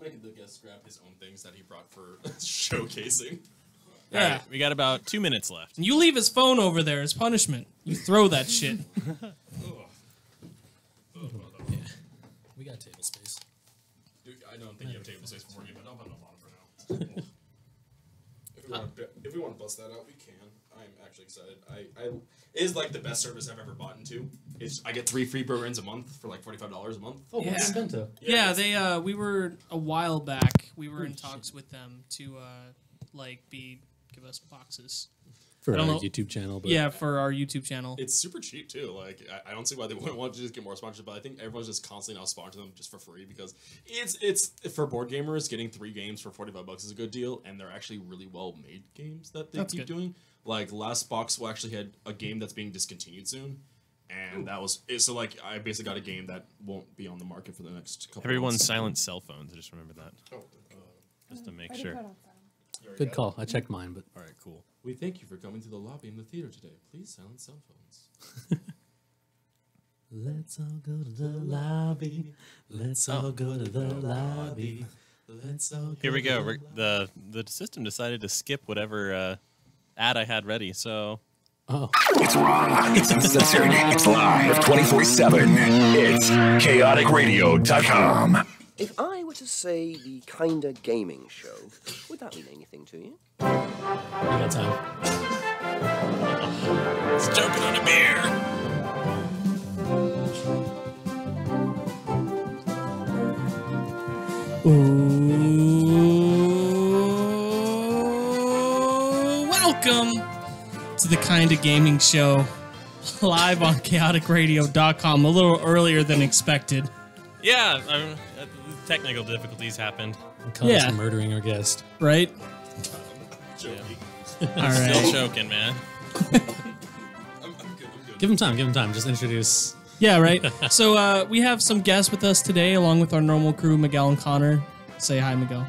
make the guest grab his own things that he brought for showcasing. Yeah. Right, we got about 2 minutes left. You leave his phone over there as punishment. You throw that shit. Yeah. We got table space. Dude, I don't think you have table space for game, but I'll put it on for now. If we want to bust that out, we can. I'm actually excited. It is like the best service I've ever bought into. I get 3 free programs a month for like $45 a month. Oh, Yeah. what's Bento? Yeah, they we were a while back. We were in talks with them to give us boxes. For I our don't know. YouTube channel. But Yeah, for our YouTube channel. It's super cheap too. Like I don't see why they wouldn't want to just get more sponsorship, but I think everyone's just constantly now sponsoring them just for free because it's for board gamers. Getting 3 games for $45 is a good deal, and they're actually really well made games that they keep doing. Like last box will actually had a game that's being discontinued soon, and that was so like I basically got a game that won't be on the market for the next couple. Everyone months. silence cell phones. I just remember that. Just to make sure. good call. I checked mine, but All right, cool. We thank you for coming to the lobby in the theater today. Please silence cell phones. let's all go to the lobby. Let's all go to the lobby. Let's all go Here we to go. the The system decided to skip whatever ad I had ready, so... Oh. It's raw, it's uncensored, it's live 24/7. It's chaoticradio.com. If I were to say the Kinda Gaming Show, would that mean anything to you? We got time. It's choking on a beer! Welcome to the Kinda Gaming Show, live on chaoticradio.com, a little earlier than expected. Yeah, technical difficulties happened. Yeah. Murdering our guest. Right? All right. Still choking, man. I'm good. Give him time. Give him time. Just introduce. Yeah, right. So we have some guests with us today, along with our normal crew, Miguel and Connor. Say hi, Miguel.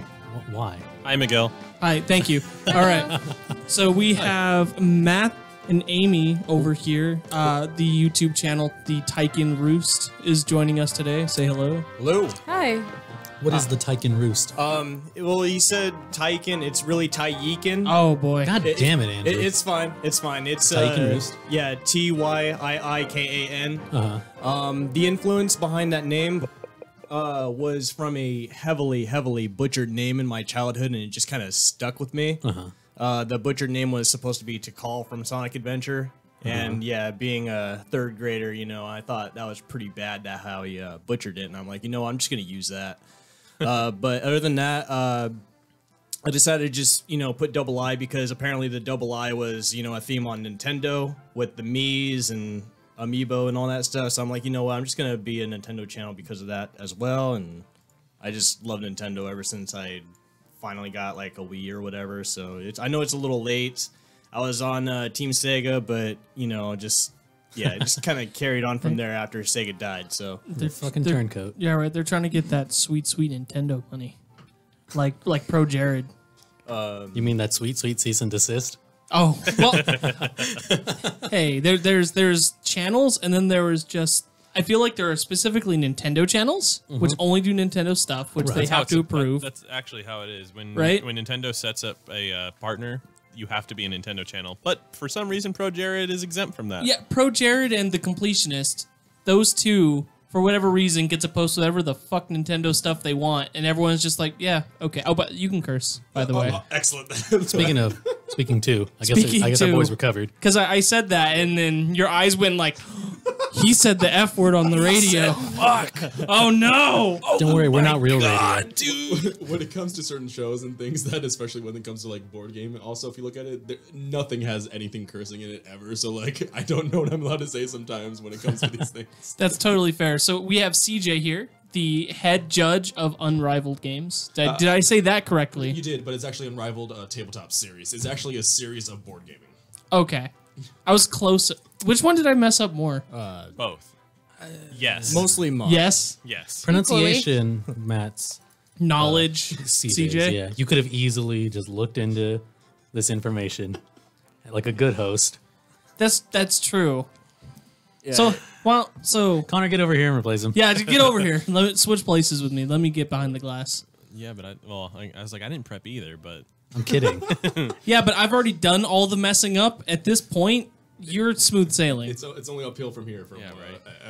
Why? Hi, Miguel. Hi, thank you. All right. So we have Matt and Amy over here. The YouTube channel, the Taikin Roost, is joining us today. Say hello. Hello. Hi. What is the Taikin Roost? Well, he said Taikin. It's really Taikin. Oh boy. God damn it, Andrew. It's fine. It's fine. It's Taikin Roost? Yeah, Tyiikan. Uh-huh. The influence behind that name was from a heavily butchered name in my childhood, and it just kind of stuck with me. Uh-huh. The butchered name was supposed to be Tikal from Sonic Adventure. And yeah, being a 3rd grader, you know, I thought that was pretty bad that how he butchered it, and I'm like, you know, I'm just gonna use that. But other than that, I decided to just, you know, put double I because apparently the double I was, you know, a theme on Nintendo with the Mii's and Amiibo and all that stuff. So I'm like, you know what, I'm just gonna be a Nintendo channel because of that as well. And I just love Nintendo ever since I finally got like a Wii or whatever. So I know it's a little late. I was on Team Sega, but you know, it just kind of carried on from there after Sega died. So They're fucking turncoat. Yeah, right. They're trying to get that sweet Nintendo money, like Pro Jared. You mean that sweet cease and desist? Oh well. Hey, there's channels, and then there was just. I feel like there are specifically Nintendo channels, which only do Nintendo stuff, which they have to approve. That's actually how it is. When Right? when Nintendo sets up a partner, you have to be a Nintendo channel. But for some reason, Pro Jared is exempt from that. Yeah, Pro Jared and the Completionist, those two, for whatever reason, get to post whatever the fuck Nintendo stuff they want, and everyone's just like, yeah, okay. Oh, but you can curse, by the way. Excellent. Speaking too, I guess our boys were covered. Because I said that, and then your eyes went like, he said the F word on the radio. Fuck. Oh no! Don't worry, we're not real radio. Dude. When it comes to certain shows and things, that especially when it comes to like board game, also if you look at it, nothing has anything cursing in it ever. So like, I don't know what I'm allowed to say sometimes when it comes to these things. That's totally fair. So we have CJ here, the head judge of Unrivaled Games. Did I say that correctly? You did, but it's actually Unrivaled Tabletop Series. It's actually a series of board gaming. Okay. I was close. Which one did I mess up more? Both. Yes. mostly mine. Yes. Yes. Pronunciation, Matt's Knowledge, CJ. Yeah, you could have easily just looked into this information like a good host. That's true. Yeah. So Connor, get over here and replace him. yeah, just get over here. Let me switch places with me. Let me get behind the glass. Yeah, but I was like, I didn't prep either, but I'm kidding. Yeah, but I've already done all the messing up. At this point, you're smooth sailing. It's only uphill from here, from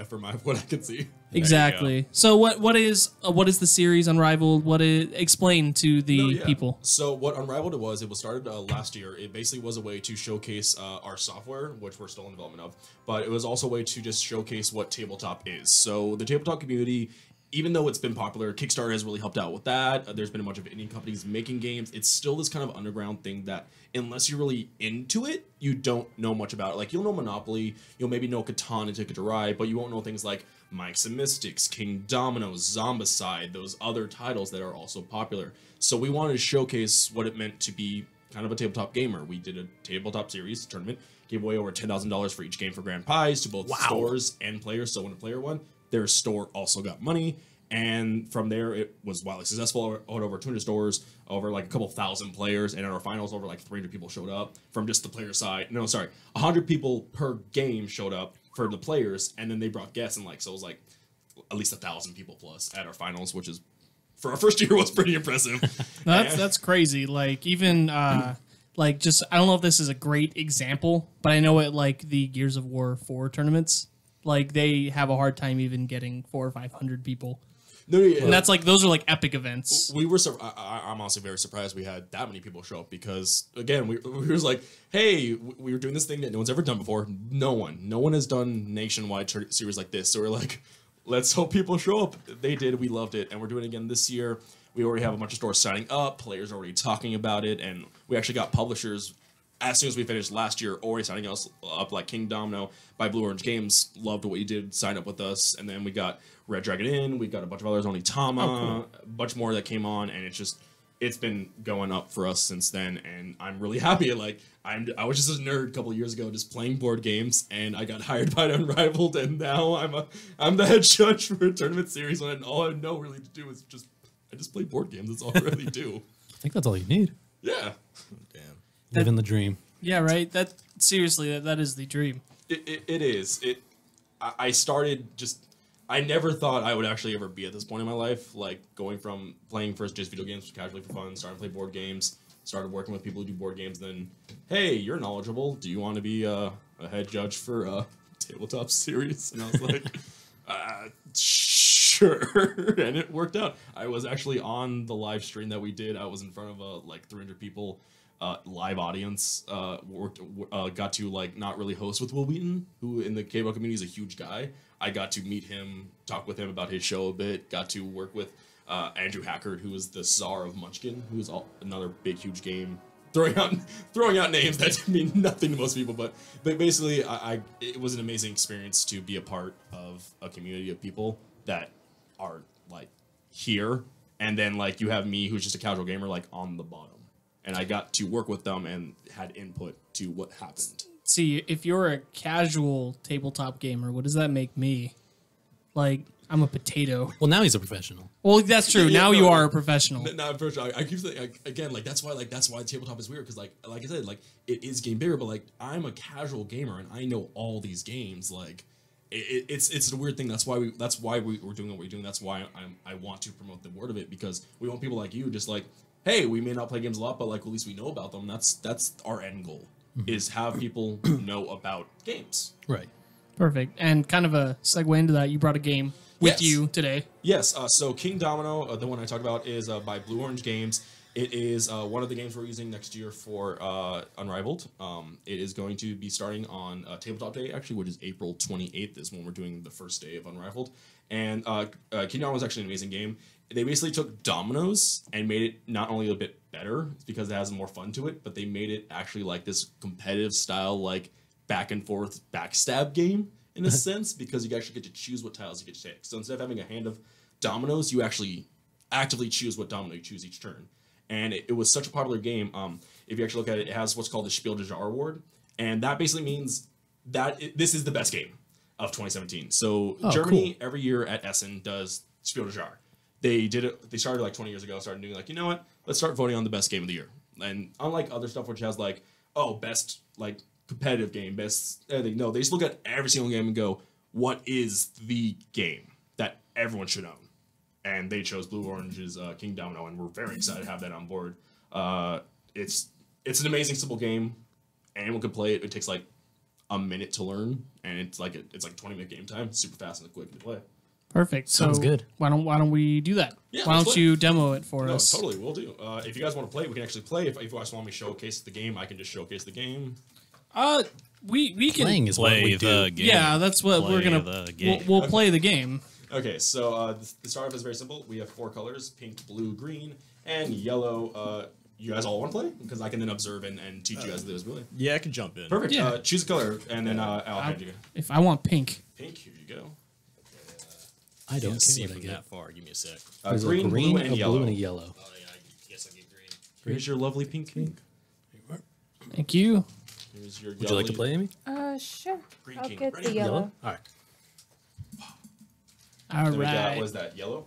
from what I can see. Exactly. So what is the series Unrivaled? Explain to the people. So what Unrivaled was, it was started last year. It basically was a way to showcase our software, which we're still in development of, but it was also a way to just showcase what tabletop is. So the tabletop community, even though it's been popular, Kickstarter has really helped out with that. There's been a bunch of indie companies making games. It's still this kind of underground thing that, unless you're really into it, you don't know much about it. Like, you'll know Monopoly, you'll maybe know Catan and Ticket to Ride, but you won't know things like Mikes and Mystics, King Domino, Zombicide, those other titles that are also popular. So we wanted to showcase what it meant to be kind of a tabletop gamer. We did a tabletop series tournament, gave away over $10,000 for each game for grand prize to both stores and players. So when a player won, their store also got money, and from there it was wildly successful. Over 200 stores, over like a couple thousand players, and at our finals over like 300 people showed up from just the player side. No, sorry, 100 people per game showed up for the players, and then they brought guests, and so it was like at least 1,000 people plus at our finals, which is for our first year was pretty impressive. That's crazy. Like, even like, just, I don't know if this is a great example, but I know at like the Gears of War 4 tournaments, like, they have a hard time even getting 400 or 500 people. No, and that's like, those are like epic events. We were, I'm honestly very surprised we had that many people show up, because again, we was like, hey, we were doing this thing that no one's ever done before. No one has done nationwide series like this. So we're like, let's hope people show up. They did. We loved it, and we're doing it again this year. We already have a bunch of stores signing up. Players are already talking about it, and we actually got publishers as soon as we finished last year already signing us up, like King Domino by Blue Orange Games. Loved what you did, signed up with us, and then we got Red Dragon Inn, we got a bunch of others, Onitama, a bunch more that came on, and it's been going up for us since then, and I'm really happy. Like, I was just a nerd a couple of years ago just playing board games, and I got hired by Unrivaled, and now I'm the head judge for a tournament series, and all I know really to do is I just play board games. That's all I really do. I think that's all you need. Yeah. Damn. Living the dream. Yeah, right? Seriously, that is the dream. It is. I started I never thought I would actually ever be at this point in my life, like going from playing first just video games casually for fun, starting to play board games, started working with people who do board games, then, hey, you're knowledgeable. Do you want to be a head judge for a tabletop series? And I was like, sure. And it worked out. I was actually on the live stream that we did. I was in front of like 300 people. Live audience, got to like not really host with Will Wheaton, who in the K-pop community is a huge guy. I got to meet him, talk with him about his show a bit, got to work with Andrew Hackard, who is the czar of Munchkin, who is another big, huge game. Throwing out names that mean nothing to most people, but basically it was an amazing experience to be a part of a community of people that are like here, and then like you have me, who's just a casual gamer, like on the bottom. And I got to work with them and had input to what happened. See, if you're a casual tabletop gamer, what does that make me? Like, I'm a potato. Well, now he's a professional. Well, that's true. Now you are a professional. Now I'm professional. I keep saying, again, like that's why tabletop is weird, because like I said, like it is game bigger, but like I'm a casual gamer and I know all these games. Like it's a weird thing. That's why we're doing what we're doing. That's why I want to promote the word of it, because we want people like you just like, hey, we may not play games a lot, but like at least we know about them. That's our end goal, is have people know about games. Right. Perfect. And kind of a segue into that, you brought a game with you today. Yes. So King Domino, the one I talked about, is by Blue Orange Games. It is one of the games we're using next year for Unrivaled. It is going to be starting on Tabletop Day, actually, which is April 28th is when we're doing the first day of Unrivaled. And King Domino is actually an amazing game. They basically took dominoes and made it not only a bit better because it has more fun to it, but they made it actually like this competitive style, like back and forth backstab game in a sense, because you actually get to choose what tiles you get to take. So instead of having a hand of dominoes, you actually actively choose what domino you choose each turn. And it was such a popular game. If you actually look at it, it has what's called the Spiel des Jahres award, and that basically means that this is the best game of 2017. So Germany every year at Essen does Spiel des Jahres. They did it. They started like 20 years ago. Started doing like, you know what? Let's start voting on the best game of the year. And unlike other stuff, which has like, best like competitive game, best everything. No, they just look at every single game and go, what is the game that everyone should own? and they chose Blue Orange's King Domino, and we're very excited to have that on board. It's an amazing, simple game. Anyone can play it. It takes like a minute to learn, and it's like 20-minute game time. Super fast and quick to play. Perfect. Sounds so good. Why don't we do that? Yeah, why let's don't play. you demo it for No, us? totally, we'll do. If you guys want to play, we can actually play. If you guys want me to showcase the game, I can just showcase the game. We can Playing is what Play we the do. game. Yeah, that's what Play we're gonna. the game. We'll play the game. Okay, so the start off is very simple. We have 4 colors: pink, blue, green, and yellow. You guys all want to play? Because I can then observe and teach you guys this, really. Yeah, I can jump in. Perfect. Yeah. Choose a color, and then I'll hand you If I want pink, pink. Here you go. I don't Can't see care what I from get. that far. Give me a sec. There's Green, a green, blue, and a yellow. blue, and a yellow. Oh yeah, I guess I get green. Here's your lovely pink. thank you. Here's your Would you like to play, Amy? Sure. Green I'll king. get Ready? the yellow. All right. All Then we got, right. what is that, yellow?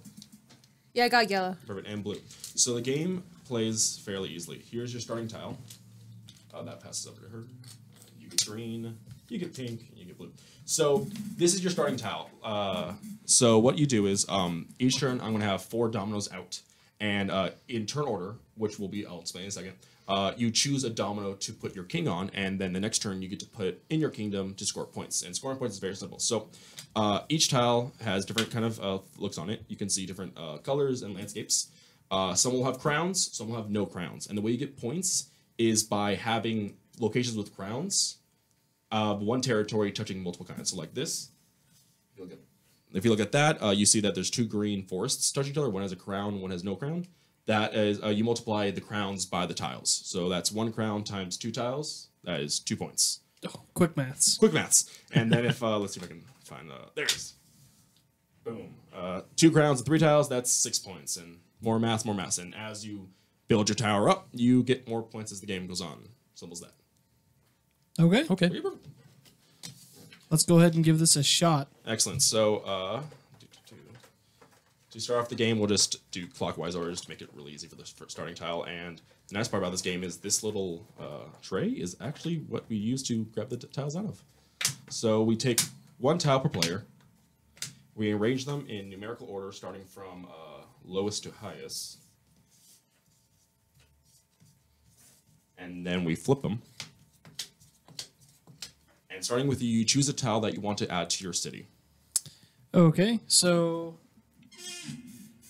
Yeah, I got yellow. Perfect, and blue. So the game plays fairly easily. Here's your starting tile. That passes over to her. You get green, you get pink, and you get blue. So this is your starting tile. So what you do is each turn I'm going to have 4 dominoes out. And in turn order, which will be, I'll explain in a second, you choose a domino to put your king on, and then the next turn you get to put it in your kingdom to score points. And scoring points is very simple. So each tile has different kind of looks on it. You can see different colors and landscapes. Some will have crowns, some will have no crowns. And the way you get points is by having locations with crowns, one territory touching multiple kinds. So like this, if you look at that, you see that there's 2 green forests touching each other. One has a crown, one has no crown. That is, you multiply the crowns by the tiles. So that's 1 crown times 2 tiles. That is 2 points. Oh, quick maths. Quick maths. And then if, let's see if I can find, there it is. Boom. 2 crowns and 3 tiles, that's 6 points. And more maths, more maths. And as you build your tower up, you get more points as the game goes on. Simple as that. Okay. Okay. Let's go ahead and give this a shot. Excellent. So, to start off the game, we'll just do clockwise orders to make it really easy for the starting tile. And the nice part about this game is this little tray is actually what we use to grab the tiles out of. So we take 1 tile per player. We arrange them in numerical order, starting from lowest to highest. And then we flip them. And starting with you choose a tile that you want to add to your city. Okay, so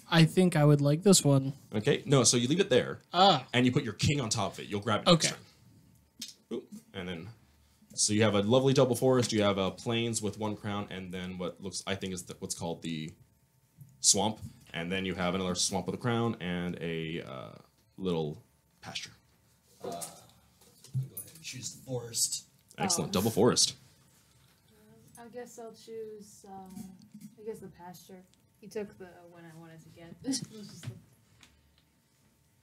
I think I would like this one. Okay, no, so you leave it there, and you put your king on top of it. You'll grab it next Okay. turn. Oop, and then, so you have a lovely double forest. You have plains with 1 crown, and then what looks, I think, is what's called the swamp. And then you have another swamp with a crown and a little pasture. Go ahead and choose the forest. Excellent, double forest. I guess I'll choose, I guess the pasture. He took the one I wanted to get. It was just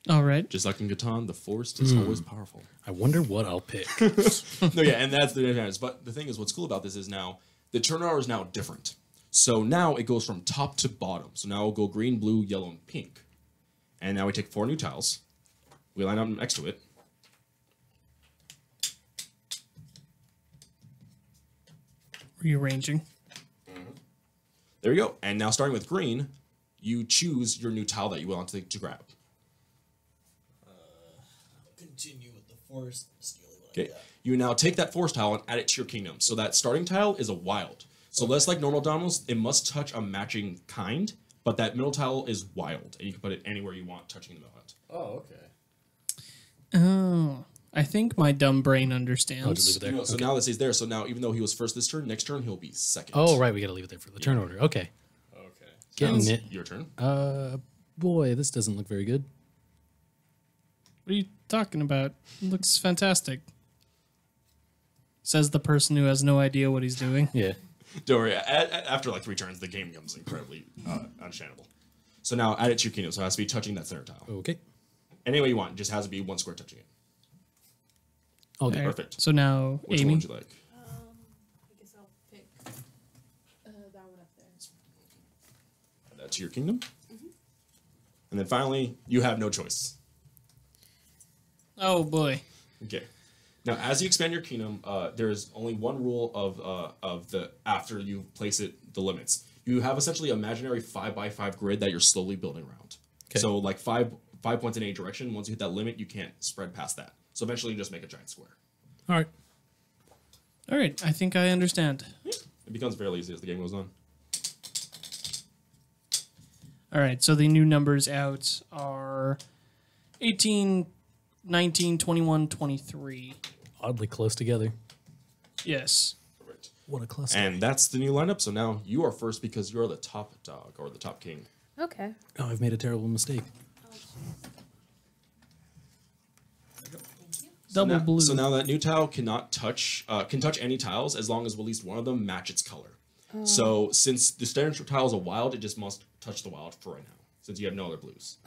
All right. Just like in Catan, the forest is always powerful. I wonder what I'll pick. No, yeah, and that's the advantage. But the thing is, what's cool about this is now the turn order is now different. So now it goes from top to bottom. So now we'll go green, blue, yellow, and pink. And now we take 4 new tiles. We line up next to it. Rearranging. There you go. And now starting with green, you choose your new tile that you want to grab. Continue with the forest. Steal what I Okay. got. You now take that forest tile and add it to your kingdom. So that starting tile is a wild. So less like normal dominoes, it must touch a matching kind, but that middle tile is wild, and you can put it anywhere you want, touching the middle. Oh, okay. Oh, I think my dumb brain I'll understands. just leave it there. You know, so Okay. now that he's there, so now even though he was first this turn, next turn he'll be second. Oh, right. We got to leave it there for the turn order. Okay. Okay. Getting it. Your turn. Boy, this doesn't look very good. What are you talking about? It looks fantastic. Says the person who has no idea what he's doing. Yeah. Don't worry. After like 3 turns, the game becomes incredibly understandable. So now add it to your kingdom. So it has to be touching that center tile. Okay. Any way you want. It just has to be 1 square touching it. Okay. There. Perfect. So now, Which Amy. one would you like? I guess I'll pick that one up there. Add that to your kingdom. And then finally, you have no choice. Oh boy. Okay. Now, as you expand your kingdom, there is only one rule of the after you place it, the limits. You have essentially an imaginary 5x5 grid that you're slowly building around. Okay. So like five points in any direction. Once you hit that limit, you can't spread past that. So eventually you just make a giant square. All right. All right, I think I understand. It becomes fairly easy as the game goes on. All right, so the new numbers out are 18, 19, 21, 23. Oddly close together. Yes. Perfect. What a cluster. And that's the new lineup. So now you are first because you're the top dog or the top king. Okay. Oh, I've made a terrible mistake. Double blue. So now that new tile cannot touch, can touch any tiles as long as at least one of them match its color. So since the standard tile is a wild, it just must touch the wild for right now, since you have no other blues.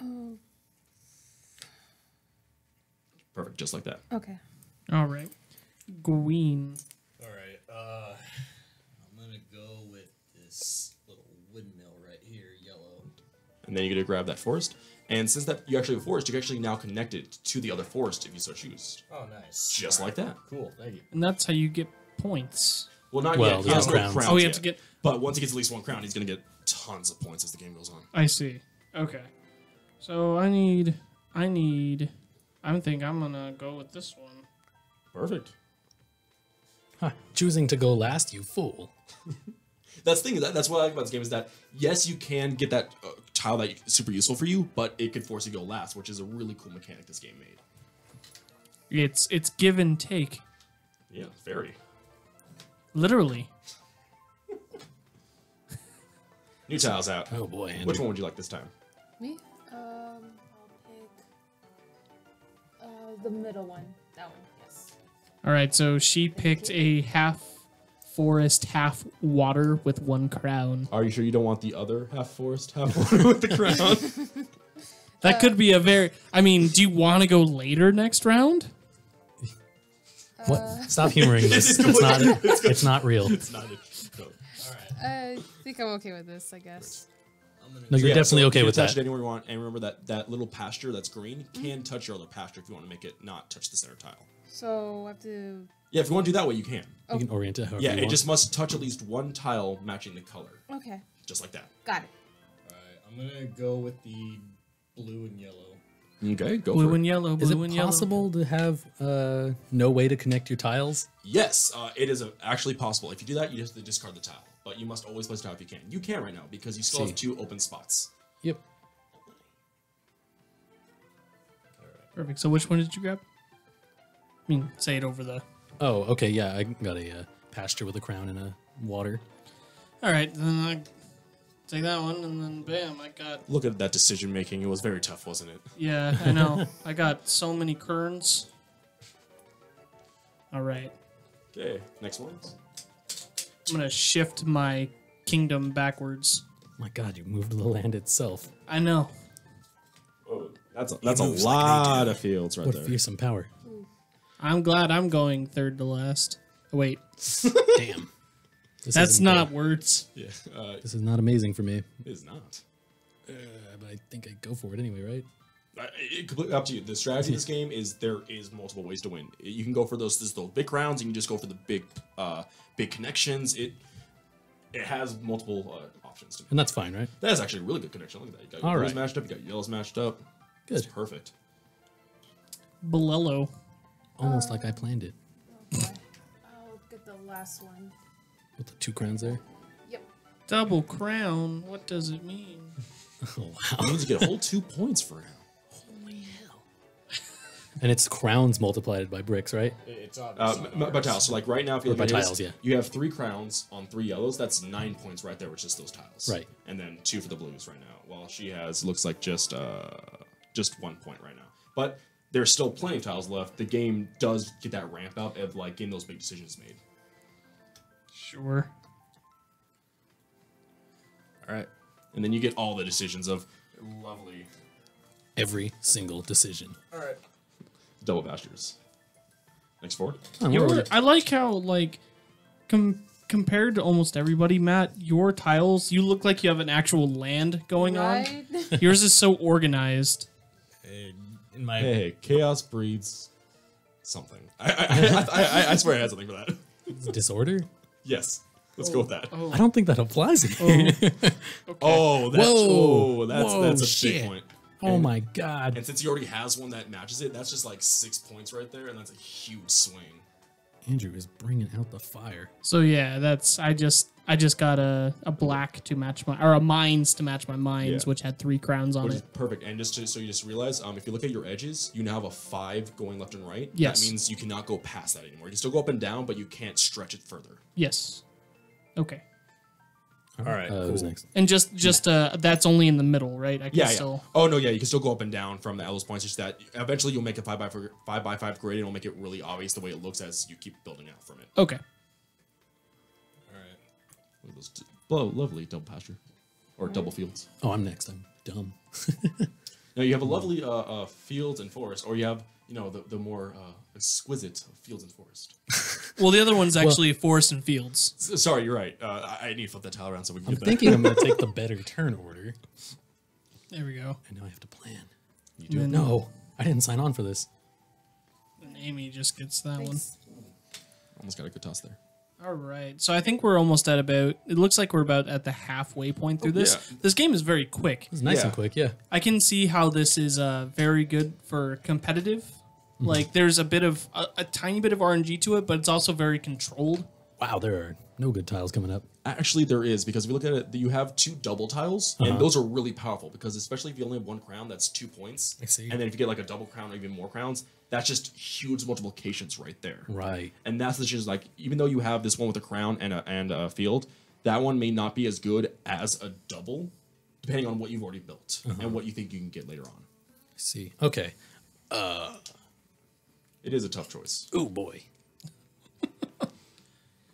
Perfect, just like that. Okay. All right. Green. All right. I'm gonna go with this little windmill right here, yellow. And then you get to grab that forest. And since that you actually have a forest, you can actually now connect it to the other forest if you so choose. Oh, nice. Just like that. Cool. Thank you. And that's how you get points. Well, not Well, yet. He there's has no no crowns. crowns Oh, you have yet. to get... But once he gets at least one crown, he's going to get tons of points as the game goes on. I see. Okay. So I think I'm going to go with this one. Perfect. Huh. Choosing to go last, you fool. That's the thing. That's what I like about this game is that, yes, you can get that tile that is super useful for you, but it could force you to go last, which is a really cool mechanic this game made. It's give and take. Yeah, very. Literally. New tiles out. Oh boy. Andrew. Which one would you like this time? Me? I'll pick the middle one. That one, yes. All right, so she picked a half forest, half water with one crown. Are you sure you don't want the other half forest, half water with the crown? That could be a very... I mean, do you want to go later next round? What? Stop humoring this. It's not. It's not real. It's not. No. I think I'm okay with this, I guess. No, you're Yeah, definitely so okay you with can touch that. it anywhere you want, and remember that little pasture that's green can touch your other pasture if you want to make it not touch the center tile. So I have to... Yeah, if you want to do that way, you can. You can orient it however Yeah, you it want. just must touch at least one tile matching the color, Okay, just like that. got it. Alright, I'm gonna go with the blue and yellow. Okay, go Blue for and it. yellow, Is blue it and yellow. possible to have no way to connect your tiles? Yes, it is actually possible. If you do that, you have to discard the tile, but you must always place a tile if you can. You can right now because you still have 2 open spots. Yep. Perfect. So which one did you grab? I mean, say it over the... Oh, okay. Yeah, I got a pasture with a crown and a water. All right, then I take that one, and then bam, I got... Look at that decision making. It was very tough, wasn't it? Yeah, I know. I got so many kerns. All right. Okay, next one. I'm going to shift my kingdom backwards. My God, you moved the land itself. I know. Oh, that's a moves like lot of fields right What there. fearsome power. I'm glad I'm going third to last. Oh, wait, Damn. This that's isn't, not words. Yeah, This is not amazing for me. it is not. But I think I'd go for it anyway, right? It completely up to you. The strategy of this game is there is multiple ways to win. You can go for those big rounds. You can just go for the big connections. It has multiple options to. And that's fine, right? That is actually a really good connection. Look at that. You got your All blues right. matched up. You got your yellows matched up. Good. It's perfect. Bolello. Almost like I planned it. Okay. I'll get the last one. With the 2 crowns there. Yep. Double crown. What does it mean? Oh, wow. You need to get a whole 2 points for him. And it's crowns multiplied by bricks, right? It's obviously By tiles. So like right now, if you Or look by at his, tiles, yeah. you have 3 crowns on 3 yellows. That's 9 points right there, which is those tiles. Right. And then 2 for the blues right now. While she has looks like just 1 point right now. But there's still plenty of tiles left. The game does get that ramp up of like getting those big decisions made. Sure. All right. And then you get all the decisions of lovely Every single decision. double pastures. Next forward. Oh, where would it- I like how, like, compared to almost everybody, Matt, your tiles, you look like you have an actual land going Right? on. Yours is so organized. in my Hey, chaos breeds something. I swear I had something for that. Disorder? Yes. Let's go with that. I don't think that applies here. Oh, that's Whoa. that's a shit. big point. Oh my god. And since he already has one that matches it, that's just like 6 points right there, and that's a huge swing. Andrew is bringing out the fire. So yeah, that's I just got a black to match my or a mines to match my mines, Yeah. which had 3 crowns on Which it. is perfect. And so you just realize, if you look at your edges, you now have a 5 going left and right. Yes. That means you cannot go past that anymore. You can still go up and down, but you can't stretch it further. Yes. Okay. All right. Who's next? And just that's only in the middle, right? I can Yeah, still. yeah. Oh no, yeah. You can still go up and down from those points. Just that eventually you'll make a 5x5 grid, and it'll make it really obvious the way it looks as you keep building out from it. Okay. All right. Look at those lovely double pasture or double fields. Oh, I'm next. I'm dumb. Now you have a lovely fields and forest, or you have the more exquisite fields and forest. Well, the other one's actually forest and fields. Sorry, you're right. I need to flip that tile around so we can I'm get thinking I'm going to take the better turn order. There we go. And now I have to plan. You do? No, I didn't sign on for this. And Amy just gets that Thanks. Almost got a good toss there. one. All right. So I think we're almost at about. It looks like we're about at the halfway point through this. yeah. This game is very quick. It's nice Yeah. and quick, yeah. I can see how this is very good for competitive. Like there's a bit of a tiny bit of RNG to it, but it's also very controlled. Wow, there are no good tiles coming up. Actually, there is, because if you look at it, you have 2 double tiles, and those are really powerful, because especially if you only have 1 crown, that's 2 points. I see. And then if you get like a double crown or even more crowns, that's just huge multiplications right there. Right. And that's just like, even though you have this one with a crown and a field, that one may not be as good as a double, depending on what you've already built and what you think you can get later on. I see. Okay. It is a tough choice. Oh boy.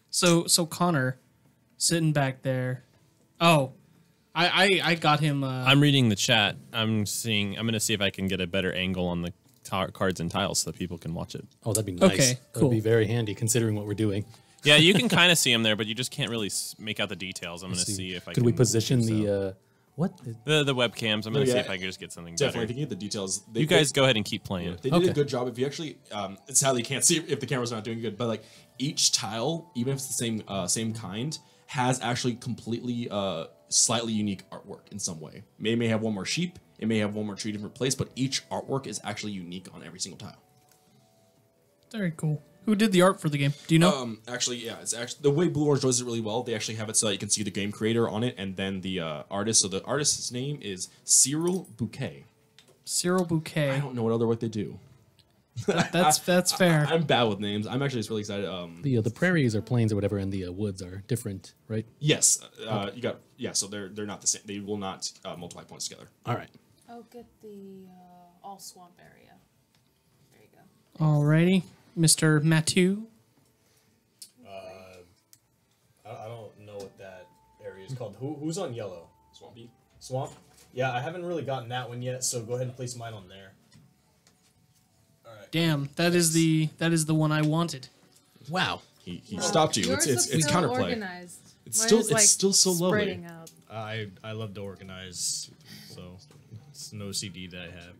So Connor, sitting back there. Oh, I got him. I'm reading the chat. I'm going to see if I can get a better angle on the cards and tiles so that people can watch it. Oh, that'd be nice. Okay, That'd cool. be very handy considering what we're doing. Yeah, you can kind of see them there, but you just can't really make out the details. I'm going to Let's see if I Could can. we position do so. the what? The webcams. I'm going to see yeah. if I can just get something Definitely, better. if you get the details. You guys go ahead and keep playing. They did Okay. a good job. If you actually, sadly, you can't see if the camera's not doing good, but like each tile, even if it's the same kind, has actually completely slightly unique artwork in some way. It may have one more sheep, it may have one more tree different place, but each artwork is actually unique on every single tile. very cool. Who did the art for the game? Do you know? Actually, yeah, it's actually the way Blue Orange does it really well. They actually have it so that you can see the game creator on it and then the artist. So the artist's name is Cyril Bouquet. Cyril I Bouquet. don't know what other work they do. That's fair. I'm bad with names. I'm actually just really excited. The prairies or plains or whatever and the woods are different, right? Yes, so they're not the same. They will not multiply points together. All right. I'll get the all swamp area. There you go. Alrighty, Mr. Matthew. I don't know what that area is called. Who's on yellow? Swampy. Swamp? Yeah, I haven't really gotten that one yet, so go ahead and place mine on there. Damn, that is the one I wanted. Wow. He stopped you. Yours It's looks so counterplay. organized. It's Mine still- is, it's still so lovely. spreading out. I love to organize, so it's no CD that I have.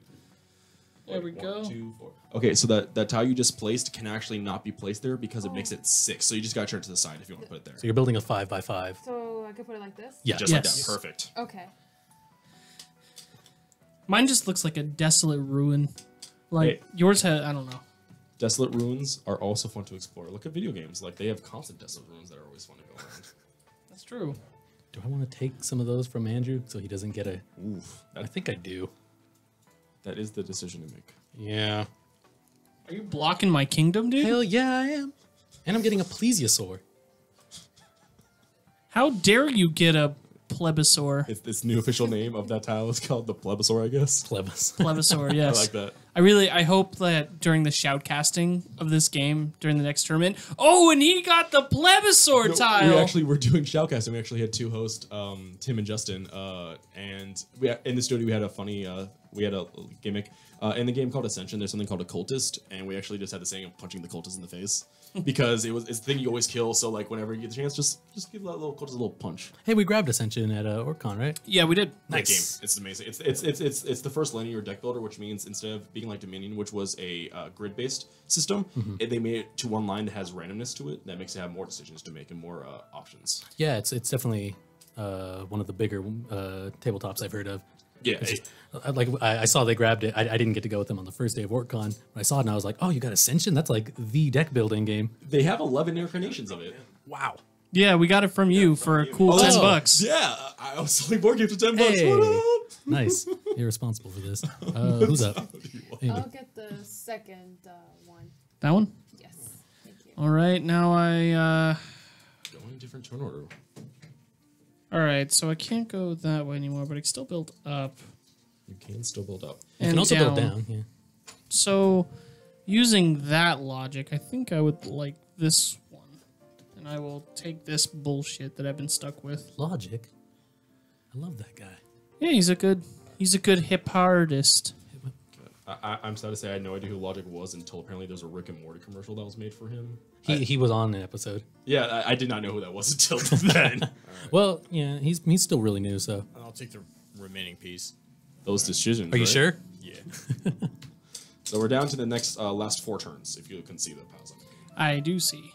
There we go. 1, 2, 4. Okay, so that tile you just placed can actually not be placed there because it makes it 6. So you just gotta turn it to the side if you want to put it there. So you're building a 5x5. So I could put it like this? Yeah. Just Yes. like that. Perfect. Okay. Mine just looks like a desolate ruin. Like Hey. yours had, I don't know. Desolate ruins are also fun to explore. Look at video games. Like they have constant desolate ruins that are always fun to go around. That's true. Do I want to take some of those from Andrew so he doesn't get a... Oof. I think I do. That is the decision to make. Yeah. Are you blocking my kingdom, dude? Hell yeah, I am. And I'm getting a plesiosaur. How dare you get a plebisaur? It's new official name of that tile is called the Plebisaur, I guess. Plebis. Plebisaur, yes. I like that. I hope that during the shoutcasting of this game during the next tournament. Oh, and he got the plebisaur tile. We actually were doing shoutcasting. We actually had 2 hosts, Tim and Justin, and in the studio we had a funny we had a gimmick in the game called Ascension. There's something called a cultist, and we actually just had the saying of punching the cultist in the face because it's the thing you always kill. So like whenever you get the chance, just give that little cultist a little punch. Hey, we grabbed Ascension at Orcon, right? Yeah, we did. That game, it's amazing. It's the first linear deck builder, which means instead of treating like Dominion, which was a grid-based system. They made it to one line that has randomness to it. That makes it have more decisions to make and more options. Yeah, it's definitely one of the bigger tabletops I've heard of. Yeah, I saw they grabbed it. I didn't get to go with them on the first day of WorkCon. But I saw it and I was like, oh, you got Ascension? That's like the deck building game. they have 11 incarnations of it. Wow. Yeah, we got it from you for a cool $10. Yeah, I was selling board games for $10. What up? Nice. You're responsible for this. Who's up? Amy. I'll get the second one. That one? Yes. Thank you. All right, now I. Going different turn order. All right, so I can't go that way anymore, but I can still build up. You can still build up. You can also build down. Yeah. So, using that logic, I think I would like this one, and I will take this bullshit that I've been stuck with. Logic. I love that guy. Yeah, he's a good hip artist. I'm sad to say I had no idea who Logic was until apparently there's a Rick and Morty commercial that was made for him. He was on an episode. Yeah, I did not know who that was until then. Well, yeah, he's still really new, so. I'll take the remaining piece. Those decisions. Are you right? sure? Yeah. So we're down to the next last 4 turns, if you can see the piles up. I do see.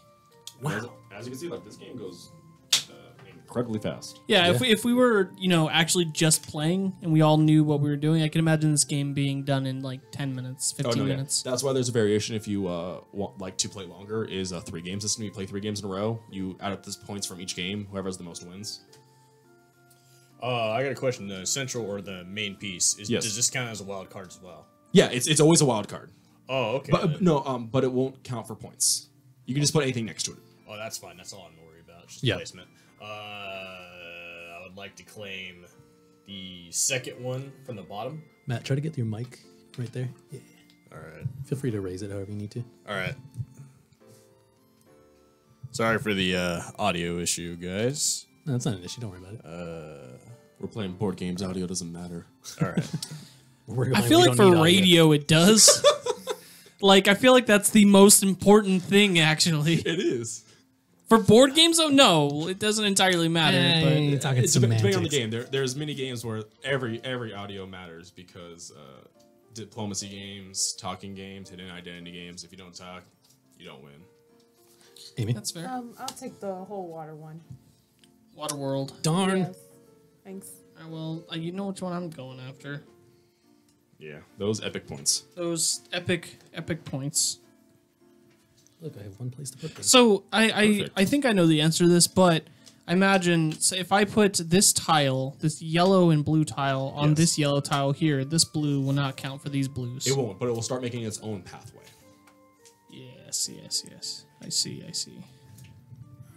Wow. As you can see, like this game goes incredibly fast. Yeah, if we were, actually just playing and we all knew what we were doing, I can imagine this game being done in like 10 minutes, 15 Yeah. minutes. That's why there's a variation if you want like to play longer is a 3-game system. You play 3 games in a row. You add up the points from each game. Whoever has the most wins. I got a question. The central or the main piece, Yes. does this count as a wild card as well? Yeah, it's always a wild card. Oh, okay. But no, but it won't count for points. You can just put anything next to it. Oh, that's fine. That's all I'm worried about. Just Yeah. placement. I would like to claim the second one from the bottom. Matt, try to get your mic right there. Yeah. All right. Feel free to raise it however you need to. All right. Sorry for the audio issue, guys. No, that's not an issue. Don't worry about it. We're playing board games. Audio doesn't matter. All right. I feel like for radio it does. I feel like that's the most important thing, actually. It is. For board games, though, no, it doesn't entirely matter. You're talking Depending on the semantics. game, there's many games where every audio matters because diplomacy games, talking games, hidden identity games. If you don't talk, you don't win. Amy? That's fair. I'll take the whole water one. Waterworld. Darn. Yes. Thanks. I will. You know which one I'm going after. Yeah, those epic points. Those epic points. Look, I have one place to put this. So I think I know the answer to this, but I imagine if I put this tile, this yellow and blue tile, on Yes. this yellow tile here, this blue will not count for these blues. It won't, but it will start making its own pathway. Yes. I see.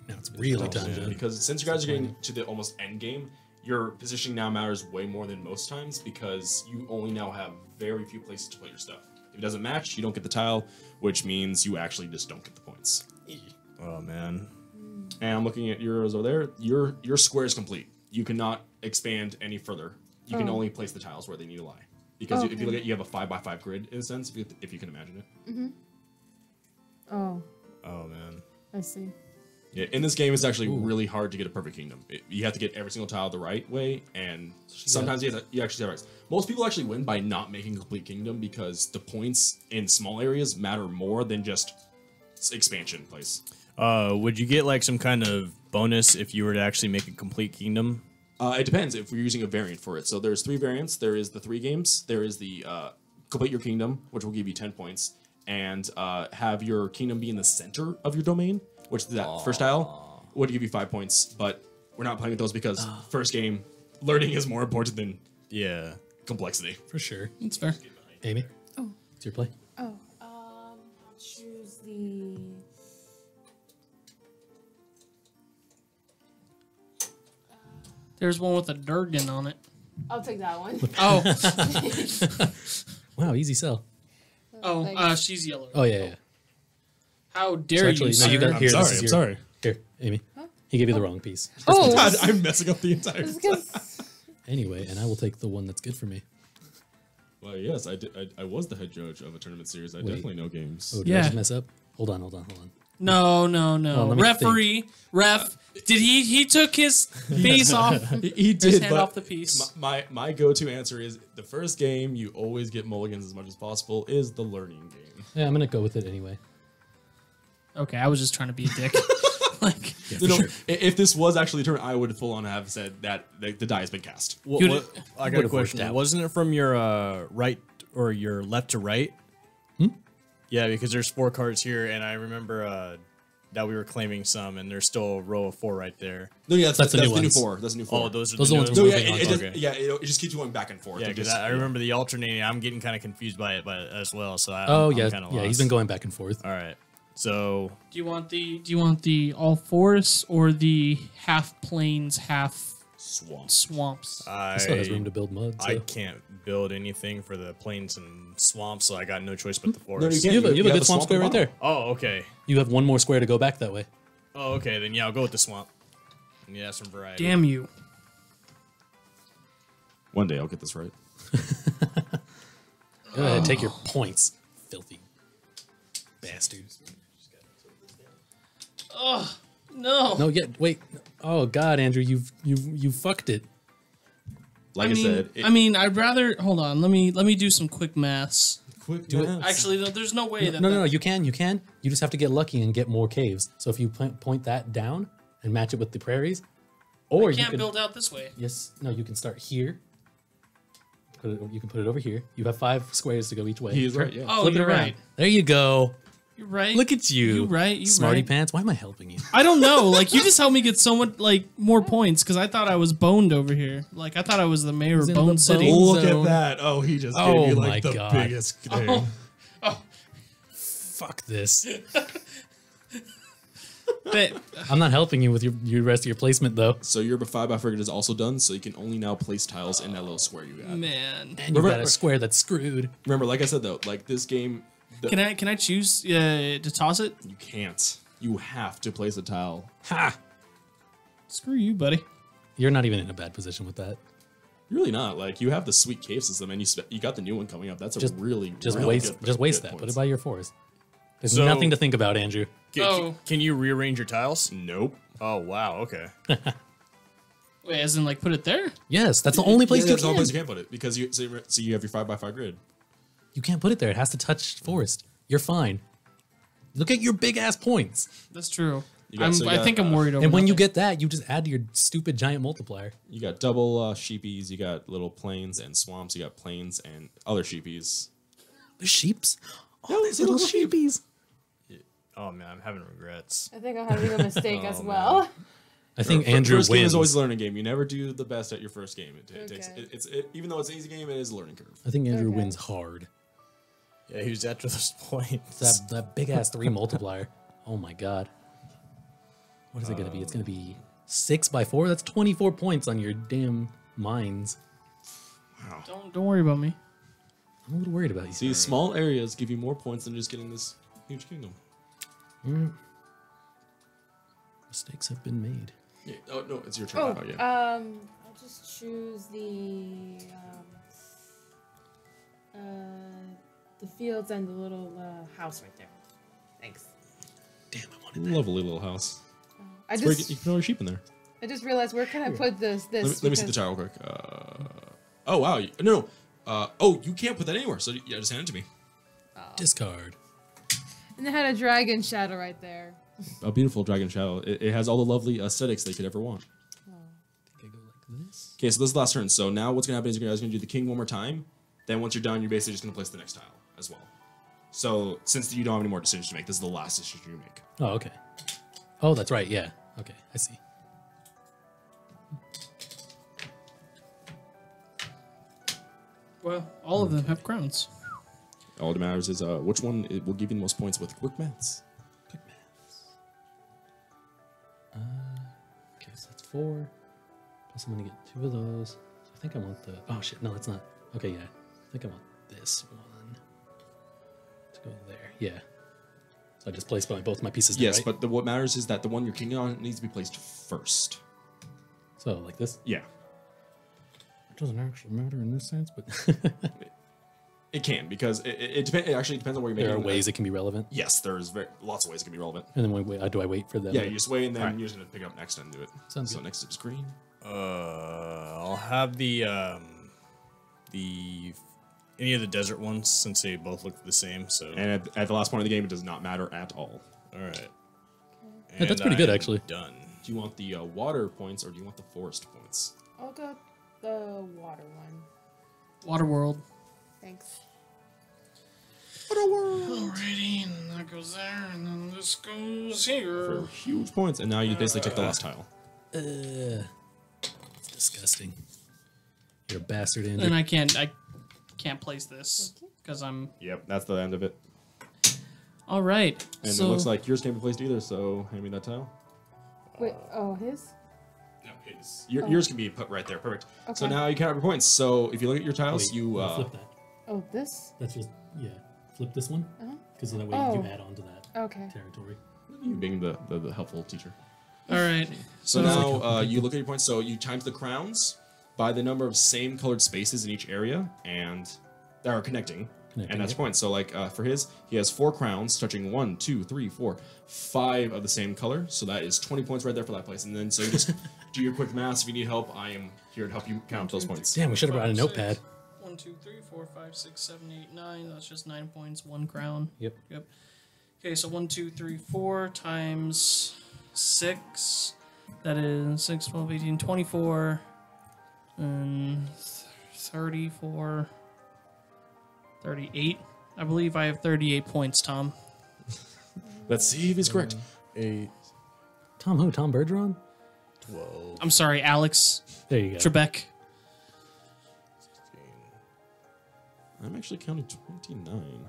Now it's really time to. Because since you guys are getting to the almost end game, your positioning now matters way more than most times because you only now have very few places to put your stuff. If it doesn't match, you don't get the tile, which means you actually just don't get the points. Oh man. And I'm looking at yours over there. Your square is complete. You cannot expand any further. You can only place the tiles where they need to lie. Because if you look at, you have a 5x5 grid in a sense, if you can imagine it. Oh, Oh man. I see. Yeah, in this game, it's actually really hard to get a perfect kingdom. You have to get every single tile the right way, and sometimes you actually have right. Most people actually win by not making a complete kingdom because the points in small areas matter more than just expansion place. Would you get like some kind of bonus if you were to actually make a complete kingdom? It depends if we're using a variant for it. So there's 3 variants. There is the 3 games. There is the complete your kingdom, which will give you 10 points, and have your kingdom be in the center of your domain, which is that first tile would give you 5 points. But we're not playing with those because first game, learning is more important than complexity. For sure. That's fair. Amy? Oh. It's your play. Oh, I'll choose the. There's one with a Durgan on it. I'll take that one. Oh, Wow, easy sell. Thanks. she's yellow. Oh, yeah. How So dare actually, you, no, you sir? got here. sorry, This is I'm your, sorry. Here, Amy. He gave you the wrong piece. Oh, God, I'm messing up the entire it's time. 'cause- Anyway, and I will take the one that's good for me. Well, yes, I did. I was the head judge of a tournament series. I definitely know games. Oh, did I Yeah. just mess up? Hold on. No. let me Referee, ref. Did he took his piece off? He His did, hand but off the piece. my go-to answer is the first game you always get mulligans as much as possible is the learning game. Yeah, I'm gonna go with it anyway. Okay, I was just trying to be a dick. Like, If this was actually a tournament, I would full on have said that the die has been cast. You'd- I got a Would've question. worked out. Wasn't it from your right or your left to right? Yeah, because there's 4 cards here, and I remember that we were claiming some, and there's still a row of 4 right there. No, yeah, That's the new new ones. 4. That's the new 4. Oh, those are Those the are new the ones No, we're yeah, moving on it to. just, yeah, it just keeps going back and forth. Yeah, It because just- I remember the alternating. I'm getting kind of confused by it as well. So Oh I'm yeah, kind of yeah. lost. He's been going back and forth. All right, so do you want the all forests or the half plains, half swamp. swamps? I Still has room to build mud. So. I can't build anything for the plains and swamps, so I got no choice but the No, forest. you You have a You good the swamp square at right the there. Oh, okay. You have one more square to go back that way. Oh, okay. Then yeah, I'll go with the swamp. Yeah, some variety. Damn you! One day I'll get this right. Go ahead, take your points, filthy bastards. No. No, yeah, wait. Oh God, Andrew, you fucked it. Like I mean, said, I'd rather hold on. Let me do some quick maths. quick Do it. maths. Actually, no, there's no way that. No, you can. You just have to get lucky and get more caves. So if you point that down and match it with the prairies, or You you can't can build out this way. yes, no, you can start here. You can put it over here. You have 5 squares to go each way. He is right, yeah. Oh, Flip it you're around. right. There you go. You're right. Look at you. You right. You Smarty right. pants. Why am I helping you? I don't know. Like, you just helped me get so much, like, more points because I thought I was boned over here. Like, I thought I was the mayor of in Bone the City. bone Look zone. at that. Oh, he just Oh gave you my like the God. biggest thing. Fuck this. But, I'm not helping you with your rest of your placement though. So your 5x frigate is also done, so you can only now place tiles in that little square you got. man, And you got a square that's screwed. Remember, like I said though, like this game, can I choose to toss it? you can't. You have to place a tile. Ha! Screw you, buddy. You're not even in a bad position with that. You're really not. Like you have the sweet cave system, and you got the new one coming up. That's a Just really Just really waste good- just waste good that. Put points. it by your forest. There's So- nothing to think about, Andrew. Oh. Can you rearrange your tiles? Nope. Oh wow. Okay. Wait, as in, like, put it there? Yes, that's the only place Yeah, you that's the only can. place you can't put it because you you have your 5x5 grid. You can't put it there. It has to touch forest. You're fine. Look at your big ass points. That's true. You got- so you I got, think I'm worried over And when you nothing. get that, you just add to your stupid giant multiplier. You got double sheepies. You got little plains and swamps. You got plains and other sheepies. There's sheeps. Yeah, Oh, there's little sheepies. Oh man, I'm having regrets. I think I'm having a mistake as Oh, well. I think Fir- Andrew first game wins. is always a learning game. You never do the best at your first game. It takes Okay. even though it's an easy game, it is a learning curve. I think Andrew Okay. wins hard. Yeah, he was after those points. That big ass 3 multiplier. Oh my god. What is it gonna be? It's gonna be 6x4. That's 24 points on your damn mines. Don't worry about me. I'm a little worried about you. See, small areas give you more points than just getting this huge kingdom. Mistakes have been made. Yeah. Oh no, it's your turn. Oh, now, yeah. I'll just choose the fields and the little house right there. Thanks. Damn, I wanted that. Lovely little house. I It's where just you can put all your sheep in there. I just realized where can I put this? Let me see the tile real quick. Oh wow, no. Oh, you can't put that anywhere. So yeah, just hand it to me. Discard. And it had a dragon shadow right there. A beautiful dragon shadow. It has all the lovely aesthetics they could ever want. I go like this. Okay, so this is the last turn. So now what's gonna happen is you're guys gonna do the king one more time. Then once you're done, you're basically just gonna place the next tile as well. So since you don't have any more decisions to make, this is the last decision you make. Oh, okay. Oh, that's right. Yeah. Okay, I see. Well, all of them have crowns. All that matters is which one it will give you the most points with quick maths. Quick maths. Okay, so that's 4. Plus I'm gonna get 2 of those. So I think I want the. Oh shit! No, that's not. Okay, yeah. I think I want this one to go there. Yeah. So I just placed both my pieces. There, Yes, right? but what matters is that the one you're kinging on needs to be placed first. So like this. Yeah. It doesn't actually matter in this sense, but It can because it actually depends on where you're making. There are ways it can be relevant. Yes, there's lots of ways it can be relevant. And then do I wait for them? Yeah, you just wait and then Alright. you're just gonna pick it up next and do it. Sounds so good. next is green. I'll have the any of the desert ones since they both look the same. So And at the last point of the game, it does not matter at all. all right. Yeah, that's pretty good, I'm actually. Done. Do you want the water points or do you want the forest points? I'll go the water one. Waterworld. Thanks. Alrighty, and then that goes there, and then this goes here. For huge points, and now you basically take the last tile. It's disgusting. You're a bastard, Andrew. And I can't place this because I'm. Yep, that's the end of it. All right. And so it looks like yours can't be placed either, so hand me that tile. Wait, oh, his? No, yours can be put right there. Perfect. So Okay. now you count up your points. So if you look at your tiles, Wait, you no, flip that. Oh, this? That's just flip this one because that way Oh. you add on to that Okay. territory. you being the helpful teacher. all right. So now you look at your points. So you times the crowns by the number of same colored spaces in each area, and that are connecting. And that's yep. your point. So like for his, he has 4 crowns touching 1, 2, 3, 4, 5 of the same color. So that is 20 points right there for that place. And then so you just do your quick math. If you need help, I am here to help you count those points. Damn, we should have brought a notepad. 1, 2, 3, 4, 5, 6, 7, 8, 9. That's just 9 points, 1 crown. Yep. Yep. Okay, so 1, 2, 3, 4 times 6. That is 6, 12, 18, 24. And 34. 38. I believe I have 38 points, Tom. Let's see if he's correct. 8, Tom who? Tom Bergeron? 12, I'm sorry, Alex There you go. Trebek. I'm actually counting 29.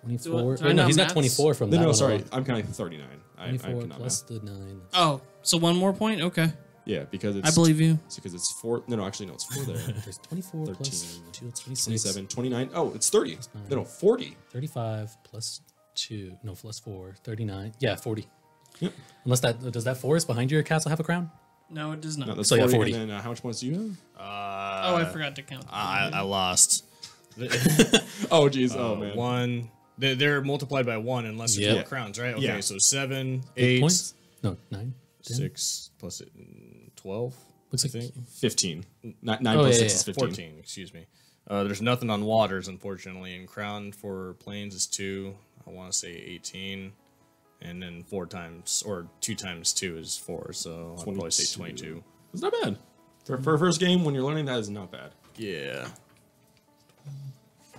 24. Do I Wait, no, know he's got maths? 24 from No, that no, one sorry. alone. I'm counting 39. I 24 cannot plus math. the 9. Oh, so 1 more point? Okay. Yeah, because it's... I believe you. It's because it's 4... No, actually, no, it's 4 there. There's 24 plus 13, 2, it's 26. 27, 29. Oh, it's 30. No, 40. 35 plus 2. No, plus 4. 39. Yeah, 40. Yep. Unless that... Does that forest behind your castle have a crown? No, it does not. No, that's So, yeah, 40. 40. And then how much points do you have? Oh, I forgot to count. I lost. Oh, jeez. Oh, man. 1. They're multiplied by 1 unless there's Yeah. 4 crowns, right? Okay, Yeah. so 7, 8 8, points? No, 9. 10? 6 plus 12. Looks I like think 15. 9 Oh, plus yeah, 6 yeah, is 15. 14. Excuse me. There's nothing on waters, unfortunately. And crown for plains is 2. I want to say 18, and then 4 times or 2 times 2 is 4. So I'll probably say 22. It's not bad. For a first game, when you're learning, that is not bad. Yeah.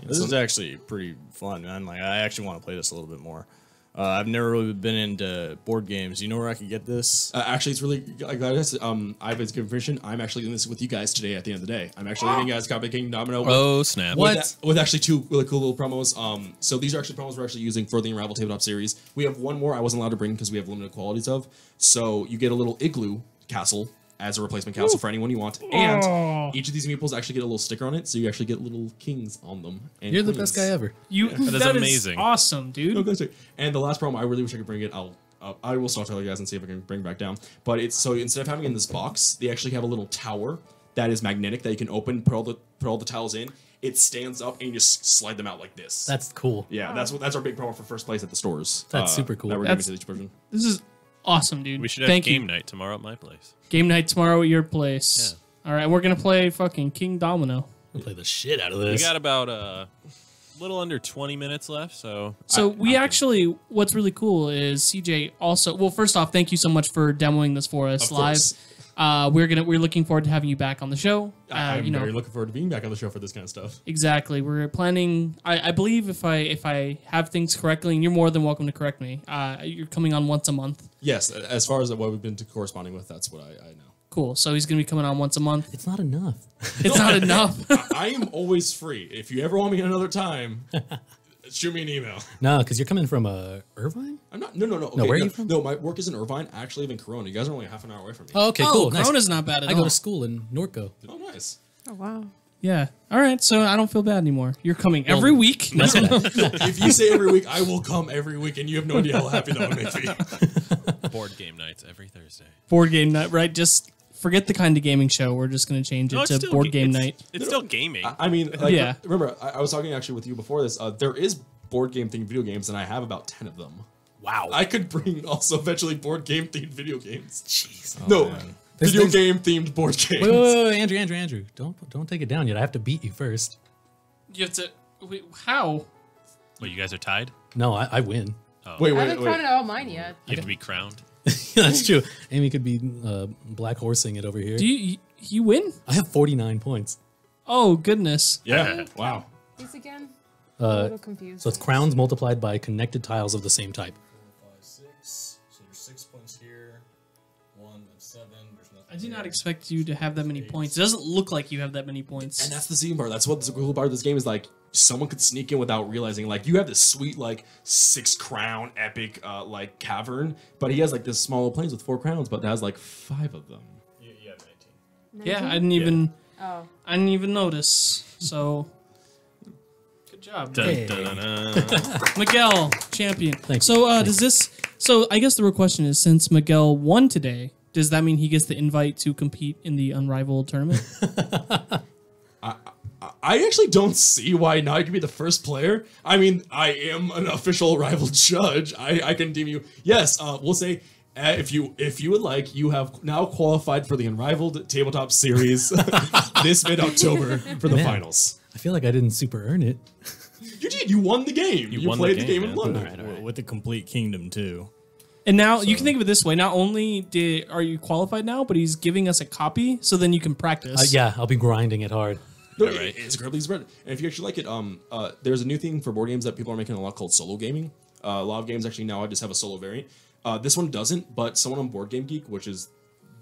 This is actually pretty fun, man. Like, I actually want to play this a little bit more. I've never really been into board games. You know where I could get this? Actually, it's really glad this. I've been given permission. I'm actually doing this with you guys today. At the end of the day, I'm actually giving you guys Kaotic King Domino. Oh, snap. With actually 2 really cool little promos. So these are actually promos we're actually using for the Unravel Tabletop series. We have one more I wasn't allowed to bring because we have limited qualities of. So you get a little igloo castle as a replacement castle for anyone you want, and each of these meeples actually get a little sticker on it, so you actually get little kings on them. And You're the queens. best guy ever. That is amazing. Awesome, dude. No, that's right. And the last promo, I really wish I could bring it. I will start telling you guys and see if I can bring it back down. But it's so instead of having it in this box, they actually have a little tower that is magnetic that you can open, put all the tiles in. It stands up and you just slide them out like this. That's cool. Yeah, that's our big promo for first place at the stores. That's super cool. That we're That's- giving to each person. This is awesome, dude. We should have Thank game you. night tomorrow at my place. Game night tomorrow at your place. All right, we're gonna play fucking King Domino. I'll play the shit out of We this. got about a little under 20 minutes left, so So we actually, what's really cool is CJ also. Well, first off, thank you so much for demoing this for us Of live. course. We're looking forward to having you back on the show. I'm you know, very looking forward to being back on the show for this kind of stuff. exactly. We're planning. I believe if I have things correctly, and you're more than welcome to correct me. You're coming on once a month. Yes, as far as what we've been corresponding with, that's what I know. Cool. So he's gonna be coming on once a month. It's not enough. It's not enough. I am always free. If you ever want me another time, shoot me an email. No, because you're coming from Irvine? I'm not. No. Okay, where are you from? No, my work is in Irvine. I actually live in Corona. You guys are only half an hour away from me. Oh, okay, Oh, cool. Nice. Corona's not bad at I all. go to school in Norco. Oh, nice. Oh, wow. Yeah. All right. So I don't feel bad anymore. You're coming every week. That's bad. If you say every week, I will come every week, and you have no idea how happy that would make me. board game nights every Thursday. Board game night, right? Just forget the kind of gaming show. We're just going to change it it's to still board game it's- night. It's still gaming. I mean, like, Yeah. remember, I was talking actually with you before this. There is board game themed video games, and I have about 10 of them. Wow. I could bring also eventually board game themed video games. Jeez. No, video There's- game themed board games. Wait, Andrew. Don't take it down yet. I have to beat you first. You have to. Wait, how? Well, you guys are tied. No, I win. Wait, I haven't counted all mine yet. You have to be crowned. That's true. Amy could be black horsing it over here. Do you win? I have 49 points. Oh goodness. Yeah. Wow. These again? I'm a little confused. So it's crowns multiplied by connected tiles of the same type. 5, 6. So there's 6 points here. 1 and 7. There's nothing. I did not expect you to have that many points. It doesn't look like you have that many points. And that's the second part. That's what the cool part of this game is. Like, someone could sneak in without realizing. Like, you have this sweet, like, 6 crown epic, like, cavern, but he has like this small plains with 4 crowns, but it has like 5 of them. You have 19. Yeah, 19? I didn't even Oh. notice. So good job. Dun, dun, dun, dun. Miguel, champion. Thanks. So does this? So I guess the real question is, since Miguel won today, does that mean he gets the invite to compete in the Unrivaled tournament? I actually don't see why now I could be the first player. I mean, I am an official rival judge. I can deem you. Yes, we'll say if you would like, you have now qualified for the Unrivaled Tabletop Series this mid-October for the Man. finals. I feel like I didn't super earn it. You did. You won the game. You won the played the game, game in man. London. With the complete kingdom too. And now you can think of it this way: not only are you qualified now, but he's giving us a copy, so then you can practice. Yeah, I'll be grinding it hard. No, Alright. it's incredibly spread. And if you actually like it, there's a new thing for board games that people are making a lot called solo gaming. A lot of games actually now I just have a solo variant. This one doesn't, but someone on Board Game Geek, which is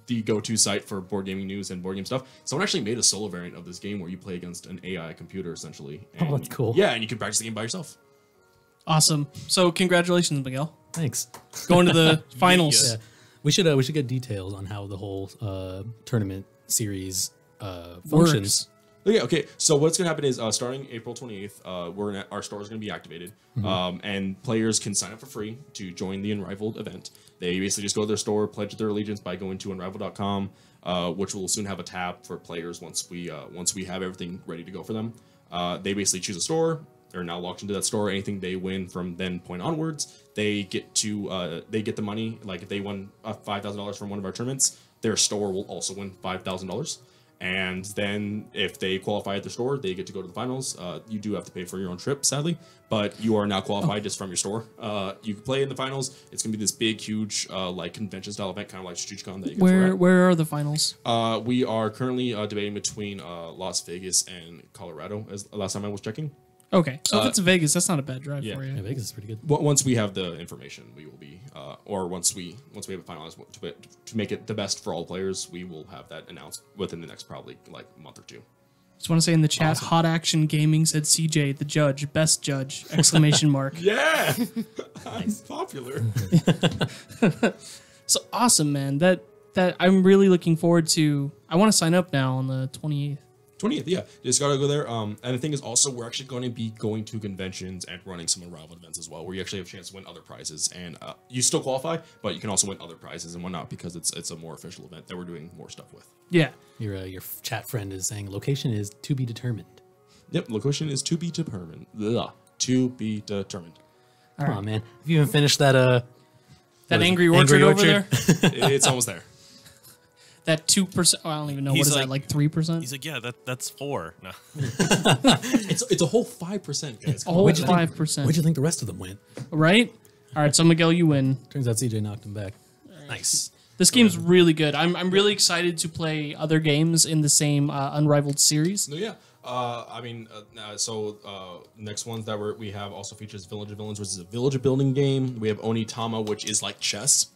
the go-to site for board gaming news and board game stuff, someone actually made a solo variant of this game where you play against an AI computer essentially. Oh, that's cool. Yeah, and you can practice the game by yourself. Awesome. So congratulations, Miguel. Thanks. Going to the finals. Yeah, we should get details on how the whole tournament series functions. Works. Yeah, okay. So what's gonna happen is starting April 28th, our store is gonna be activated, and players can sign up for free to join the Unrivaled event. They basically just go to their store, pledge their allegiance by going to unrivaled.com, which will soon have a tab for players once we have everything ready to go for them. They basically choose a store. They're now locked into that store. Anything they win from then point onwards, they get the money. Like if they won $5,000 from one of our tournaments, their store will also win $5,000. And then if they qualify at the store, they get to go to the finals. You do have to pay for your own trip, sadly, but you are now qualified just from your store. You can play in the finals. It's gonna be this big, huge, like convention style event, kind of like StreetCon that you get Where are the finals? We are currently debating between Las Vegas and Colorado. As last time I was checking. Okay, so if it's Vegas, that's not a bad drive yeah. for you. Yeah, Vegas is pretty good. Once we have the information, we will be, or once we have it finalized to make it the best for all players, we will have that announced within the next probably like month or two. Just want to say in the chat, Hot Action Gaming said CJ, the judge, best judge! Exclamation mark. Yeah, I'm popular. So awesome, man. That I'm really looking forward to. I want to sign up now on the 28th. 20th, yeah. Just gotta go there. And the thing is also we're actually going to be going to conventions and running some Unrivaled events as well, where you actually have a chance to win other prizes. And you still qualify, but you can also win other prizes and whatnot because it's a more official event that we're doing more stuff with. Yeah. Your chat friend is saying location is to be determined. Yep, location is to be determined. Ugh, to be determined. Come on, man. Have you even finished that That what is it? Angry Orchard over there. It's almost there. That 2%. I don't even know. He's What is like- that? Like 3%? He's like, yeah, that's 4. No. It's a whole 5%, guys. A whole Where'd you think- 5%. Where'd you think the rest of them went? Right? All right. So Miguel, you win. Turns out CJ knocked him back. Nice. This game's really good. I'm really excited to play other games in the same Unrivaled series. No, yeah. Next ones that we have also features Village of Villains, which is a village building game. We have Onitama, which is like chess,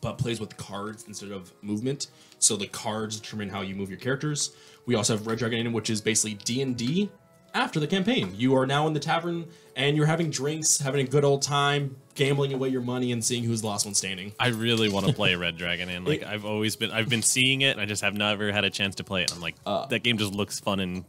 but plays with cards instead of movement. So the cards determine how you move your characters. We also have Red Dragon Inn, which is basically D&D after the campaign. You are now in the tavern and you're having drinks, having a good old time, gambling away your money and seeing who's the last one standing. I really want to play Red Dragon Inn. Like I've been seeing it, and I just have never had a chance to play it. I'm like, that game just looks fun and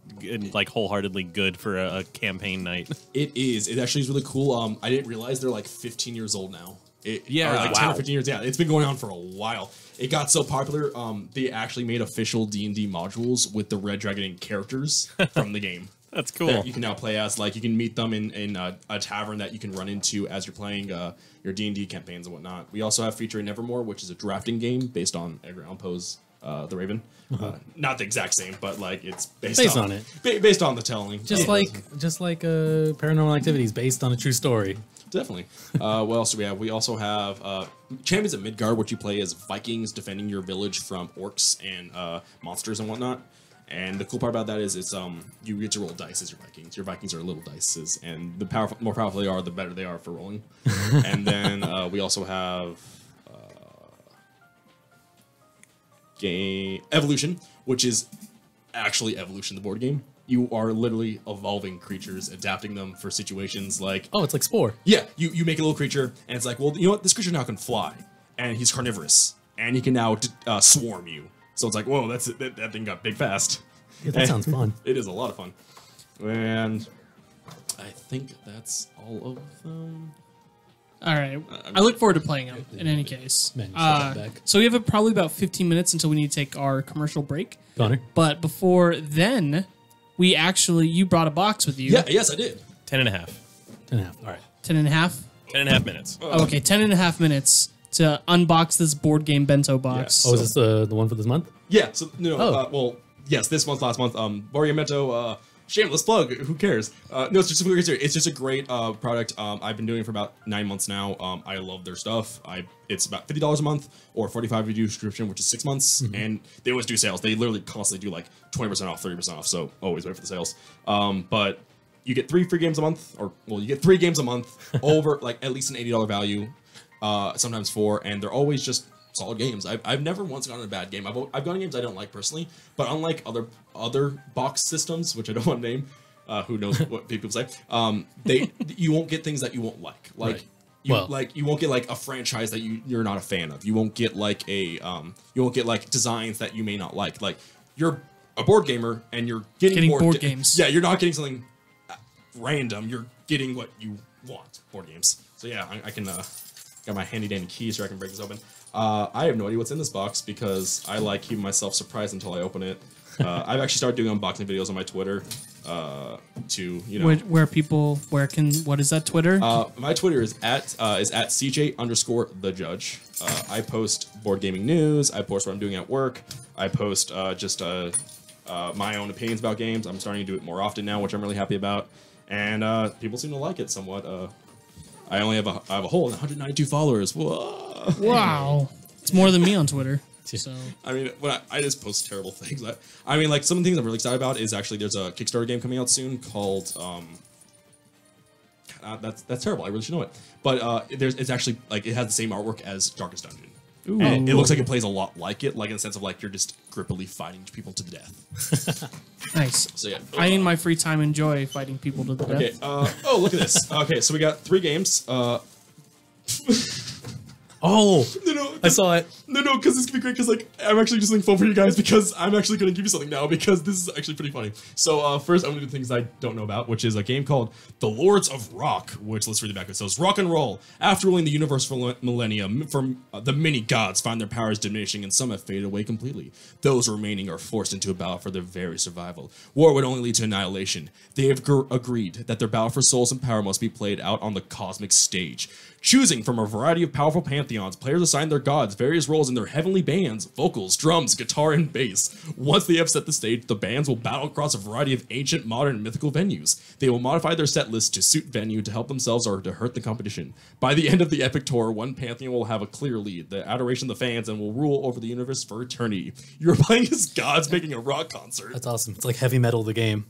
like wholeheartedly good for a campaign night. It is. It actually is really cool. I didn't realize they're like 15 years old now. Yeah, or like 10 or wow. 15 years. Yeah, it's been going on for a while. it got so popular. They actually made official D&D modules with the Red Dragon Inn characters from the game. That's cool. That you can now play as. Like you can meet them in a tavern that you can run into as you're playing your D&D campaigns and whatnot. We also have featuring Nevermore, which is a drafting game based on Edgar Allan Poe's The Raven. Not the exact same, but like it's based on it. Based on the telling. Just like Paranormal Activities based on a true story. Definitely. What else do we have? We also have Champions at Midgard, which you play as Vikings defending your village from orcs and monsters and whatnot. And the cool part about that is it's you get to roll dice as your Vikings. Your Vikings are little dices, and the more powerful they are, the better they are for rolling. And then we also have game Evolution, which is actually Evolution, the board game. You are literally evolving creatures, adapting them for situations like... Oh, it's like Spore. Yeah, you make a little creature, and it's like, well, you know what? This creature now can fly, and he's carnivorous, and he can now swarm you. So it's like, whoa, that thing got big fast. Yeah, that sounds fun. It is a lot of fun. And I think that's all of them. All right. I look forward to playing them in any case. Man, you set that back. So we have probably about 15 minutes until we need to take our commercial break. Connor? But before then, you brought a box with you. Yeah, yes, I did. 10 and a half. 10 and a half. All right. 10 and a half? 10 and a half minutes. Oh, okay, 10 and a half minutes to unbox this board game bento box. Yes. Oh, is this the one for this month? Yeah, so, no, Oh. well, yes, this month, last month, Boryamento, shameless plug, who cares? No, it's just a great product. I've been doing it for about 9 months now. I love their stuff. It's about $50 a month or $45 if you do subscription, which is 6 months. And they always do sales. They literally constantly do like 20% off, 30% off. So always wait for the sales. But you get 3 free games a month, you get 3 games a month over like at least an $80 value, sometimes 4, and they're always just solid games. I've never once gotten a bad game. I've gotten games I don't like personally, but unlike other box systems, which I don't want to name, who knows what people say, you won't get things that you won't like. Like Right. You won't get like a franchise that you're not a fan of. You won't get like you won't get like designs that you may not like. Like you're a board gamer and you're getting board games. Yeah, you're not getting something random. You're getting what you want. Board games. So yeah, I can got my handy dandy keys so I can break this open. I have no idea what's in this box because I like keeping myself surprised until I open it. I've actually started doing unboxing videos on my Twitter. What is that Twitter? My Twitter is at CJ_thejudge. I post board gaming news. I post what I'm doing at work. I post my own opinions about games. I'm starting to do it more often now, which I'm really happy about. And people seem to like it somewhat. I have a whole 192 followers. Whoa. Wow. It's more than me on Twitter. So I mean, when I just post terrible things. I mean, like some of the things I'm really excited about is actually there's a Kickstarter game coming out soon called that's terrible. I really should know it. But it's actually like it has the same artwork as Darkest Dungeon. Ooh. And it looks like it plays a lot like it, like in the sense of like you're just grippily fighting people to the death. Nice. So yeah, I in my free time enjoy fighting people to the okay. death. Oh, look at this. Okay, so we got 3 games. Oh, No, I saw it. No, because this could be great. Because like I'm actually just thankful for you guys because I'm actually going to give you something now because this is actually pretty funny. So first, I'm going to do things I don't know about, which is a game called The Lords of Rock. Which let's read the back of it. So it's rock and roll. After ruling the universe for millennia, from the many gods find their powers diminishing, and some have faded away completely. Those remaining are forced into a battle for their very survival. War would only lead to annihilation. They have agreed that their battle for souls and power must be played out on the cosmic stage. Choosing from a variety of powerful pantheons, players assign their gods various roles in their heavenly bands, vocals, drums, guitar, and bass. Once they have set the stage, the bands will battle across a variety of ancient, modern, and mythical venues. They will modify their set list to suit venue to help themselves or to hurt the competition. By the end of the epic tour, one pantheon will have a clear lead, the adoration of the fans, and will rule over the universe for eternity. You're playing as gods making a rock concert. That's awesome. It's like heavy metal, the game.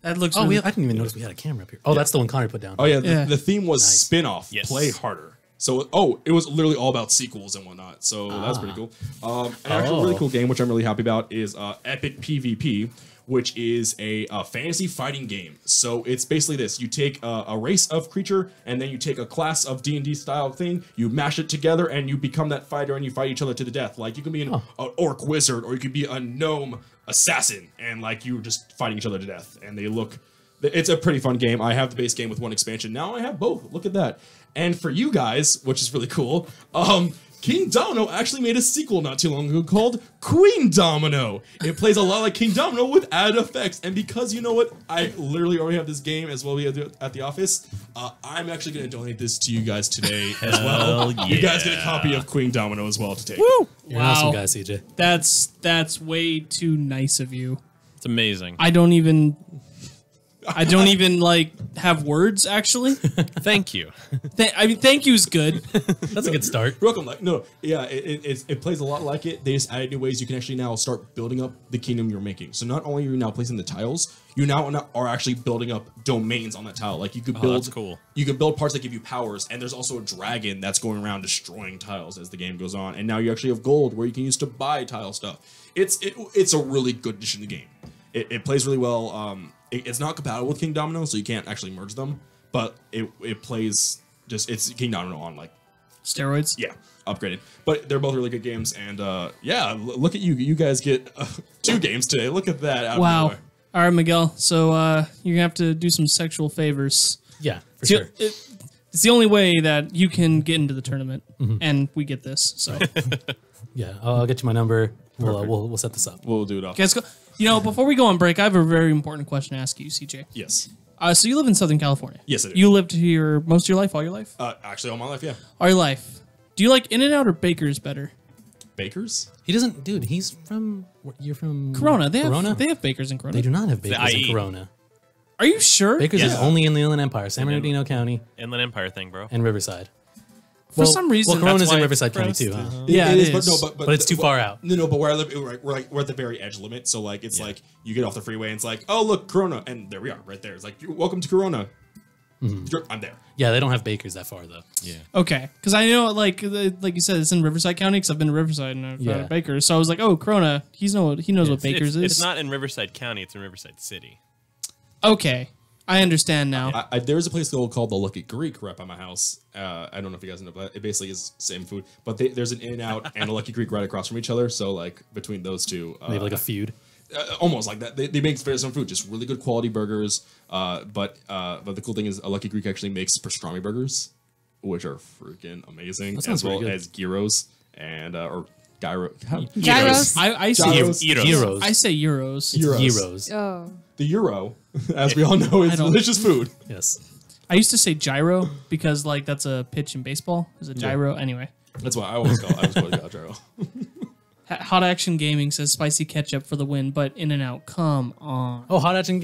That looks. Oh, really, I didn't even notice we had a camera up here. Oh, that's the one Connor put down. Oh yeah, Yeah. The theme was Nice. spin-off, Yes. Play Harder. So, it was literally all about sequels and whatnot. So that's pretty cool. An actual really cool game, which I'm really happy about, is Epic PvP, which is a fantasy fighting game. So it's basically this: you take a race of creature, and then you take a class of D&D style thing, you mash it together, and you become that fighter, and you fight each other to the death. Like you can be an orc wizard, or you could be a gnome assassin, and like you're just fighting each other to death. And they look. It's a pretty fun game. I have the base game with 1 expansion. Now I have both. Look at that. And for you guys, which is really cool, King Domino actually made a sequel not too long ago called Queen Domino. It plays a lot like King Domino with added effects. And because you know what, I literally already have this game as well we have at the office. I'm actually going to donate this to you guys today as well. Hell You guys get a yeah. copy of Queen Domino as well to take. Woo! You're an awesome guy, CJ. That's way too nice of you. It's amazing. I don't even like have words actually. Thank you. I mean, thank you is good. That's a good start. Welcome, like no, yeah, it plays a lot like it. They just added new ways you can actually now start building up the kingdom you're making. So not only are you now placing the tiles, you now are actually building up domains on that tile. Like you could build, that's cool. You could build parts that give you powers, and there's also a dragon that's going around destroying tiles as the game goes on. And now you actually have gold where you can use to buy tile stuff. It's a really good addition to the game. It plays really well. It's not compatible with King Domino, so you can't actually merge them. But it plays it's King Domino on like Steroids. yeah, upgraded. But they're both really good games, and yeah, look at you. You guys get 2 games today. Look at that. Out of Wow. nowhere. All right, Miguel. So you're gonna have to do some sexual favors. Yeah, for See, sure. It's the only way that you can get into the tournament, and we get this. So, Yeah, I'll get you my number. We'll set this up. We'll do it off. guys, before we go on break, I have a very important question to ask you, CJ. Yes. So you live in Southern California. Yes, I do. You lived here most of your life, all your life, Actually, all my life, yeah. all your life. Do you like In-N-Out or Baker's better? Bakers? He doesn't, dude. He's from. You're from Corona. They Corona. have Baker's in Corona. They do not have Baker's in IE. Corona. Are you sure? Baker's is Yeah. only in the Inland Empire, San Bernardino County, Inland Empire thing, bro. and Riverside. For some reason, well, Corona's that's in why Riverside County it's too, pressed, huh? Yeah, it it is. is. But But it's too far out. No, but where I live, we're at the very edge limit. So like, it's like you get off the freeway and it's like, oh look, Corona, and there we are, right there. It's like, welcome to Corona. I'm there. Yeah, they don't have Baker's that far though. Yeah. Okay, because I know, like you said, it's in Riverside County. Because I've been to Riverside and I've Yeah. had a Baker's, so I was like, oh, Corona. He knows what Baker's is. It's not in Riverside County. It's in Riverside City. Okay, I understand now. There's a place called the Lucky Greek right by my house. I don't know if you guys know, but it basically is same food. But there's an In-N-Out and a Lucky Greek right across from each other. So like between those two, They have like a feud. almost like that. They make some food, just really good quality burgers. But the cool thing is, a Lucky Greek actually makes pastrami burgers, which are freaking amazing, That sounds as well pretty good. as gyros and or gyro. Gyros. I say Gyros. Gyros. I say euros. Gyros. Oh. The euro, as we all know, is don't- delicious food. Yes. I used to say gyro because like that's a pitch in baseball. Is a gyro anyway. That's why I always call it gyro. Hot Action Gaming says spicy ketchup for the win, but In-N-Out, come on. Oh, Hot Action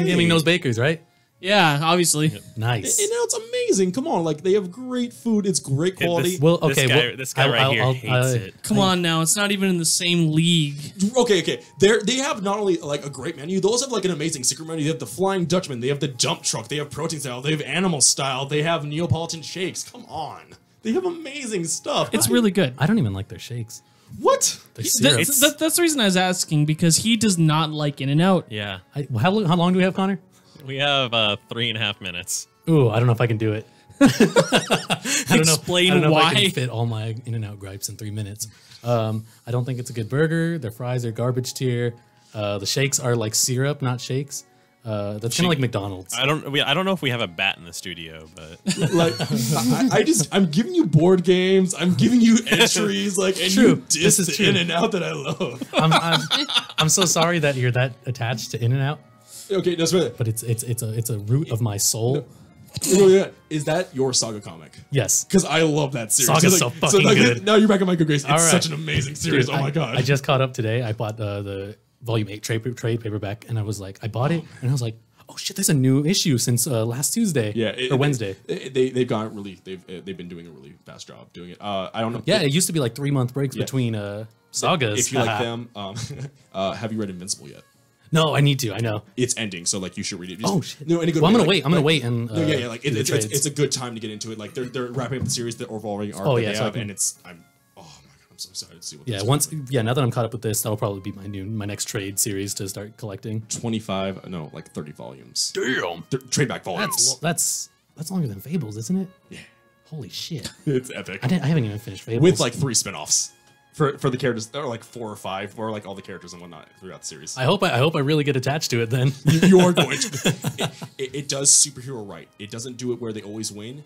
Gaming knows Baker's, right? Yeah, obviously. Nice. And now it's amazing. Come on, like they have great food. It's great quality. Well, okay. This guy right here hates it. Come on now, it's not even in the same league. Okay. They have not only like a great menu, they also have like an amazing secret menu. They have the Flying Dutchman, they have the Dump Truck, they have Protein Style, they have Animal Style, they have Neapolitan Shakes. Come on, they have amazing stuff. It's really good. I don't even like their shakes. what? Their syrup. That's the reason I was asking, because he does not like In-N-Out. Yeah. How long do we have, Connor? We have 3.5 minutes. Ooh, I don't know if I can do it. I don't know. Explain I don't know if I why. can fit all my In-N-Out gripes in 3 minutes. I don't think it's a good burger. Their fries are garbage tier. The shakes are like syrup, not shakes. That's kind of like McDonald's. I don't know if we have a bat in the studio, but Like I'm giving you board games. I'm giving you entries. Like and True. you This diss is the true. In-N-Out that I love. I'm so sorry that you're that attached to In-N-Out, Okay, that's right. but it's a root of my soul. Is that your Saga comic? Yes. Because I love that series. Saga's so fucking good. Now you're back on my good grace. It's All right. such an amazing series. Dude, Oh my god. I just caught up today. I bought the volume 8 trade paperback, and I was like, I bought it, and I was like, oh shit, there's a new issue since last Tuesday or Wednesday. They've gone really. They've been doing a really fast job doing it. I don't know. Yeah, it used to be like 3-month breaks between sagas. If you like them, have you read Invincible yet? No, I need to. I know. It's ending, so like you should read it. Oh shit. No, in a good Well, I'm way, gonna like- wait. I'm gonna like- wait and No, yeah. Like do the trades. it's a good time to get into it. Like they're wrapping up the series, the revolving arc Oh, that yeah, they so I have, can- and it's oh my god, I'm so excited to see what. Yeah, this once now that I'm caught up with this, that'll probably be my next trade series to start collecting. 25, no, like 30 volumes. Damn. Trade back volumes. That's longer than Fables, isn't it? Yeah. Holy shit. It's epic. I haven't even finished Fables. With like 3 spin-offs. For the characters, there are like 4 or 5, or like all the characters and whatnot throughout the series. I hope I really get attached to it then. You are going to. It does superhero right. It doesn't do it where they always win.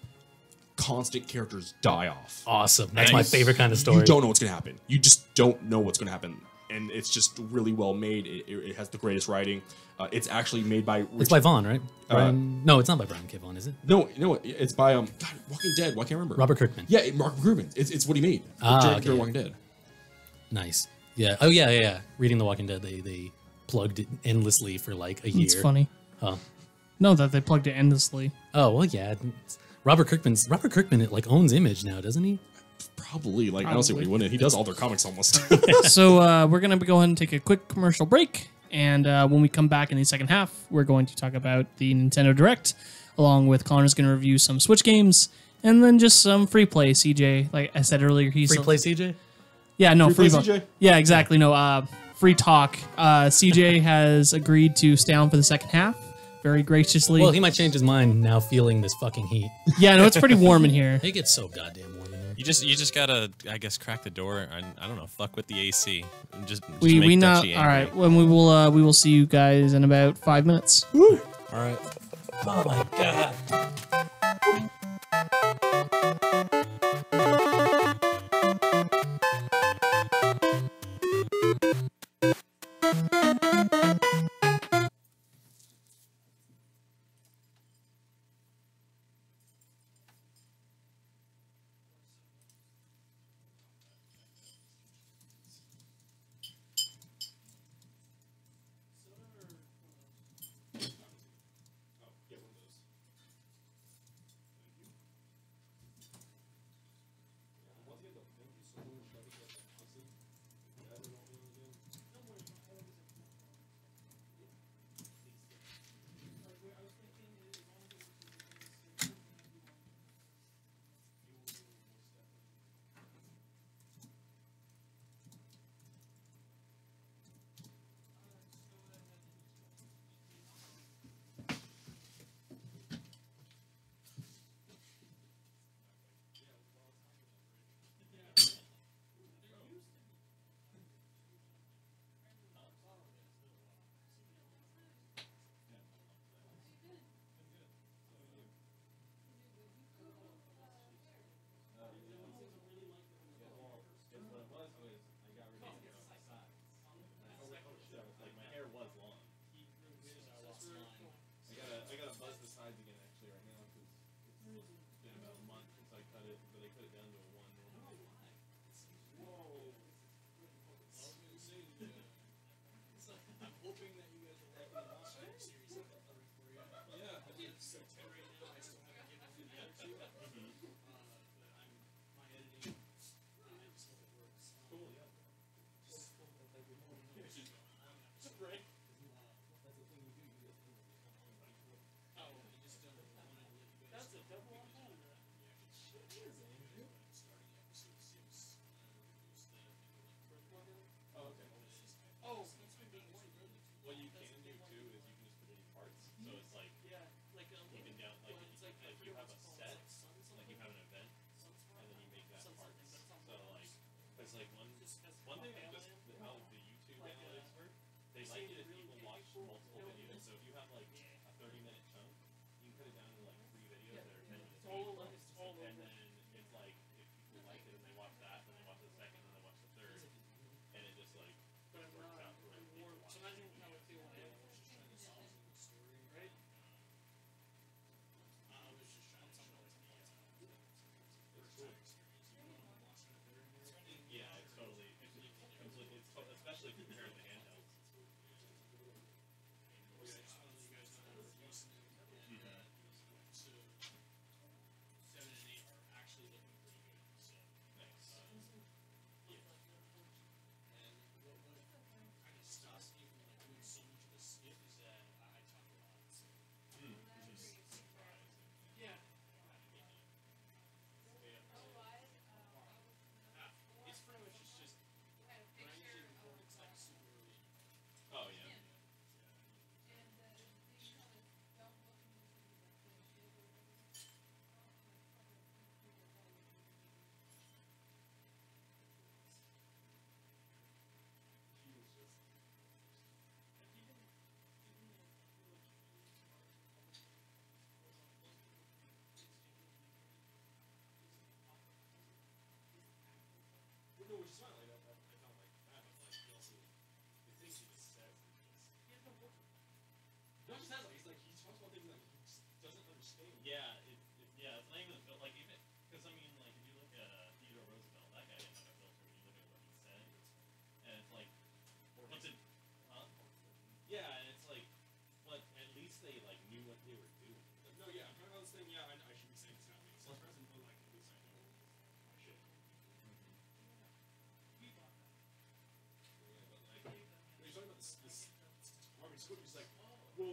constant characters die off. Awesome. That's And my favorite kind of story. You don't know what's going to happen. You just don't know what's going to happen. And it's just really well made. It has the greatest writing. It's actually made by... It's by Vaughn, right? No, it's not by Brian K. Vaughan, is it? No, it's by God, Walking Dead. Why can't I remember? Robert Kirkman. Yeah, Mark Kirkman. It's what he made. During Walking Dead. Nice. Yeah. Oh, yeah. Reading The Walking Dead, they plugged it endlessly for like a year. It's funny. Huh. No, that they plugged it endlessly. Oh, well, yeah. Robert Kirkman, like, owns Image now, doesn't he? Probably. I don't see why he wouldn't. He does all their comics almost. So we're going to go ahead and take a quick commercial break. And when we come back in the second half, we're going to talk about the Nintendo Direct, along with Connor's going to review some Switch games, and then just some free play. CJ, like I said earlier, he's... Free play, CJ? Yeah, no, free play, CJ? Yeah, exactly. No, free talk. CJ has agreed to stay on for the second half, very graciously. Well, he might change his mind now feeling this fucking heat. Yeah, no, it's pretty warm in here. It gets so goddamn warm in here. You just gotta, I guess, crack the door and I don't know, fuck with the AC. And just We make know. Dutchie All angry. right, when we will see you guys in about 5 minutes. All right. Oh my god.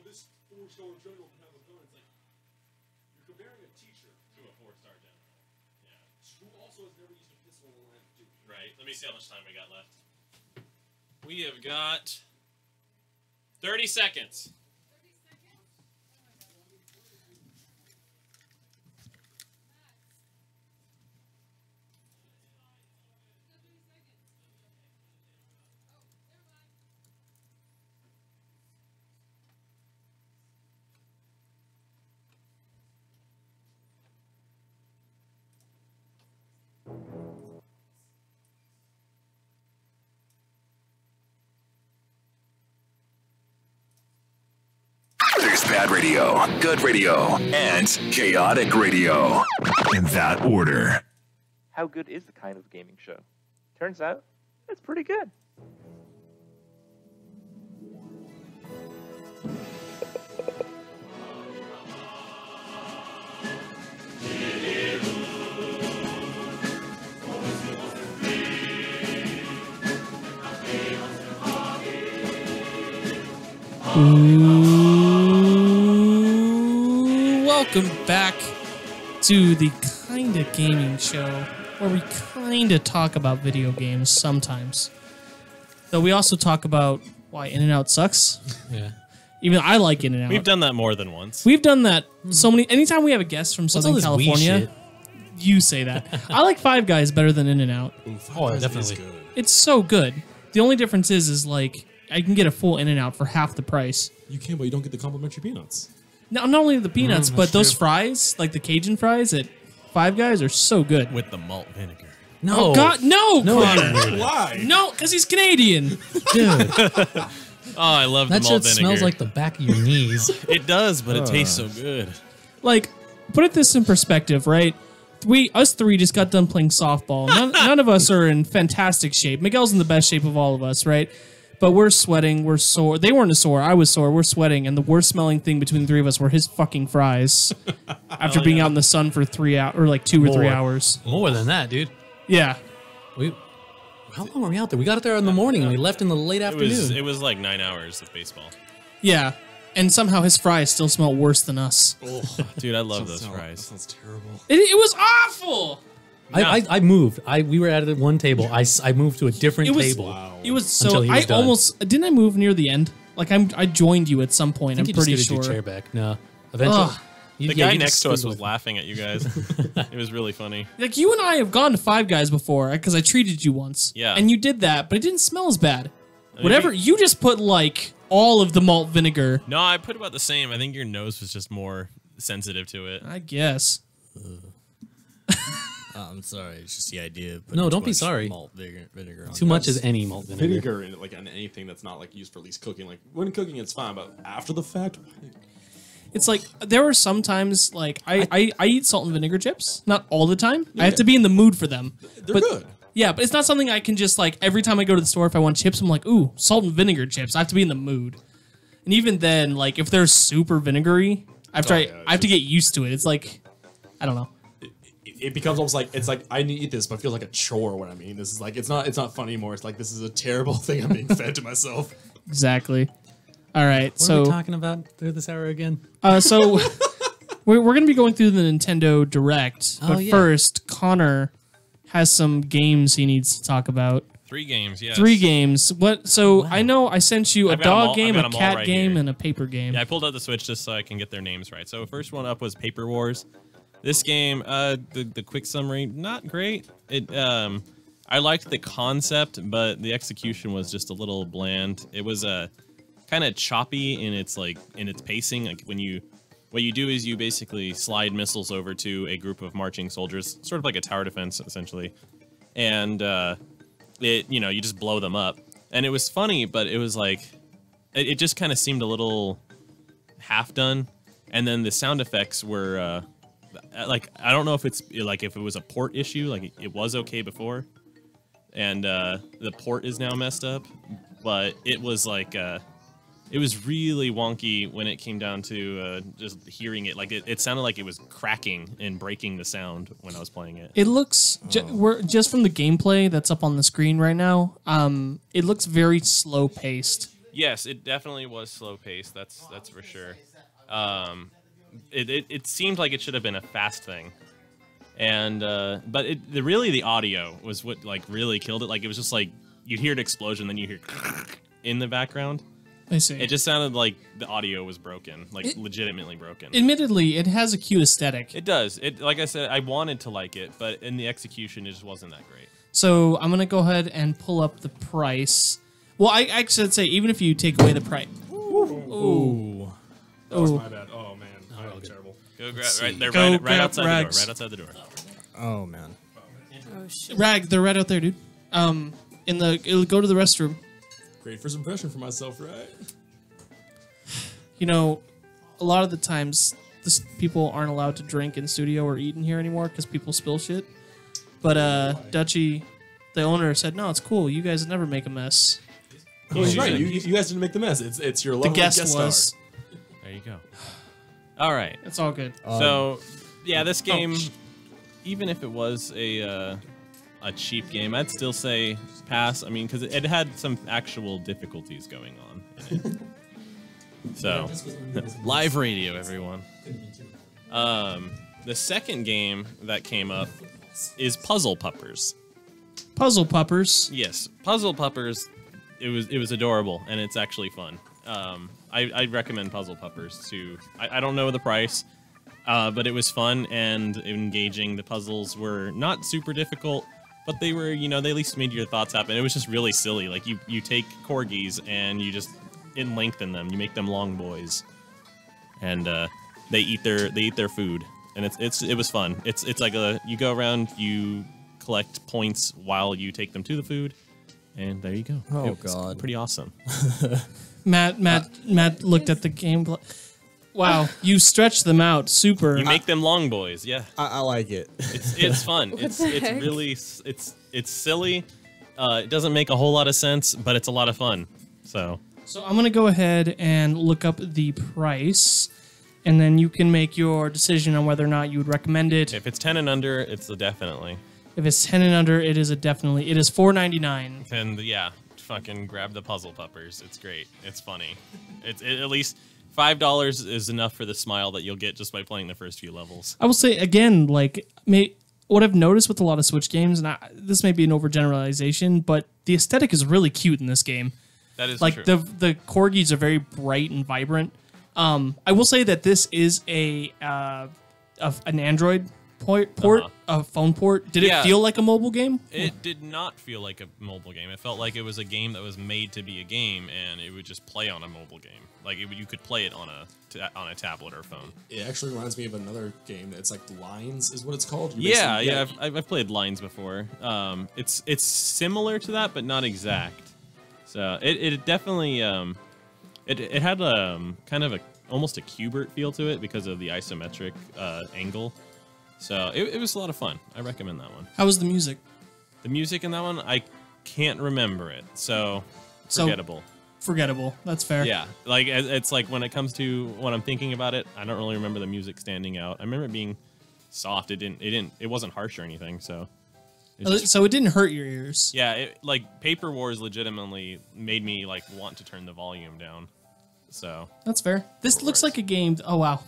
this 4-star general can have a gun. It's like you're comparing a teacher To a 4-star general. Yeah. who also has never used a pistol in a line of duty. Right. Let me see how much time we got left. We have got 30 seconds. There's bad radio, good radio, and chaotic radio. In that order. How good is the kind of gaming show? Turns out, it's pretty good. Welcome back to the Kinda Gaming Show, where we kinda talk about video games sometimes. Though we also talk about why In-N-Out sucks. Yeah. Even I like In-N-Out. We've done that more than once. We've done that so many. Anytime we have a guest from What's all Southern this Wii California, shit? you say that. I like Five Guys better than In-N-Out. Oh, definitely. Good. It's so good. The only difference is like I can get a full In-N-Out for half the price. You can, but you don't get the complimentary peanuts. Now, not only the peanuts, but that's those true. fries, like the Cajun fries at Five Guys, are so good. With the malt vinegar. No. Oh God, no, No. Connor. Why? No, because he's Canadian. Dude, Oh, I love that the malt shit vinegar. smells like the back of your knees. It does, but it tastes so good. Like, put this in perspective, right? Us three just got done playing softball. None of us are in fantastic shape. Miguel's in the best shape of all of us, right? But we're sweating, we're sore. They weren't sore, I was sore, we're sweating, and the worst smelling thing between the three of us were his fucking fries. After being out in the sun for 3 hours, or like 2 or 3 More. hours. More than that, dude. Yeah. How long were we out there? We got out there in the morning and we left in the late afternoon. It was like 9 hours of baseball. Yeah. And somehow his fries still smell worse than us. Dude, I love those That fries. sounds terrible. It was awful. I moved. We were at one table. I moved to a different It was table. It was so. Until he was I done. almost didn't I move near the end. Like I joined you at some point. I I'm think you pretty just get sure. your chair back. No, eventually. Ugh. The guy next to us was laughing at you guys. It was really funny. Like you and I have gone to Five Guys before because I treated you once. Yeah. And you did that, but it didn't smell as bad. Whatever. You just put like all of the malt vinegar. No, I put about the same. I think your nose was just more sensitive to it. I guess. I'm sorry. It's just the idea of No, putting don't too be much sorry. Malt vinegar on Too much is any malt vinegar. Vinegar in like on anything that's not like used for at least cooking. Like when cooking, it's fine, but after the fact, It's like there are sometimes like I eat salt and vinegar chips. Not all the time. I have to be in the mood for them. they're good. Yeah, but it's not something I can just like every time I go to the store if I want chips, I'm like, ooh, salt and vinegar chips. I have to be in the mood. And even then, like if they're super vinegary, I have to get used to it. It's like I don't know. It becomes almost like it's like I need to eat this, but it feels like a chore when I mean this is like it's not fun anymore. It's like this is a terrible thing I'm being fed to myself. Exactly. All right, What so are we talking about through this hour again? so we're going to be going through the Nintendo Direct, Oh, but yeah. first, Connor has some games he needs to talk about. 3 games, yes. 3 games. What? So I know I sent you a I've got 'em dog all- game, I've got a 'em all cat right game, here. and a paper game. Yeah, I pulled out the Switch just so I can get their names right. So first one up was Paper Wars. This game, the quick summary, not great. I liked the concept, but the execution was just a little bland. It was kind of choppy in its pacing. Like what you do is you basically slide missiles over to a group of marching soldiers, sort of like a tower defense essentially, and you just blow them up. And it was funny, but it was like it just kind of seemed a little half done. And then the sound effects were like I don't know if it's like if it was a port issue, like it was okay before, and the port is now messed up. But it was like it was really wonky when it came down to just hearing it. Like it sounded like it was cracking and breaking the sound when I was playing it. It looks we're just from the gameplay that's up on the screen right now. It looks very slow paced. Yes, it definitely was slow paced. That's for sure. It seemed like it should have been a fast thing, and but really the audio was what like really killed it. Like it was just like you'd hear an explosion, then you hear in the background. I see. It just sounded like the audio was broken, like legitimately broken. Admittedly, it has a cute aesthetic. It does. It like I said, I wanted to like it, but in the execution, it just wasn't that great. So I'm gonna go ahead and pull up the price. Well, I should say even if you take away the price. Ooh. That was my bad. Oh man, I'm terrible. Go grab right there, Go right grab outside the door. Rags. Right outside the door. Oh man. Oh shit. Rag, they're right out there, dude. It'll go to the restroom. Great first impression for myself, right? You know, a lot of the times, people aren't allowed to drink in studio or eat in here anymore because people spill shit. But Dutchie, the owner, said, "No, it's cool. You guys never make a mess." He's right. You guys didn't make the mess. It's your The lovely guest guest was. star. There you go. All right. It's all good. So, yeah, this game, even if it was a cheap game, I'd still say pass. I mean, because it had some actual difficulties going on in it. So, live radio, everyone. The second game that came up is Puzzle Puppers. Puzzle Puppers. Yes, Puzzle Puppers. It was adorable, and it's actually fun. I'd recommend Puzzle Puppers to. I don't know the price, but it was fun and engaging. The puzzles were not super difficult, but they were, they at least made your thoughts happen. It was just really silly. Like you take corgis and you just lengthen them. You make them long boys, and they eat their food, and it was fun. It's like you go around, you collect points while you take them to the food, and there you go. Oh, It was God. pretty awesome. Matt looked at the gameplay. Wow, you stretch them out super. You make them long boys, yeah. I like it. It's fun. It's heck? really it's silly. It doesn't make a whole lot of sense, but it's a lot of fun. So I'm gonna go ahead and look up the price, and then you can make your decision on whether or not you would recommend it. if it's 10 and under, it's a definitely. If it's 10 and under, it is a definitely. It is $4.99. And yeah, fucking grab the Puzzle Puppers. It's great. It's funny. At least $5 is enough for the smile that you'll get just by playing the first few levels. I will say again, like what I've noticed with a lot of Switch games, and this may be an overgeneralization, but the aesthetic is really cute in this game. That is Like true. the corgis are very bright and vibrant. I will say that this is an Android port, Uh-huh. a phone port. Did Yeah. it feel like a mobile game? It did not feel like a mobile game. It felt like it was a game that was made to be a game, and it would just play on a mobile game. Like you could play it on a tablet or phone. It actually reminds me of another game. It's like Lines, is what it's called. Yeah. I've played Lines before. It's similar to that, but not exact. So it definitely it had kind of almost a Q*bert feel to it because of the isometric angle. So it was a lot of fun. I recommend that one. How was the music? The music in that one, I can't remember it, so So- forgettable. Forgettable. That's fair. Yeah, like it's like when it comes to when I'm thinking about it, I don't really remember the music standing out. I remember it being soft. It wasn't harsh or anything. So it's just- So it didn't hurt your ears. yeah, like Paper Wars legitimately made me like want to turn the volume down. So That's fair. This looks Right. like a game. Oh wow.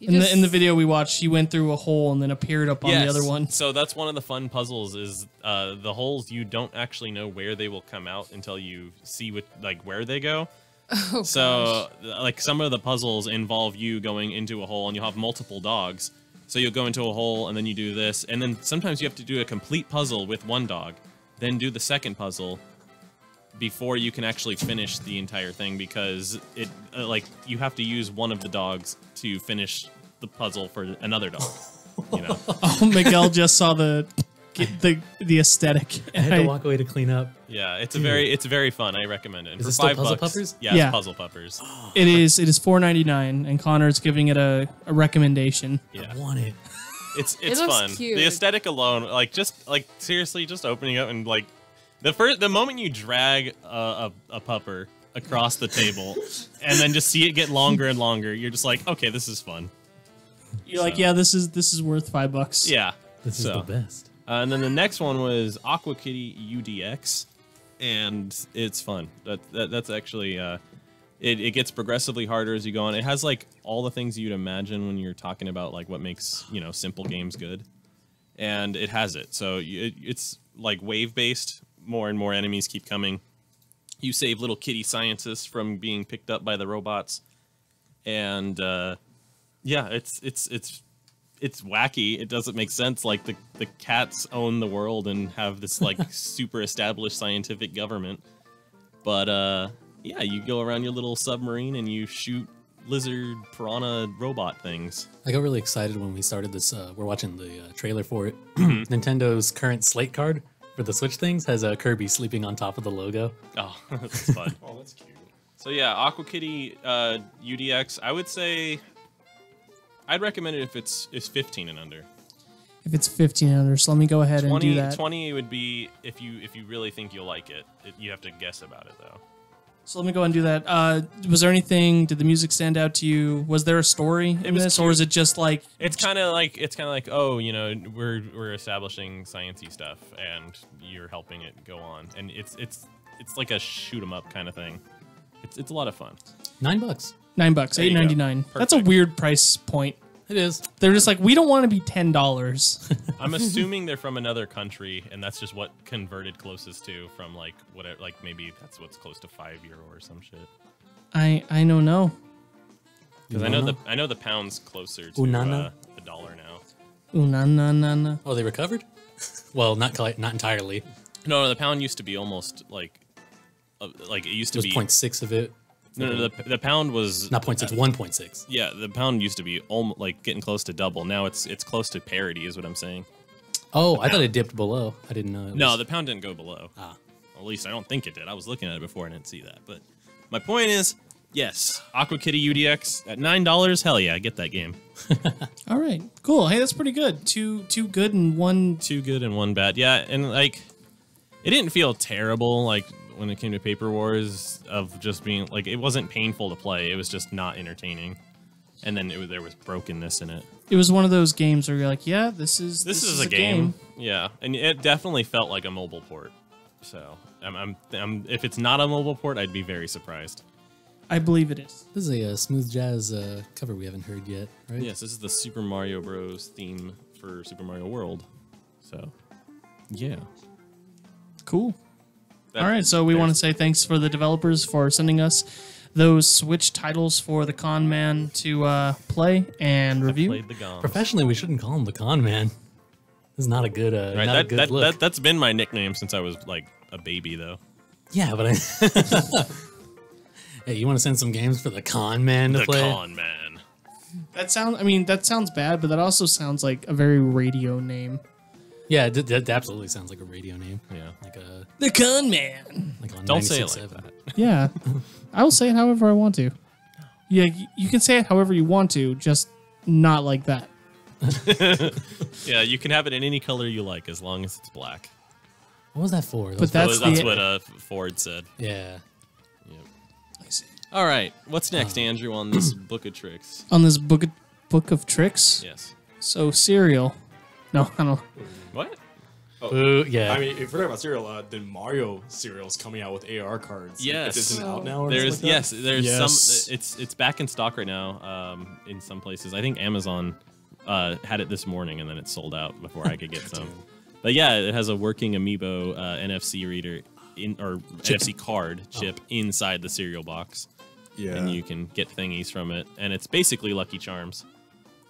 You In just- the video we watched, she went through a hole and then appeared up on the other one. So that's one of the fun puzzles is the holes. You don't actually know where they will come out until you see where they go. Oh, So like some of the puzzles involve you going into a hole and you'll have multiple dogs. So you'll go into a hole and then you do this, and then sometimes you have to do a complete puzzle with one dog, then do the second puzzle before you can actually finish the entire thing because it you have to use one of the dogs to finish the puzzle for another dog. You know. Oh, Miguel just saw the aesthetic. I had to walk away to clean up. Yeah, it's very fun. I recommend it. And Is for it still $5, Puzzle Puppers? Yeah, Yeah. it's Puzzle Puppers. It is $4.99, and Connor's giving it a recommendation. Yeah, I want it. it's looks fun. cute. The aesthetic alone, seriously, just opening up and the moment you drag a pupper across the table and then just see it get longer and longer, you're just like, okay, this is fun. You're like, yeah, this is worth $5. Yeah. This is So, the best. And then the next one was Aqua Kitty UDX. and it's fun. That's actually it gets progressively harder as you go on. It has like all the things you'd imagine when you're talking about like what makes simple games good, and it has it. So it's like wave based. More and more enemies keep coming. You save little kitty scientists from being picked up by the robots, and yeah, it's wacky. It doesn't make sense. Like the cats own the world and have this like super established scientific government. But yeah, you go around your little submarine and you shoot lizard piranha robot things. I got really excited when we started this. We're watching the trailer for it. Nintendo's current slate card for the Switch things has Kirby sleeping on top of the logo. Oh, that's fun. Oh, that's cute. So yeah, Aqua Kitty UDX. I would say I'd recommend it if it's 15 and under. If it's 15 and under, so let me go ahead and do that. 20 would be if you really think you'll like it. You have to guess about it though. So let me go and do that. Was there anything? Did the music stand out to you? Was there a story in this, or is it just like it's kind of like oh, we're establishing sciencey stuff and you're helping it go on, and it's like a shoot 'em up kind of thing. It's a lot of fun. $9. $9, There you $8.99. go. That's a Perfect. weird price point. It is. They're just like, we don't want to be $10. I'm assuming they're from another country, and that's just what converted closest to from like whatever, like maybe that's what's close to €5 or some shit. I don't know. Because I know the pound's closer to Unana? the dollar now. Ooh, na. Oh, they recovered? Well, not entirely. No, the pound used to be almost like it used to It was be 0.6 of it. No, the pound was Not 0.6, 1.6. Yeah, the pound used to be almost like getting close to double. Now it's close to parity, is what I'm saying. Oh, I thought it dipped below. I didn't know. No, the pound didn't go below. Ah. At least I don't think it did. I was looking at it before and didn't see that. But my point is, yes, Aqua Kitty UDX at $9. Hell yeah, get that game. All right, cool. Hey, that's pretty good. Two good and one. Two good and one bad. Yeah, and like, it didn't feel terrible. Like when it came to Paper Wars, of just being like, it wasn't painful to play. It was just not entertaining. And then there was brokenness in it. It was one of those games where you're like, yeah, this is a game. Yeah, and it definitely felt like a mobile port. So if it's not a mobile port, I'd be very surprised. I believe it is. This is a smooth jazz cover we haven't heard yet, right? Yes, this is the Super Mario Bros. Theme for Super Mario World. So, yeah. Cool. All right, so we want to say thanks for the developers for sending us those Switch titles for the Con Man to play and review. Played the GOMs. Professionally, we shouldn't call him the con man. This is not a good, Right, not a good look. that's been my nickname since I was like a baby, though. Yeah, but hey, you want to send some games for the con man to The play? Con Man. That sounds bad, but that also sounds like a very radio name. Yeah, that absolutely sounds like a radio name. Yeah. Like a The Con Man. like on Don't say it like 96.7. that. Yeah, I will say it however I want to. Yeah, you can say it however you want to, just not like that. Yeah, you can have it in any color you like as long as it's black. What was that for? But that's That's the- what Ford said. Yeah. I see. All right, what's next, Andrew, on this book of tricks? On this book of tricks. Yes. So cereal. No, I don't. What? Ooh, yeah. I mean, if we're talking about cereal, then Mario cereal's coming out with AR cards. Yes. It's out now. Or There's something like that? there's Yes. some. It's back in stock right now. In some places, I think Amazon had it this morning, and then it sold out before I could get some. But yeah, it has a working Amiibo NFC reader NFC card chip inside the cereal box. Yeah. And you can get thingies from it, and it's basically Lucky Charms.